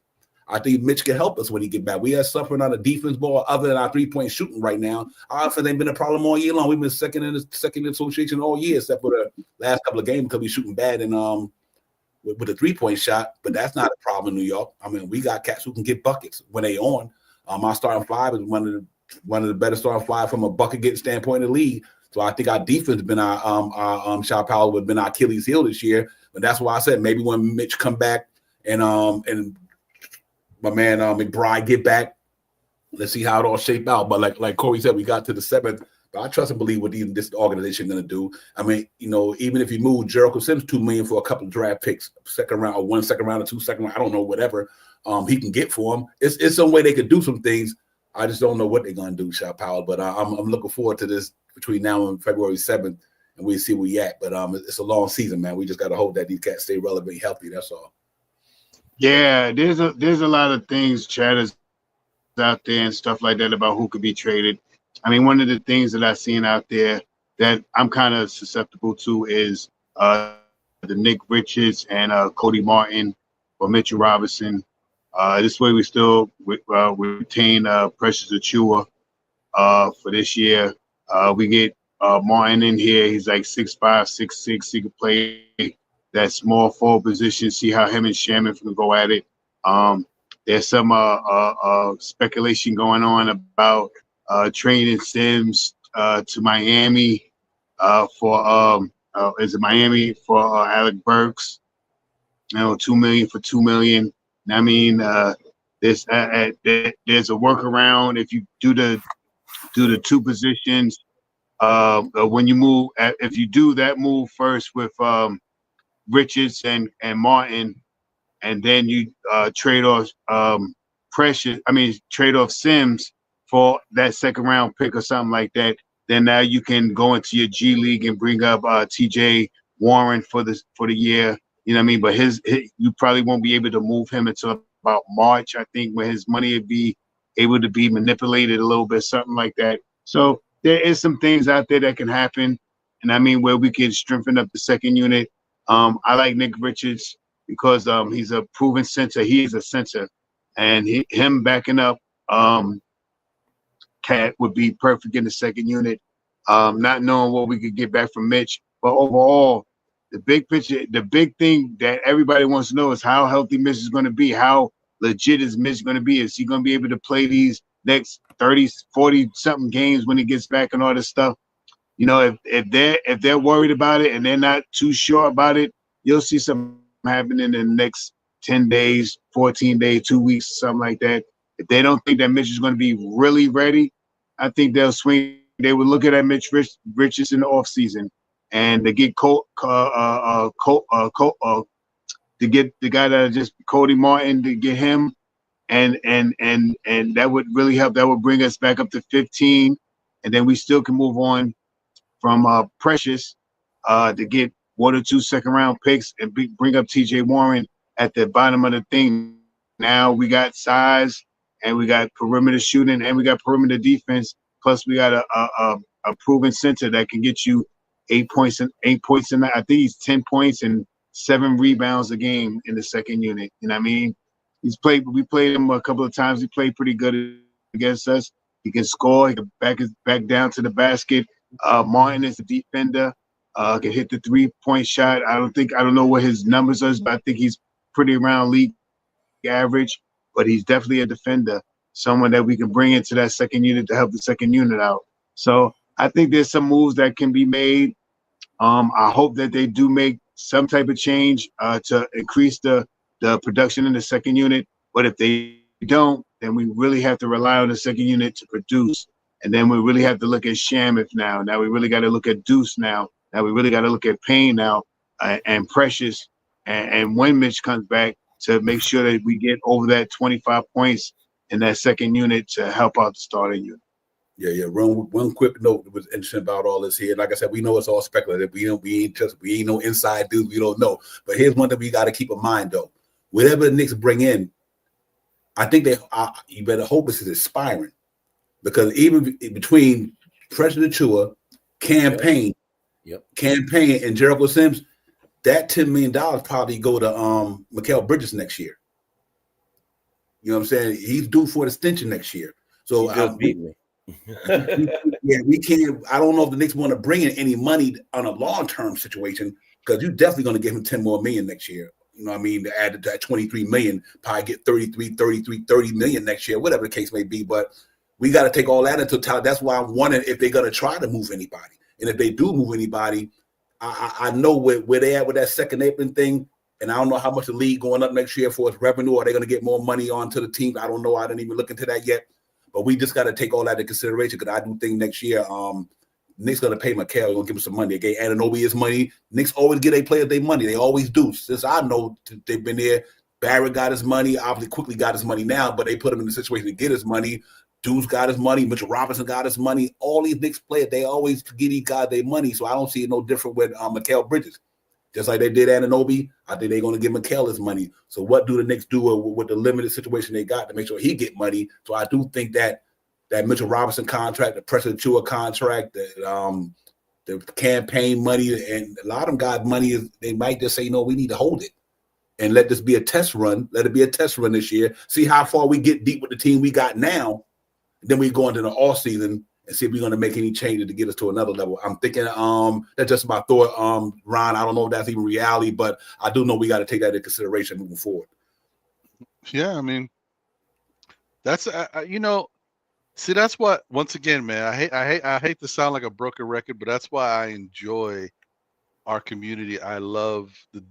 [SPEAKER 1] I think Mitch can help us when he get back. We are suffering on the defense ball other than our three-point shooting right now. Our offense ain't been a problem all year long. We've been second in the association all year, except for the last couple of games because we shooting bad and with a three-point shot. But that's not a problem in New York. I mean, we got cats who can get buckets when they on. Our starting five is one of the better starting five from a bucket getting standpoint in the league. So I think our defense has been our shot power would have been our Achilles heel this year. But that's why I said maybe when Mitch come back and my man McBride get back, let's see how it all shape out. But like Corey said, we got to the 7th. But I trust and believe what this organization going to do. I mean, even if you move Jericho Sims $2 million for a couple of draft picks, second round or 1 second round or 2 second round, I don't know, whatever he can get for him. It's some way they could do some things. I just don't know what they're going to do, Shot Powell. But I'm looking forward to this between now and February 7th, and we'll see where we at. But it's a long season, man. We just got to hope that these cats stay relevant and healthy. That's all.
[SPEAKER 2] Yeah, there's a lot of things chatters out there and stuff like that about who could be traded. I mean, one of the things that I've seen out there that I'm kind of susceptible to is the Nick Richards and Cody Martin or Mitchell Robinson. This way we still retain Precious Achiuwa for this year. We get Martin in here. He's like 6'5", 6'6". He could play that small forward position, see how him and Shaman can go at it. There's some speculation going on about trading Sims to Miami for Miami for Alec Burks? $2 million for $2 million. I mean, there's a workaround if you do the two positions. When you move, if you do that move first with Richards and Martin, and then you trade off trade off Sims for that second round pick or something like that, then now you can go into your G League and bring up TJ Warren for the year. You know what I mean? But you probably won't be able to move him until about March, I think, where his money would be able to be manipulated a little bit, something like that. So there is some things out there that can happen, and I mean where we can strengthen up the second unit. I like Nick Richards because he's a proven center. He is a center, and him backing up Cat would be perfect in the second unit. Not knowing what we could get back from Mitch, but overall, the big picture, the big thing that everybody wants to know is how healthy Mitch is going to be. How legit is Mitch going to be? Is he going to be able to play these next 30, 40 something games when he gets back and all this stuff? If they're worried about it and they're not too sure about it, you'll see something happen in the next 10 days, 14 days, 2 weeks, something like that. If they don't think that Mitch is going to be really ready, I think they'll swing. They would look at that Mitch Richards in the offseason and to get to get the guy that just Cody Martin, to get him, and that would really help. That would bring us back up to 15, and then we still can move on from Precious to get 1 or 2 second round picks and bring up TJ Warren at the bottom of the thing. Now we got size and we got perimeter shooting and we got perimeter defense. Plus we got a proven center that can get you 8 points and I think he's 10 points and 7 rebounds a game in the second unit. You know what I mean? We played him a couple of times. He played pretty good against us. He can score. He can back down to the basket. Martin is a defender. Can hit the 3-point shot. I don't know what his numbers are, but I think he's pretty around league average. But he's definitely a defender, someone that we can bring into that second unit to help the second unit out. So I think there's some moves that can be made. I hope that they do make some type of change to increase the the production in the second unit. But if they don't, then we really have to rely on the second unit to produce. And then we really have to look at Shamif now. Now we really got to look at Deuce now. Now we really got to look at Payne now and Precious and when Mitch comes back to make sure that we get over that 25 points in that second unit to help out the starting unit.
[SPEAKER 1] Yeah. One quick note that was interesting about all this here. Like I said, we know it's all speculative. We ain't no inside dudes. We don't know. But here's one that we got to keep in mind though. Whatever the Knicks bring in, I think you better hope it's expiring, because even between President Chua, Campaign, and Jericho Sims, that $10 million probably go to Mikal Bridges next year. You know what I'm saying? He's due for an extension next year. So
[SPEAKER 6] beat me.
[SPEAKER 1] we can't. I don't know if the Knicks want to bring in any money on a long-term situation, because you're definitely going to give him $10 more million next year. You know what I mean? To add to that $23 million, probably get 30 million next year, whatever the case may be. But we got to take all that into account. That's why I'm wondering if they're going to try to move anybody. And if they do move anybody, I know where they at with that second apron thing. And I don't know how much the league going up next year for its revenue. Are they going to get more money onto the team? I don't know. I didn't even look into that yet. But we just got to take all that into consideration, because I do think next year Knicks going to pay Mikal. They're going to give him some money. They gave Anunoby his money. Knicks always get their players their money. They always do. Since I know they've been there, Barrett got his money. Obviously, quickly got his money now, but they put him in the situation to get his money. Deuce got his money. Mitchell Robinson got his money. All these Knicks players, they always get these guys their money. So I don't see it no different with Mikal Bridges. Just like they did Anunoby, I think they're going to give Mikal his money. So what do the Knicks do with the limited situation they got to make sure he get money? So I do think that Mitchell Robinson contract, the President Chua contract, the campaign money, and a lot of them guys' money is, they might just say, no, we need to hold it and let this be a test run. Let it be a test run this year. See how far we get deep with the team we got now. Then we go into the off season and see if we're going to make any changes to get us to another level. I'm thinking that's just my thought, Ron. I don't know if that's even reality, but I do know we got to take that into consideration moving forward.
[SPEAKER 4] Yeah, I mean, that's see, that's what, once again, man, I hate to sound like a broken record, but that's why I enjoy our community. I love the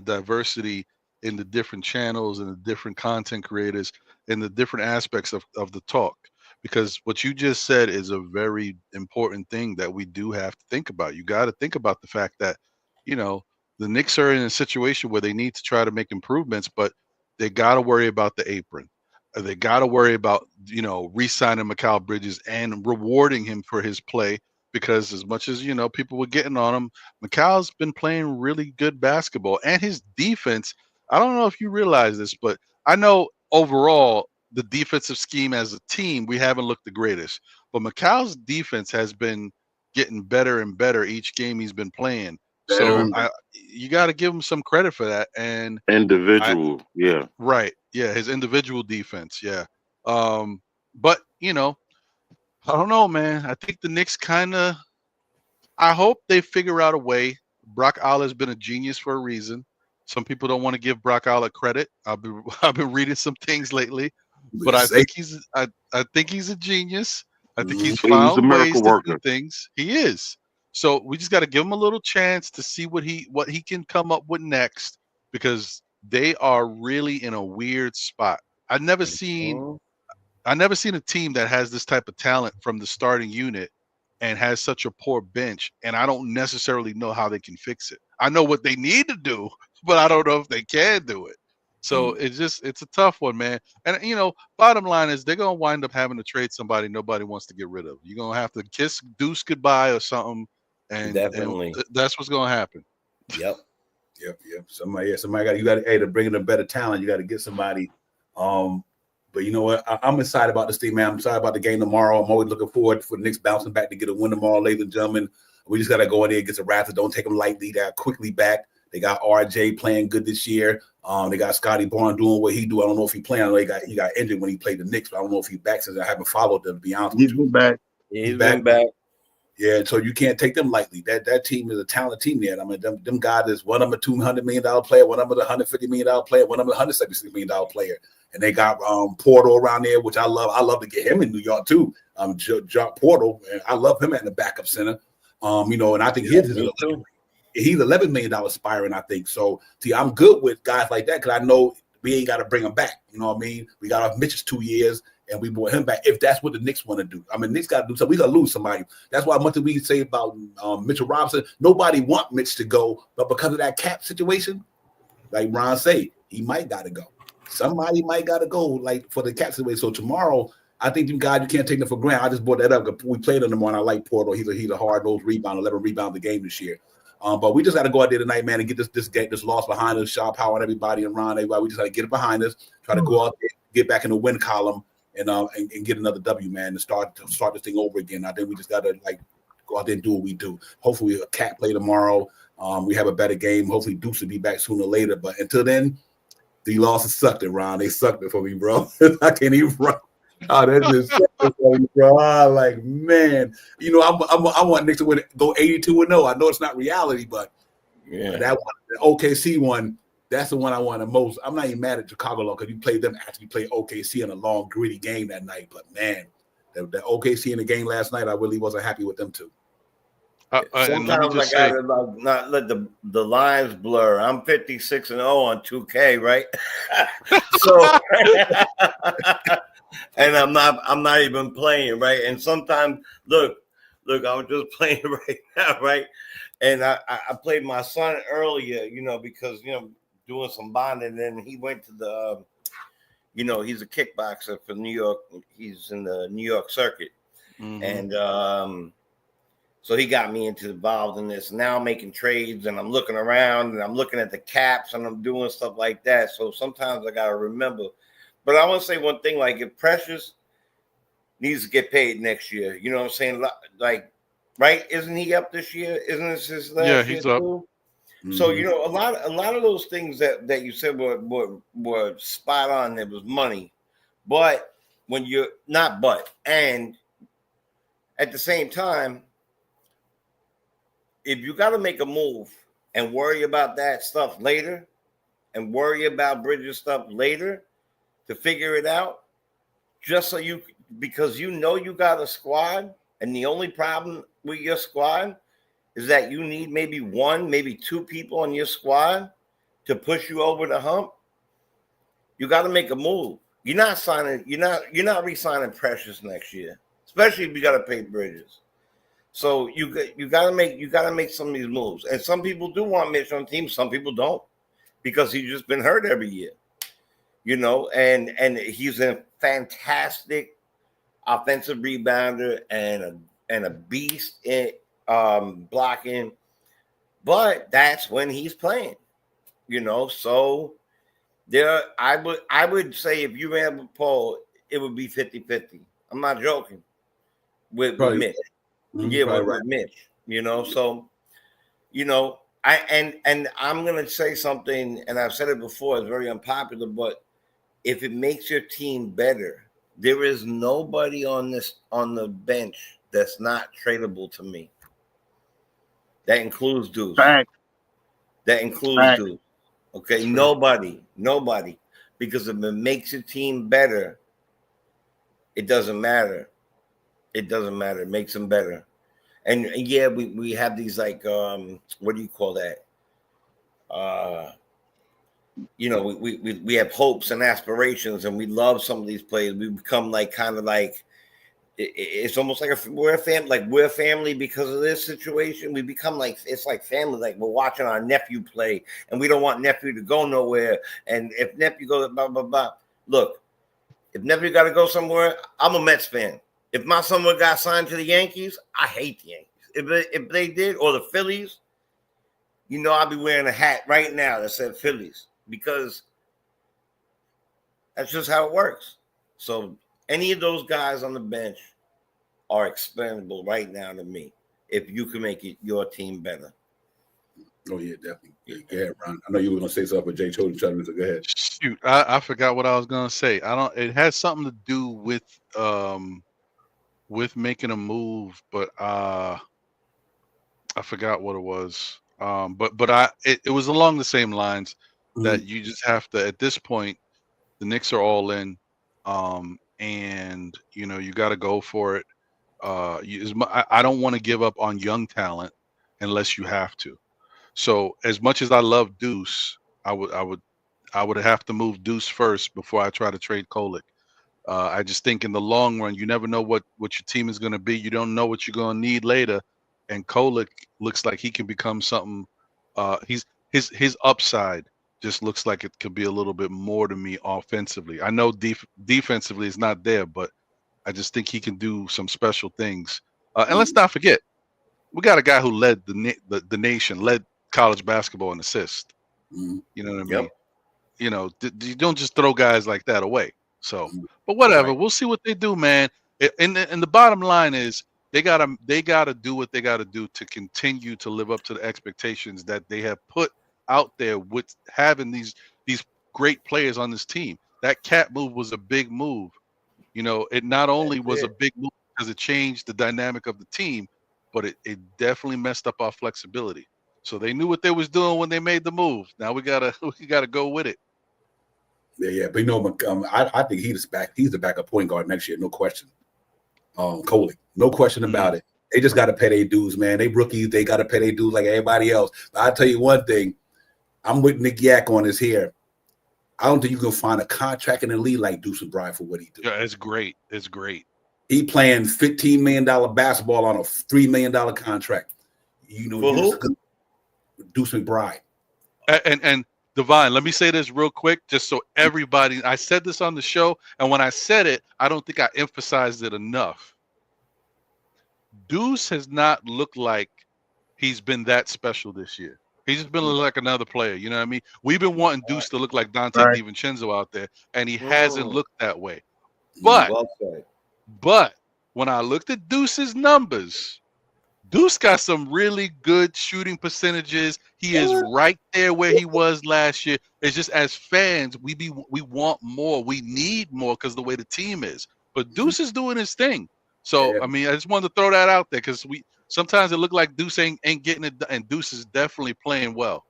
[SPEAKER 4] diversity in the different channels and the different content creators and the different aspects of the talk, because what you just said is a very important thing that we do have to think about. You got to think about the fact that, the Knicks are in a situation where they need to try to make improvements, but they got to worry about the apron. They got to worry about, re-signing Mikal Bridges and rewarding him for his play, because as much as, people were getting on him, Mikal's been playing really good basketball, and his defense, I don't know if you realize this, but I know overall the defensive scheme as a team, we haven't looked the greatest, but Mikal's defense has been getting better and better each game he's been playing. So you got to give him some credit for that. And
[SPEAKER 5] individual, yeah.
[SPEAKER 4] Right. Yeah, his individual defense. Yeah. But I don't know, man. I think the Knicks I hope they figure out a way. Brock Aller's been a genius for a reason. Some people don't want to give Brock Aller credit. I've been reading some things lately, but I think he's a genius. I think he's found ways to do things. He is. So we just got to give him a little chance to see what he can come up with next, because they are really in a weird spot. I've never seen a team that has this type of talent from the starting unit and has such a poor bench, and I don't necessarily know how they can fix it. I know what they need to do, but I don't know if they can do it. So it's a tough one, man. And bottom line is they're gonna wind up having to trade somebody nobody wants to get rid of. You're gonna have to kiss Deuce goodbye or something, and that's what's gonna happen.
[SPEAKER 6] Yep.
[SPEAKER 1] Somebody got to bring in a better talent. You got to get somebody. But you know what? I'm excited about this team, man. I'm excited about the game tomorrow. I'm always looking forward for the Knicks bouncing back to get a win tomorrow, ladies and gentlemen. We just got to go in there and get the Raptors. Don't take them lightly. They're quickly back. They got RJ playing good this year. They got Scotty Barnes doing what he do. I don't know if he playing. I know he got injured when he played the Knicks, but I don't know if he's back, since I haven't followed them, to be honest with you.
[SPEAKER 2] He's back.
[SPEAKER 6] He's back.
[SPEAKER 1] Yeah, so you can't take them lightly. That team is a talented team there. I mean, them guys is one of them a $200 million player, one of them a $150 million player, one of them a $176 million player. And they got Portal around there, which I love. I love to get him in New York too. Jock Portal, and I love him at the backup center. And I think his is he's $11 million aspiring, I think. So, see, I'm good with guys like that because I know we ain't got to bring him back. You know what I mean? We got off Mitch's 2 years, and we brought him back. If that's what the Knicks want to do, I mean, Knicks got to do something. We got to lose somebody. That's why much of we say about Mitchell Robinson. Nobody want Mitch to go, but because of that cap situation, like Ron say, he might got to go. Somebody might got to go, like for the cap situation. So tomorrow, I think you guys, you can't take them for granted. I just brought that up because we played on them on. I like Porter. He's a hard-nosed rebounder, 11 rebounds a game this year. But we just got to go out there tonight, man, and get this loss behind us. Shaw Power and everybody and Ron, everybody. We just got to get it behind us. Try to go out there, get back in the win column, and get another W, man, and start this thing over again. I think we just got to go out there and do what we do. Hopefully, a cat play tomorrow. We have a better game. Hopefully, Deuce will be back sooner or later. But until then, the losses sucked it, Ron. They sucked it for me, bro. I can't even run. Oh, that's just bro. I'm like, man, you know, I want Knicks to win, go 82-0. I know it's not reality, but
[SPEAKER 3] yeah,
[SPEAKER 1] that one, the OKC one, that's the one I want the most. I'm not even mad at Chicago because you played them after you played OKC in a long, gritty game that night. But man, the OKC in the game last night, I really wasn't happy with them too.
[SPEAKER 3] Sometimes I gotta not let the lines blur. I'm 56-0 on 2K, right? So. And I'm not even playing, right? And sometimes, look, I was just playing right now, right? And I played my son earlier, you know, because, you know, doing some bonding, and he went to the, you know, he's a kickboxer for New York. He's in the New York circuit. Mm-hmm. And so he got me involved in this. Now I'm making trades, and I'm looking around, and I'm looking at the caps, and I'm doing stuff like that. So sometimes I got to remember. But I want to say one thing, like if Precious needs to get paid next year, you know what I'm saying? Like, right? Isn't he up this year? Isn't this his last year?
[SPEAKER 4] Yeah, he's up.
[SPEAKER 3] Mm-hmm. So, you know, a lot of those things that you said were spot on. There was money. But when you're not and at the same time, if you got to make a move and worry about that stuff later and worry about Bridges stuff later, to figure it out, just so because you know you got a squad, and the only problem with your squad is that you need maybe one, maybe two people on your squad to push you over the hump. You got to make a move. You're not re-signing Precious next year, especially if you got to pay Bridges. So you got to make some of these moves. And some people do want Mitch on the team, some people don't, because he's just been hurt every year. You know, and he's a fantastic offensive rebounder and a beast in blocking, but that's when he's playing. You know, so I would say if you ran a poll, it would be 50-50. I'm not joking with Mitch. Yeah, with Mitch. You know, so you know, and I'm gonna say something, and I've said it before. It's very unpopular, but if it makes your team better, there is nobody on the bench that's not tradable to me. That includes Deuce.
[SPEAKER 2] Fact.
[SPEAKER 3] That includes Deuce. Okay, nobody. Because if it makes your team better, it doesn't matter. It doesn't matter. It makes them better. And yeah, we have these like what do you call that? You know, we have hopes and aspirations, and we love some of these players. We become like kind of like it's almost like we're a family because of this situation. We become like it's like family. Like we're watching our nephew play, and we don't want nephew to go nowhere. And if nephew goes blah blah blah, look, if nephew got to go somewhere, I'm a Mets fan. If my son got signed to the Yankees, I hate the Yankees. If they did, or the Phillies, you know, I'll be wearing a hat right now that said Phillies. Because that's just how it works. So any of those guys on the bench are expendable right now to me if you can make your team better.
[SPEAKER 1] Oh, yeah, definitely. Yeah, go ahead, Ron. I know you were going to say something, but Jay told each other, so go ahead.
[SPEAKER 4] Shoot, I forgot what I was going to say. It has something to do with making a move, but I forgot what it was. But it was along the same lines. That you just have to, at this point, the Knicks are all in, and you know you got to go for it. I don't want to give up on young talent unless you have to. So as much as I love Deuce, I would have to move Deuce first before I try to trade Kolek. I just think in the long run, you never know what your team is going to be. You don't know what you're going to need later. And Kolek looks like he can become something. His upside just looks like it could be a little bit more to me offensively. I know defensively is not there, but I just think he can do some special things. And let's not forget, we got a guy who led the nation, led college basketball in assists. You know what I mean? You know, you don't just throw guys like that away. So, but whatever,
[SPEAKER 3] Right.
[SPEAKER 4] we'll see what they do, man. And the bottom line is they gotta do what they gotta do to continue to live up to the expectations that they have put out there with having these great players on this team. That cat move was a big move. You know, it not only was a big move because it changed the dynamic of the team, but it definitely messed up our flexibility. So they knew what they was doing when they made the move. Now we gotta go with it.
[SPEAKER 1] Yeah. But you know, I think he's the backup point guard next year, no question. Kolek, no question about it. They just got to pay their dues, man. They rookies, they got to pay their dues like everybody else. But I'll tell you one thing, I'm with Nick Yak on this here. I don't think you can find a contract in the league like Deuce McBride for what he do.
[SPEAKER 4] Yeah, it's great. It's great.
[SPEAKER 1] He playing $15 million basketball on a $3 million contract. You know,
[SPEAKER 3] For who?
[SPEAKER 1] Deuce McBride.
[SPEAKER 4] And Divine, let me say this real quick, just so everybody. I said this on the show, and when I said it, I don't think I emphasized it enough. Deuce has not looked like he's been that special this year. He's just been like another player. You know what I mean? We've been wanting Deuce to look like Dante DiVincenzo out there, and he hasn't looked that way. But when I looked at Deuce's numbers, Deuce got some really good shooting percentages. He is right there where he was last year. It's just as fans, we want more. We need more because the way the team is. But Deuce is doing his thing. So I mean, I just wanted to throw that out there because sometimes it looked like Deuce ain't getting it done, and Deuce is definitely playing well.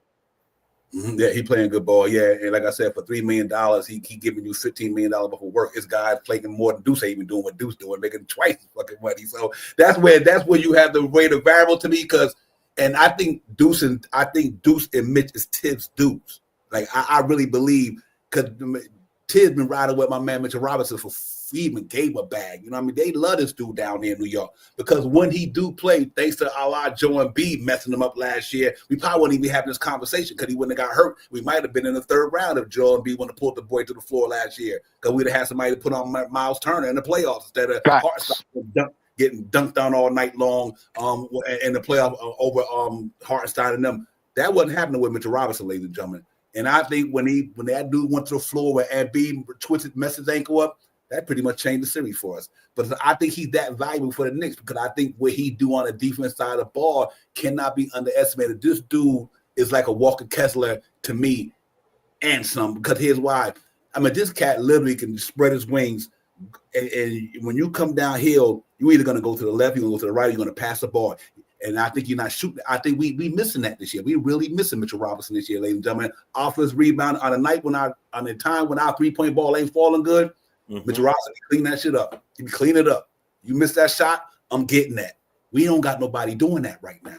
[SPEAKER 1] Yeah, he playing good ball. Yeah, and like I said, for $3 million, he giving you $15 million before work. This guy's playing more than Deuce ain't even doing what Deuce doing, making twice the fucking money. So that's where you have the way the variable to me and I think Deuce and Mitch is Tibbs dudes. Like I really believe because Tibbs been riding with my man Mitchell Robinson for even gave a bag. You know what I mean? They love this dude down there in New York because when he do play, thanks to our Joe and B messing him up last year, we probably wouldn't even be having this conversation because he wouldn't have got hurt. We might have been in the third round if Joe and B wouldn't have pulled the boy to the floor last year because we'd have had somebody to put on Miles Turner in the playoffs instead of getting dunked on all night long in the playoff over Hartenstein and them. That wasn't happening with Mitchell Robinson, ladies and gentlemen. And I think when that dude went to the floor where Embiid twisted, messed his ankle up, that pretty much changed the series for us. But I think he's that valuable for the Knicks because I think what he do on the defense side of the ball cannot be underestimated. This dude is like a Walker Kessler to me and some because here's why. I mean, this cat literally can spread his wings. And when you come downhill, you're either going to go to the left, you're going to go to the right, you're going to pass the ball. And I think you're not shooting. I think we missing that this year. We really missing Mitchell Robinson this year, ladies and gentlemen. Offense rebound on a night on a time when our 3-point ball ain't falling good. Mitchell Robinson, clean that shit up. You clean it up. You miss that shot, I'm getting that. We don't got nobody doing that right now.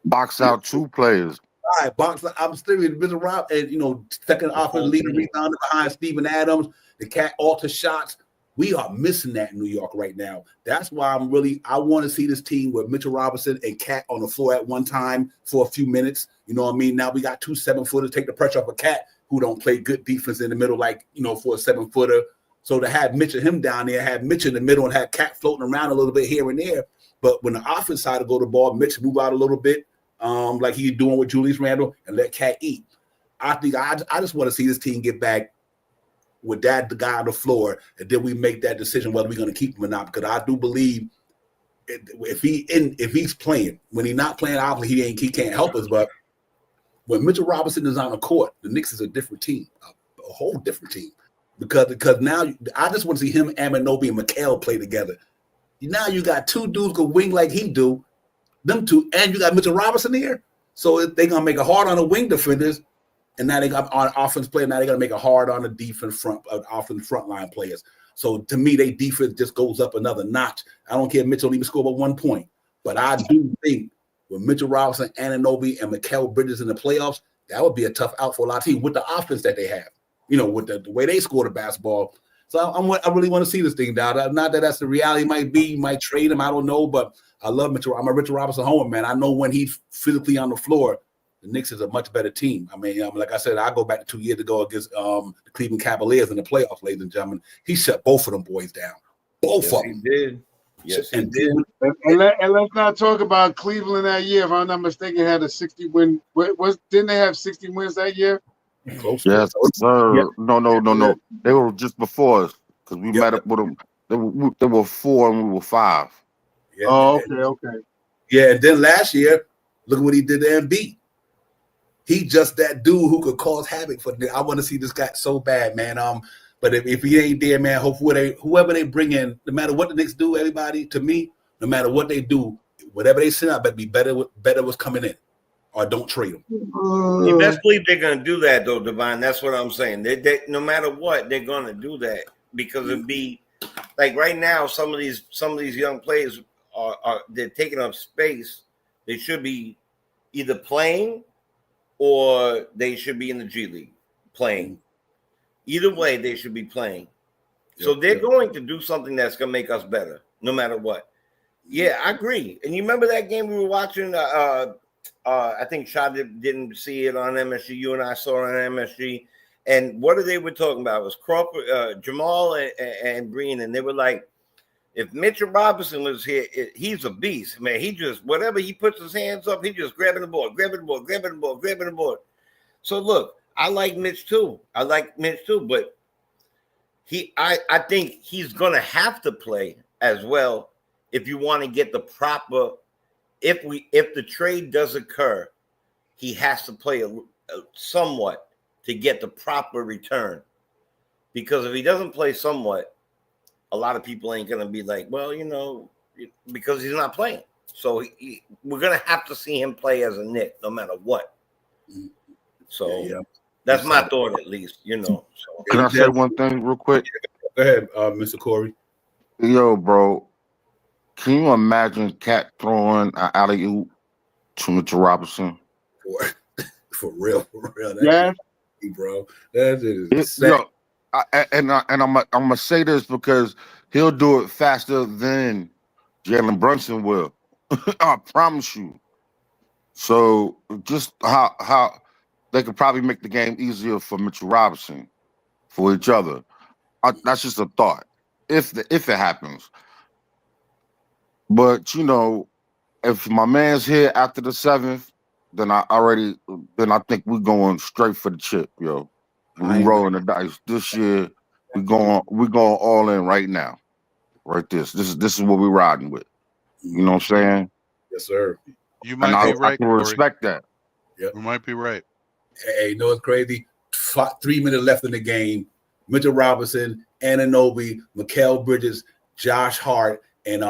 [SPEAKER 5] Box out 2 players.
[SPEAKER 1] All right, box. I'm serious. Mitchell Robinson, and second offense leader rebounder behind Steven Adams. The cat alter shots. We are missing that in New York right now. That's why I want to see this team with Mitchell Robinson and Cat on the floor at one time for a few minutes. You know what I mean? Now we got 2 7-footers, take the pressure off a Cat who don't play good defense in the middle, like, for a 7-footer. So to have Mitch and him down there, have Mitch in the middle and have Cat floating around a little bit here and there. But when the offense side to go to the ball, Mitch move out a little bit, like he's doing with Julius Randle, and let Cat eat. I think I just want to see this team get back with the guy on the floor, and then we make that decision whether we're going to keep him or not. Because I do believe if he's playing, when he's not playing, obviously he can't help us. But when Mitchell Robinson is on the court, the Knicks is a different team, a whole different team. Because now I just want to see him, Anunoby, and Mikal play together. Now you got 2 dudes go wing like he do, them 2, and you got Mitchell Robinson here. So they're gonna make it hard on the wing defenders. And now they got on offense play. Now they're gonna make it hard on the defense offense frontline players. So to me, their defense just goes up another notch. I don't care if Mitchell even score but 1 point, but I do think with Mitchell Robinson, Anunoby, and Mikal Bridges in the playoffs, that would be a tough out for a lot of teams with the offense that they have. With the way they score the basketball. So I really want to see this thing down. Not that that's the reality. Might trade him. I don't know, but I love Mitchell. I'm a Mitchell Robinson homer, man. I know when he's physically on the floor, the Knicks is a much better team. I mean, like I said, I go back to 2 years ago against the Cleveland Cavaliers in the playoffs, ladies and gentlemen. He shut both of them boys down. Both of them.
[SPEAKER 3] He did. Yes, he did.
[SPEAKER 2] And let's not talk about Cleveland that year. If I'm not mistaken, had a 60-win. Didn't they have 60 wins that year?
[SPEAKER 1] Close.
[SPEAKER 5] Yes, sir.
[SPEAKER 1] Yep.
[SPEAKER 5] No. They were just before us because we met up with them. They were 4 and we were 5.
[SPEAKER 1] Yeah.
[SPEAKER 2] Oh, okay.
[SPEAKER 1] Yeah, and then last year, look at what he did to Embiid. He just that dude who could cause havoc for them. I want to see this guy so bad, man. But if he ain't there, man, hopefully whoever they bring in, no matter what the Knicks do, everybody, to me, no matter what they do, whatever they send out, better be better what's coming in, or don't trade them.
[SPEAKER 3] You best believe they're gonna do that, though, Divine. That's what I'm saying. They no matter what, they're gonna do that because it'd be like right now. Some of these young players are they're taking up space. They should be either playing or they should be in the G League playing. Either way, they should be playing. So they're going to do something that's going to make us better, no matter what. Yeah, I agree. And you remember that game we were watching? I think Shad didn't see it on MSG. You and I saw it on MSG. And what they were talking about was Crawford, Jamal, and Breen. And they were like, if Mitchell Robinson was here, he's a beast, man. He just, whatever he puts his hands up, he just grabbing the ball. So look, I like Mitch too. But I think he's gonna have to play as well if you want to get the proper. If the trade does occur, he has to play somewhat to get the proper return. Because if he doesn't play somewhat, a lot of people ain't gonna be like, well, because he's not playing. So we're gonna have to see him play as a Knick, no matter what. So. Yeah. That's my thought, at least, So.
[SPEAKER 5] Can I say one thing real quick?
[SPEAKER 1] Go ahead, Mr. Corey.
[SPEAKER 5] Yo, bro, can you imagine Cat throwing an alley-oop to Mitchell Robinson?
[SPEAKER 1] For real.
[SPEAKER 2] Yeah,
[SPEAKER 1] bro. That is sad.
[SPEAKER 5] I'm gonna say this because he'll do it faster than Jalen Brunson will. I promise you. So just how they could probably make the game easier for Mitchell Robinson, for each other. That's just a thought, if it happens. But if my man's here after the 7th, then I think we're going straight for the chip, yo. We rolling the dice this year. We're going all in right now. Right, this is what we're riding with. You know what I'm saying?
[SPEAKER 1] Yes, sir.
[SPEAKER 4] You might be right.
[SPEAKER 5] I can respect that.
[SPEAKER 1] Yep.
[SPEAKER 4] You might be right.
[SPEAKER 1] Hey, it's crazy? 3 minutes left in the game. Mitchell Robinson, Anunoby, Mikal Bridges, Josh Hart, and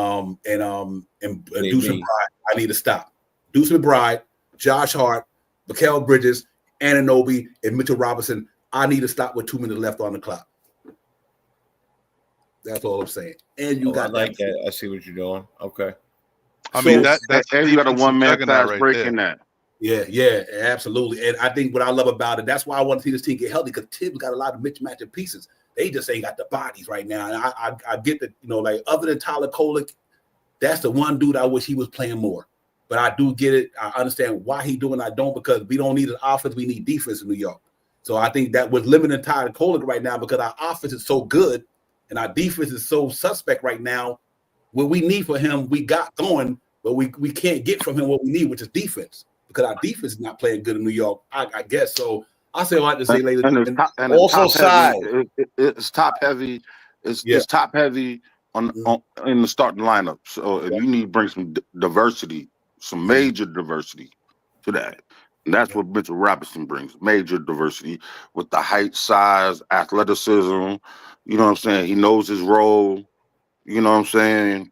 [SPEAKER 1] Deuce McBride. I need to stop. Deuce McBride, Josh Hart, Mikal Bridges, Anunoby, and Mitchell Robinson. I need to stop with 2 minutes left on the clock. That's all I'm saying. And you got
[SPEAKER 3] I like that. I see what you're doing. Okay.
[SPEAKER 4] I mean that's
[SPEAKER 5] you got a 1-man fast break in that.
[SPEAKER 1] Yeah, absolutely. And I think what I love about it, that's why I want to see this team get healthy, because Tibbs got a lot of mismatched pieces. They just ain't got the bodies right now. And I get that, like other than Tyler Kolek, that's the one dude I wish he was playing more. But I do get it. I understand why he doing it. I don't, because we don't need an offense. We need defense in New York. So I think that was limiting Tyler Kolek right now, because our offense is so good and our defense is so suspect right now. What we need for him, we got going, but we can't get from him what we need, which is defense. Because our defense is not playing good in New York, I guess. So I say all I have to say, ladies and
[SPEAKER 3] also size.
[SPEAKER 5] It's top heavy. It's top heavy in the starting lineup. So you need to bring some diversity, some major diversity to that. And that's what Mitchell Robinson brings, major diversity with the height, size, athleticism. You know what I'm saying? He knows his role. You know what I'm saying?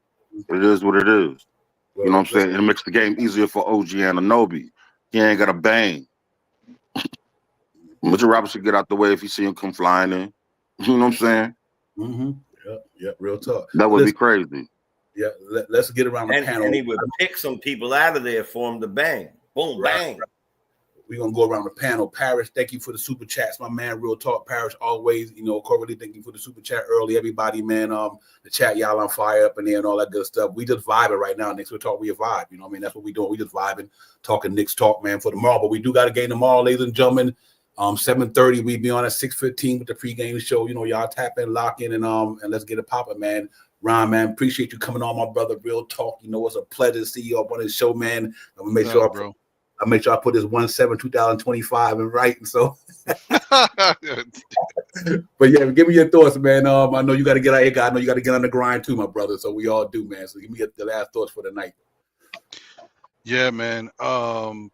[SPEAKER 5] It is what it is. You know what I'm saying? It makes the game easier for OG Anunoby. He ain't got to bang. Mitchell Robinson get out the way if you see him come flying in. You know what I'm saying?
[SPEAKER 1] Mm-hmm. Yeah, real talk.
[SPEAKER 5] That would be crazy.
[SPEAKER 1] Yeah, let's get around the panel.
[SPEAKER 3] And he would pick some people out of there for him to bang. Boom, bang.
[SPEAKER 1] We're going to go around the panel. Parrish, thank you for the super chats, my man. Real talk, Parrish, always, Corey, thank you for the super chat early. Everybody, man, the chat, y'all on fire up in there and all that good stuff. We just vibing right now. Next we'll talk, we a vibe. You know what I mean? That's what we doing. We just vibing, talking Knicks talk, man, for tomorrow. But we do got a game tomorrow, ladies and gentlemen. 7:30, we be on at 6:15 with the pregame show. Y'all tap in, lock in, and let's get it popping, man. Ron, man, appreciate you coming on, my brother. Real talk. It's a pleasure to see you up on this show, man. I'm gonna make sure I'll make sure I put this 1/7/2025 in writing. So, but yeah, give me your thoughts, man. I know you got to get out here, guy. I know you got to get on the grind too, my brother. So we all do, man. So give me the last thoughts for the night.
[SPEAKER 4] Yeah, man. I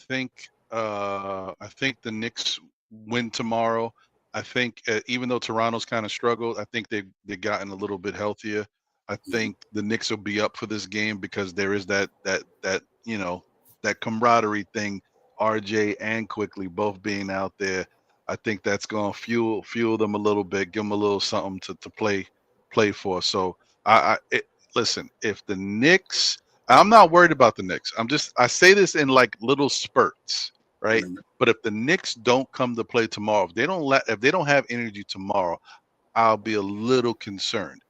[SPEAKER 4] think the Knicks win tomorrow. I think even though Toronto's kind of struggled, I think they've gotten a little bit healthier. I think the Knicks will be up for this game because there is that camaraderie thing, RJ and Quickly both being out there. I think that's going to fuel them a little bit, give them a little something to play for. So listen, if the Knicks, I'm not worried about the Knicks. I say this in like little spurts, right? Mm-hmm. But if the Knicks don't come to play tomorrow, if they don't have energy tomorrow, I'll be a little concerned.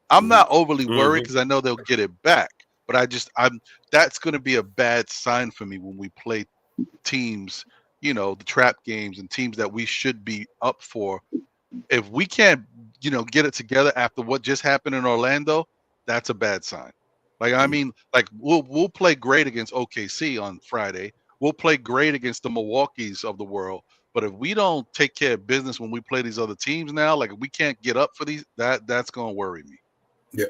[SPEAKER 4] I'm not overly worried because I know they'll get it back. But that's going to be a bad sign for me when we play teams, the trap games and teams that we should be up for. If we can't, get it together after what just happened in Orlando, that's a bad sign. Like, I mean, like we'll play great against OKC on Friday. We'll play great against the Milwaukees of the world. But if we don't take care of business when we play these other teams now, like if we can't get up for these, that's going to worry me.
[SPEAKER 1] Yeah,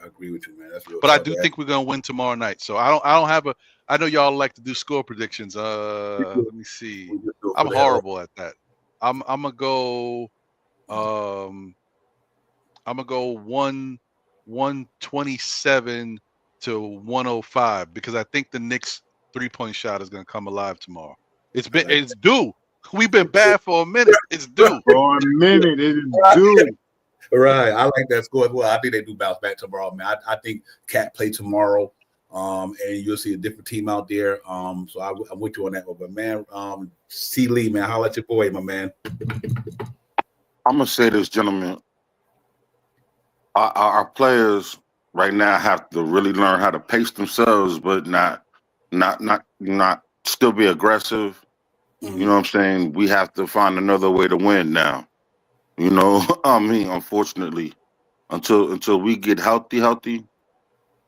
[SPEAKER 1] I agree with you, man. That's real.
[SPEAKER 4] But I do think we're gonna win tomorrow night. So I don't have I know y'all like to do score predictions. Let me see. I'm horrible at that. I'm gonna go 127 to 105 because I think the Knicks 3-point shot is gonna come alive tomorrow. It's due. We've been bad for a minute. It's due.
[SPEAKER 2] For a minute, it is due.
[SPEAKER 1] Right, I like that score as well. I think they do bounce back tomorrow, man. I think Cat play tomorrow, and you'll see a different team out there. So I'm with you on that one. But man, C. Lee, man, holla at your boy, my man.
[SPEAKER 5] I'm gonna say this, gentlemen. Our players right now have to really learn how to pace themselves, but not still be aggressive. Mm-hmm. You know what I'm saying? We have to find another way to win now. Unfortunately, until we get healthy, I'm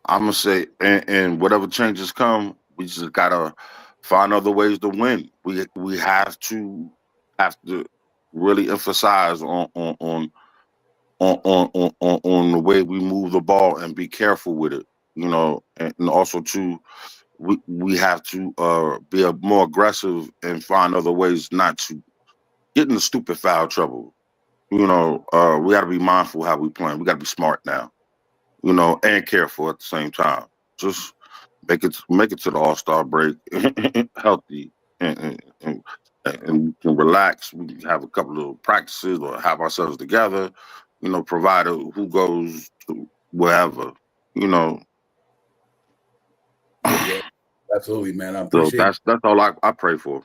[SPEAKER 5] gonna say, and whatever changes come, we just gotta find other ways to win. We have to really emphasize on the way we move the ball and be careful with it. And also too, we have to be more aggressive and find other ways not to get in the stupid foul trouble. We got to be mindful how we play. We got to be smart now, and careful at the same time. Just make it to the All-Star break healthy and we can relax. We can have a couple of practices or have ourselves together, provided who goes to wherever,
[SPEAKER 1] Yeah, absolutely, man. I
[SPEAKER 5] appreciate that's all I pray for.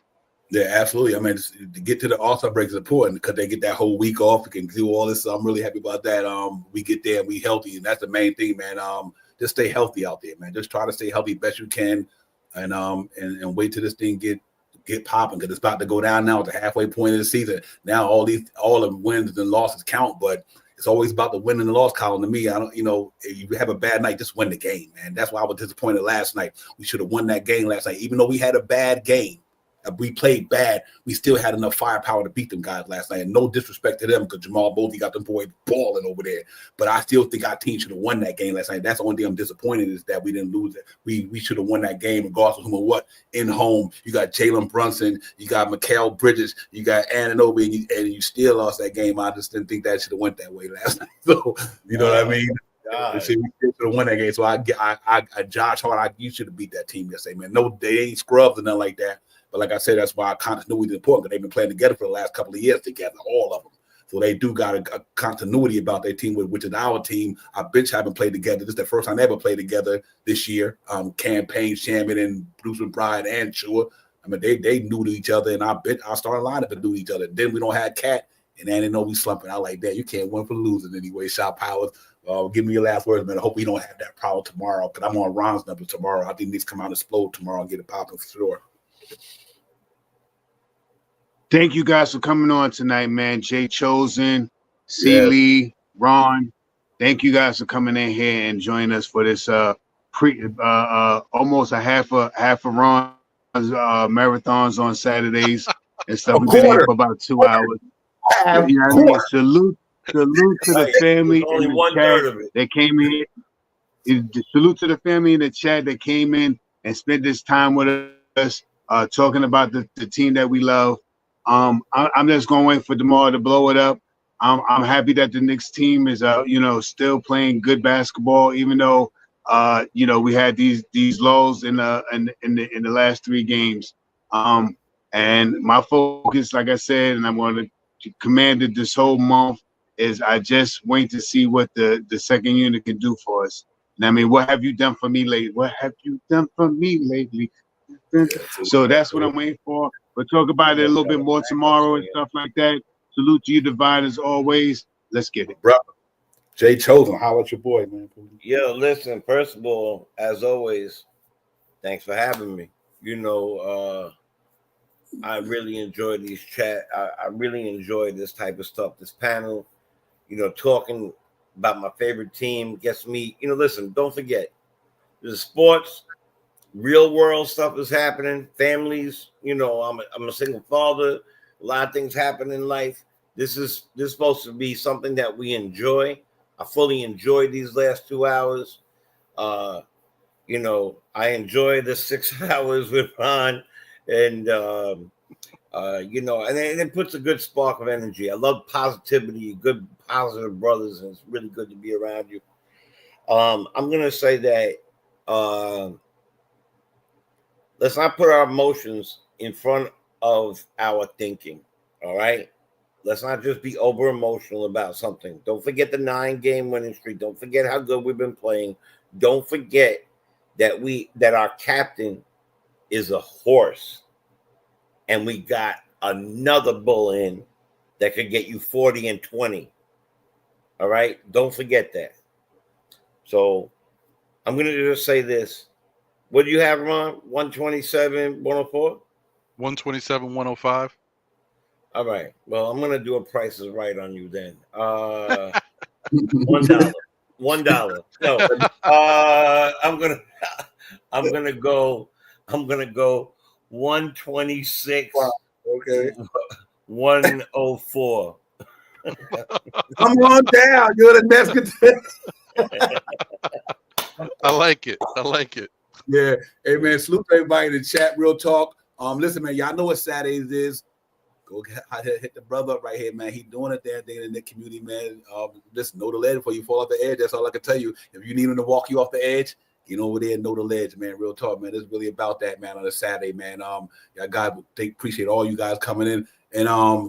[SPEAKER 1] Yeah, absolutely. I mean, to get to the All-Star break is important because they get that whole week off. We can do all this. So I'm really happy about that. We get there and we healthy, and that's the main thing, man. Just stay healthy out there, man. Just try to stay healthy best you can, and wait till this thing get popping because it's about to go down now at the halfway point of the season. Now all the wins and losses count, but it's always about the win and the loss column to me. I don't, if you have a bad night, just win the game, man. That's why I was disappointed last night. We should have won that game last night, even though we had a bad game. We played bad. We still had enough firepower to beat them guys last night. And no disrespect to them because Jamal Bowlby got them boys balling over there. But I still think our team should have won that game last night. That's the only thing I'm disappointed is that we didn't lose it. We should have won that game regardless of whom or what. In home, you got Jalen Brunson, you got Mikal Bridges, you got Anunoby, and you still lost that game. I just didn't think that should have went that way last night. So, you know what I mean? We still should have won that game. So I Josh Hart, you should have beat that team yesterday, man. No, they ain't scrubs or nothing like that. But like I said, that's why continuity is important because they've been playing together for the last couple of years together, all of them. So they do got a continuity about their team, which is our team. Our bench haven't played together. This is the first time they ever played together this year. Campaign, Shaman, and Bruce McBride and Chua. I mean, they knew to each other, and our starting lineup and knew to each other. Then we don't have Cat, and then they know we slumping. I like that. You can't win for losing anyway. Shot Powers. Give me your last words, man. I hope we don't have that problem tomorrow, because I'm on Ron's number tomorrow. I think Knicks come out and explode tomorrow and get it popping for sure.
[SPEAKER 2] Thank you guys for coming on tonight, man. Jay Chosen, C.
[SPEAKER 1] Yes.
[SPEAKER 2] Lee, Ron. Thank you guys for coming in here and joining us for this almost a half a Ron's marathons on Saturdays and stuff. We've been here for about 2 hours. You know what I mean? Salute to the family in the chat that came in. Salute to the family in the chat that came in and spent this time with us, talking about the team that we love. I'm just gonna wait for tomorrow to blow it up. I'm happy that the Knicks team is still playing good basketball, even though we had these lulls in the last 3 games. And my focus, like I said, and I'm going to command it this whole month, is I just wait to see what the second unit can do for us. And I mean, what have you done for me lately? What have you done for me lately? So that's what I'm waiting for. We'll talk about it a little bit more tomorrow and stuff like that. Salute to you, Divine, as always. Let's get it.
[SPEAKER 1] Bro. Jay Chosen, how about your boy, man?
[SPEAKER 3] Yo, listen, first of all, as always, thanks for having me. I really enjoy these chat. I really enjoy this type of stuff, this panel, talking about my favorite team gets me, listen, don't forget, there's sports, real world stuff is happening, families, I'm a single father, a lot of things happen in life. This is supposed to be something that we enjoy. I fully enjoyed these last 2 hours. I enjoy the 6 hours with Ron, and and it puts a good spark of energy. I love positivity, good positive brothers, and it's really good to be around you. I'm gonna say that let's not put our emotions in front of our thinking. All right. Let's not just be over emotional about something. Don't forget the 9-game winning streak. Don't forget how good we've been playing. Don't forget that our captain is a horse, and we got another bull in that could get you 40 and 20. All right. Don't forget that. So I'm going to just say this. What do you have, Ron? 127, 104?
[SPEAKER 4] 127, 105.
[SPEAKER 3] All right. Well, I'm going to do a Price is Right on you then. $1. No. I'm going to go 126.
[SPEAKER 1] Wow. Okay.
[SPEAKER 3] 104.
[SPEAKER 1] Come on down. You're the best.
[SPEAKER 4] I like it.
[SPEAKER 1] Yeah. Hey, man, salute to everybody in the chat. Real talk. Listen, man, y'all know what Saturdays is. Go hit the brother up right here, man. He doing it there in the community, man. Just know the ledge before you fall off the edge. That's all I can tell you. If you need him to walk you off the edge, get over there and know the ledge, man. Real talk, man. It's really about that, man, on a Saturday, man. God, appreciate all you guys coming in. And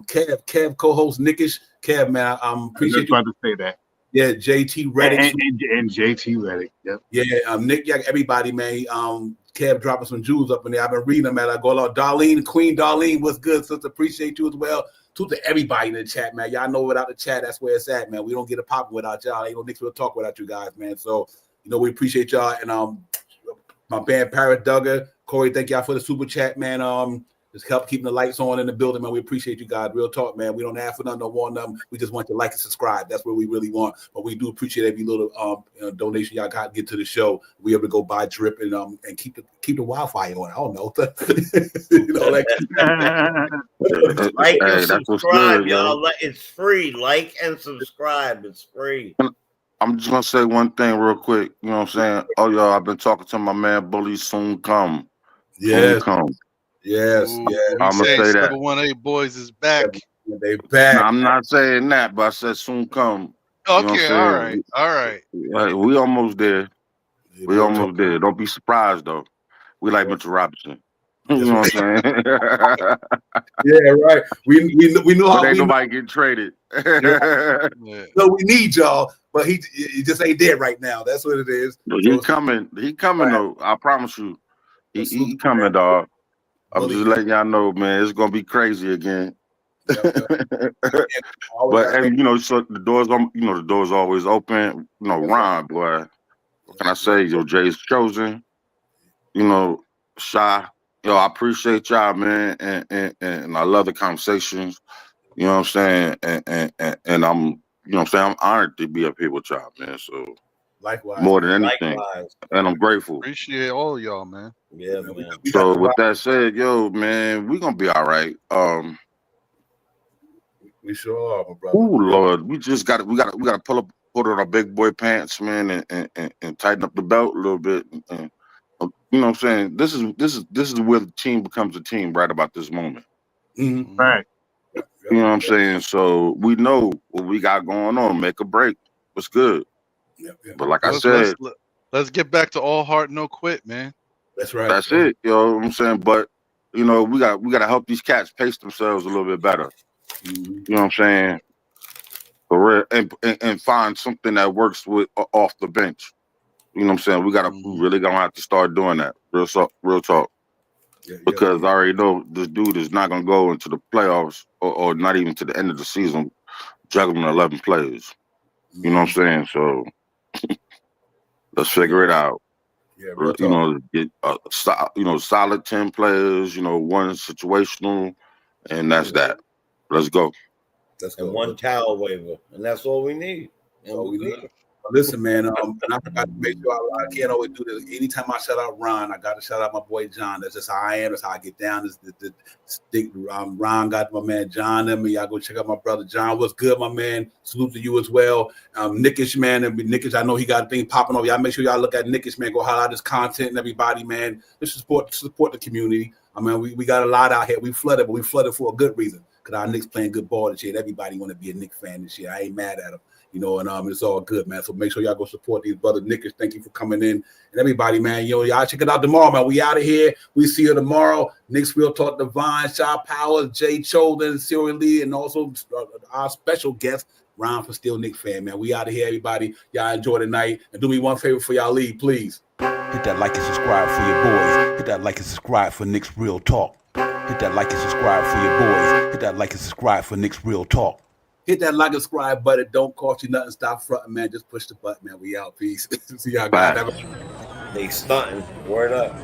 [SPEAKER 1] Kev, co-host Nickish. Kev, man, appreciate you.
[SPEAKER 2] I was about to say that.
[SPEAKER 1] Yeah, JT Reddick.
[SPEAKER 2] And JT Reddick. Yep.
[SPEAKER 1] Yeah, Nick, everybody, man. Kev dropping some jewels up in there. I've been reading them, man. I go along. Darlene, Queen Darlene, what's good, sister? Appreciate you as well. To everybody in the chat, man. Y'all know without the chat, that's where it's at, man. We don't get a pop without y'all. Ain't no Knicks will talk without you guys, man. So, we appreciate y'all. And my band Parrot Duggar, Corey, thank y'all for the super chat, man. Just help keeping the lights on in the building, man. We appreciate you guys. Real talk, man. We don't ask for nothing, don't want nothing. We just want you to like and subscribe. That's what we really want. But we do appreciate every little donation y'all got to get to the show. We able to go buy drip and keep the Wi-Fi on. I don't know.
[SPEAKER 3] Like and subscribe, y'all. It's free. Like and subscribe. It's free.
[SPEAKER 5] I'm just gonna say one thing real quick. You know what I'm saying? Oh, y'all, I've been talking to my man Bully. Soon come.
[SPEAKER 1] Yes.
[SPEAKER 5] Soon come.
[SPEAKER 1] Yes,
[SPEAKER 5] I'm gonna say that
[SPEAKER 4] 718 boys is back.
[SPEAKER 1] They back.
[SPEAKER 5] I'm not saying that, but I said soon come.
[SPEAKER 4] Okay, all right.
[SPEAKER 5] We almost there. We almost there. Don't be surprised though. We like Mitchell Robinson. You know what I'm saying?
[SPEAKER 1] Yeah, right. We know how
[SPEAKER 5] ain't nobody getting traded.
[SPEAKER 4] Yeah.
[SPEAKER 1] So we need y'all, but he just ain't there right now. That's what it is.
[SPEAKER 5] He coming. He coming though. I promise you. He coming, dog. I'm just letting y'all know, man. It's gonna be crazy again. But hey, you know, so the doors, the doors always open. You know, Ron, boy. What can I say? Yo, Jay's chosen. You know, Shy. Yo, I appreciate y'all, man, and I love the conversations. You know what I'm saying? And I'm, you know what I'm saying? I'm honored to be up here with y'all, man. So
[SPEAKER 1] likewise,
[SPEAKER 5] more than anything, and I'm grateful.
[SPEAKER 4] Appreciate all y'all, man.
[SPEAKER 3] Yeah, man.
[SPEAKER 5] So with that said, yo, man, we gonna be all right.
[SPEAKER 1] We sure are, my brother.
[SPEAKER 5] Oh Lord, we gotta put on our big boy pants, man, and tighten up the belt a little bit. And, you know what I'm saying? This is where the team becomes a team right about this moment.
[SPEAKER 1] Mm-hmm.
[SPEAKER 2] Right.
[SPEAKER 5] You know what I'm saying? So we know what we got going on. Make a break. What's good? But like I said,
[SPEAKER 4] let's get back to all heart, no quit, man.
[SPEAKER 1] That's right.
[SPEAKER 5] That's it. You know what I'm saying? But you know, we gotta help these cats pace themselves a little bit better.
[SPEAKER 1] Mm-hmm.
[SPEAKER 5] You know what I'm saying? For real, and find something that works with off the bench. You know what I'm saying? We really gonna have to start doing that. Real talk. Because I already know this dude is not gonna go into the playoffs or not even to the end of the season juggling 11 players. You know what I'm saying? So let's figure it out.
[SPEAKER 1] Yeah,
[SPEAKER 5] you know, get solid 10 players. You know, one situational, and that's that. Let's go.
[SPEAKER 3] And one towel waiver, and that's all we need. And
[SPEAKER 1] we need. Listen, man, and I forgot to make sure I can't always do this. Anytime I shout out Ron, I got to shout out my boy John. That's just how I am. That's how I get down. Ron got my man John and me. Y'all go check out my brother John. What's good, my man? Salute to you as well. Nickish, man. And Nickish, I know he got things popping off. Y'all make sure y'all look at Nickish, man. Go highlight his content and everybody, man. Just support the community. I mean, we got a lot out here. We flooded, but we flooded for a good reason. Because our Knicks playing good ball this year. Everybody want to be a Knicks fan this year. I ain't mad at them. You know, and it's all good, man. So make sure y'all go support these brother Knicks. Thank you for coming in. And everybody, man, you know, y'all check it out tomorrow, man. We out of here. We see you tomorrow. Knicks Real Talk Divine, Shaw Powers, Jay Choden, Cyril Lee, and also our special guest, Ron for Still Knicks fan, man. We out of here, everybody. Y'all enjoy the night. And do me one favor for y'all leave, please. Hit that like and subscribe for your boys. Hit that like and subscribe for Knicks Real Talk. Hit that like and subscribe for your boys. Hit that like and subscribe for Knicks Real Talk. Hit that like and subscribe button. Don't cost you nothing. Stop fronting, man. Just push the button, man. We out. Peace. See y'all guys.
[SPEAKER 3] They stunting. Word up.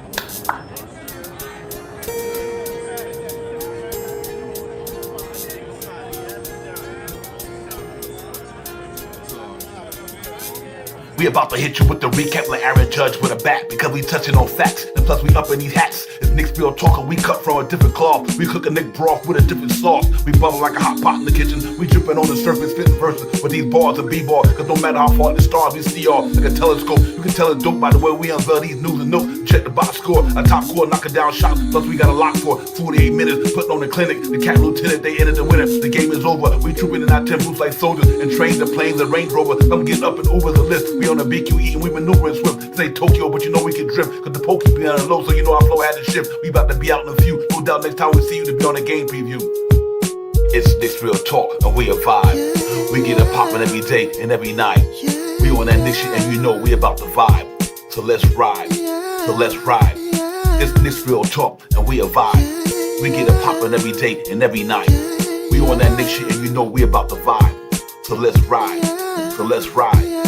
[SPEAKER 1] We about to hit you with the recap like Aaron Judge with a bat because we touching on facts. And plus we up in these hats. It's Knicks Real Talk, we cut from a different cloth. We cook a Nick broth with a different sauce. We bubble like a hot pot in the kitchen. We dripping on the surface, spitting verses with these bars and b-ball. Cause no matter how far the stars we see all like a telescope. You can tell it's dope by the way we unveil these news and notes. Check the box score, a top score, knocking down shots. Plus we got a lock for 48 minutes, putting on the clinic. The cat lieutenant, they entered the winner. The game is over. We trooping in our temples like soldiers and train the planes and Range Rover. I'm getting up and over the list. We on the BQE and we maneuvering swift. Say Tokyo, but you know we can drift. Cause the pokey be on the low, so you know our flow had to shift. We about to be out in a few. No doubt next time we see you to be on a game preview. It's Knicks Real Talk and we a vibe. We get it poppin' every day and every night. We on that Knicks shit and you know we about the vibe. So let's ride. So let's ride. It's Knicks Real Talk and we a vibe. We get it poppin' every day and every night. We on that Knicks shit and you know we about the vibe. So let's ride. So let's ride.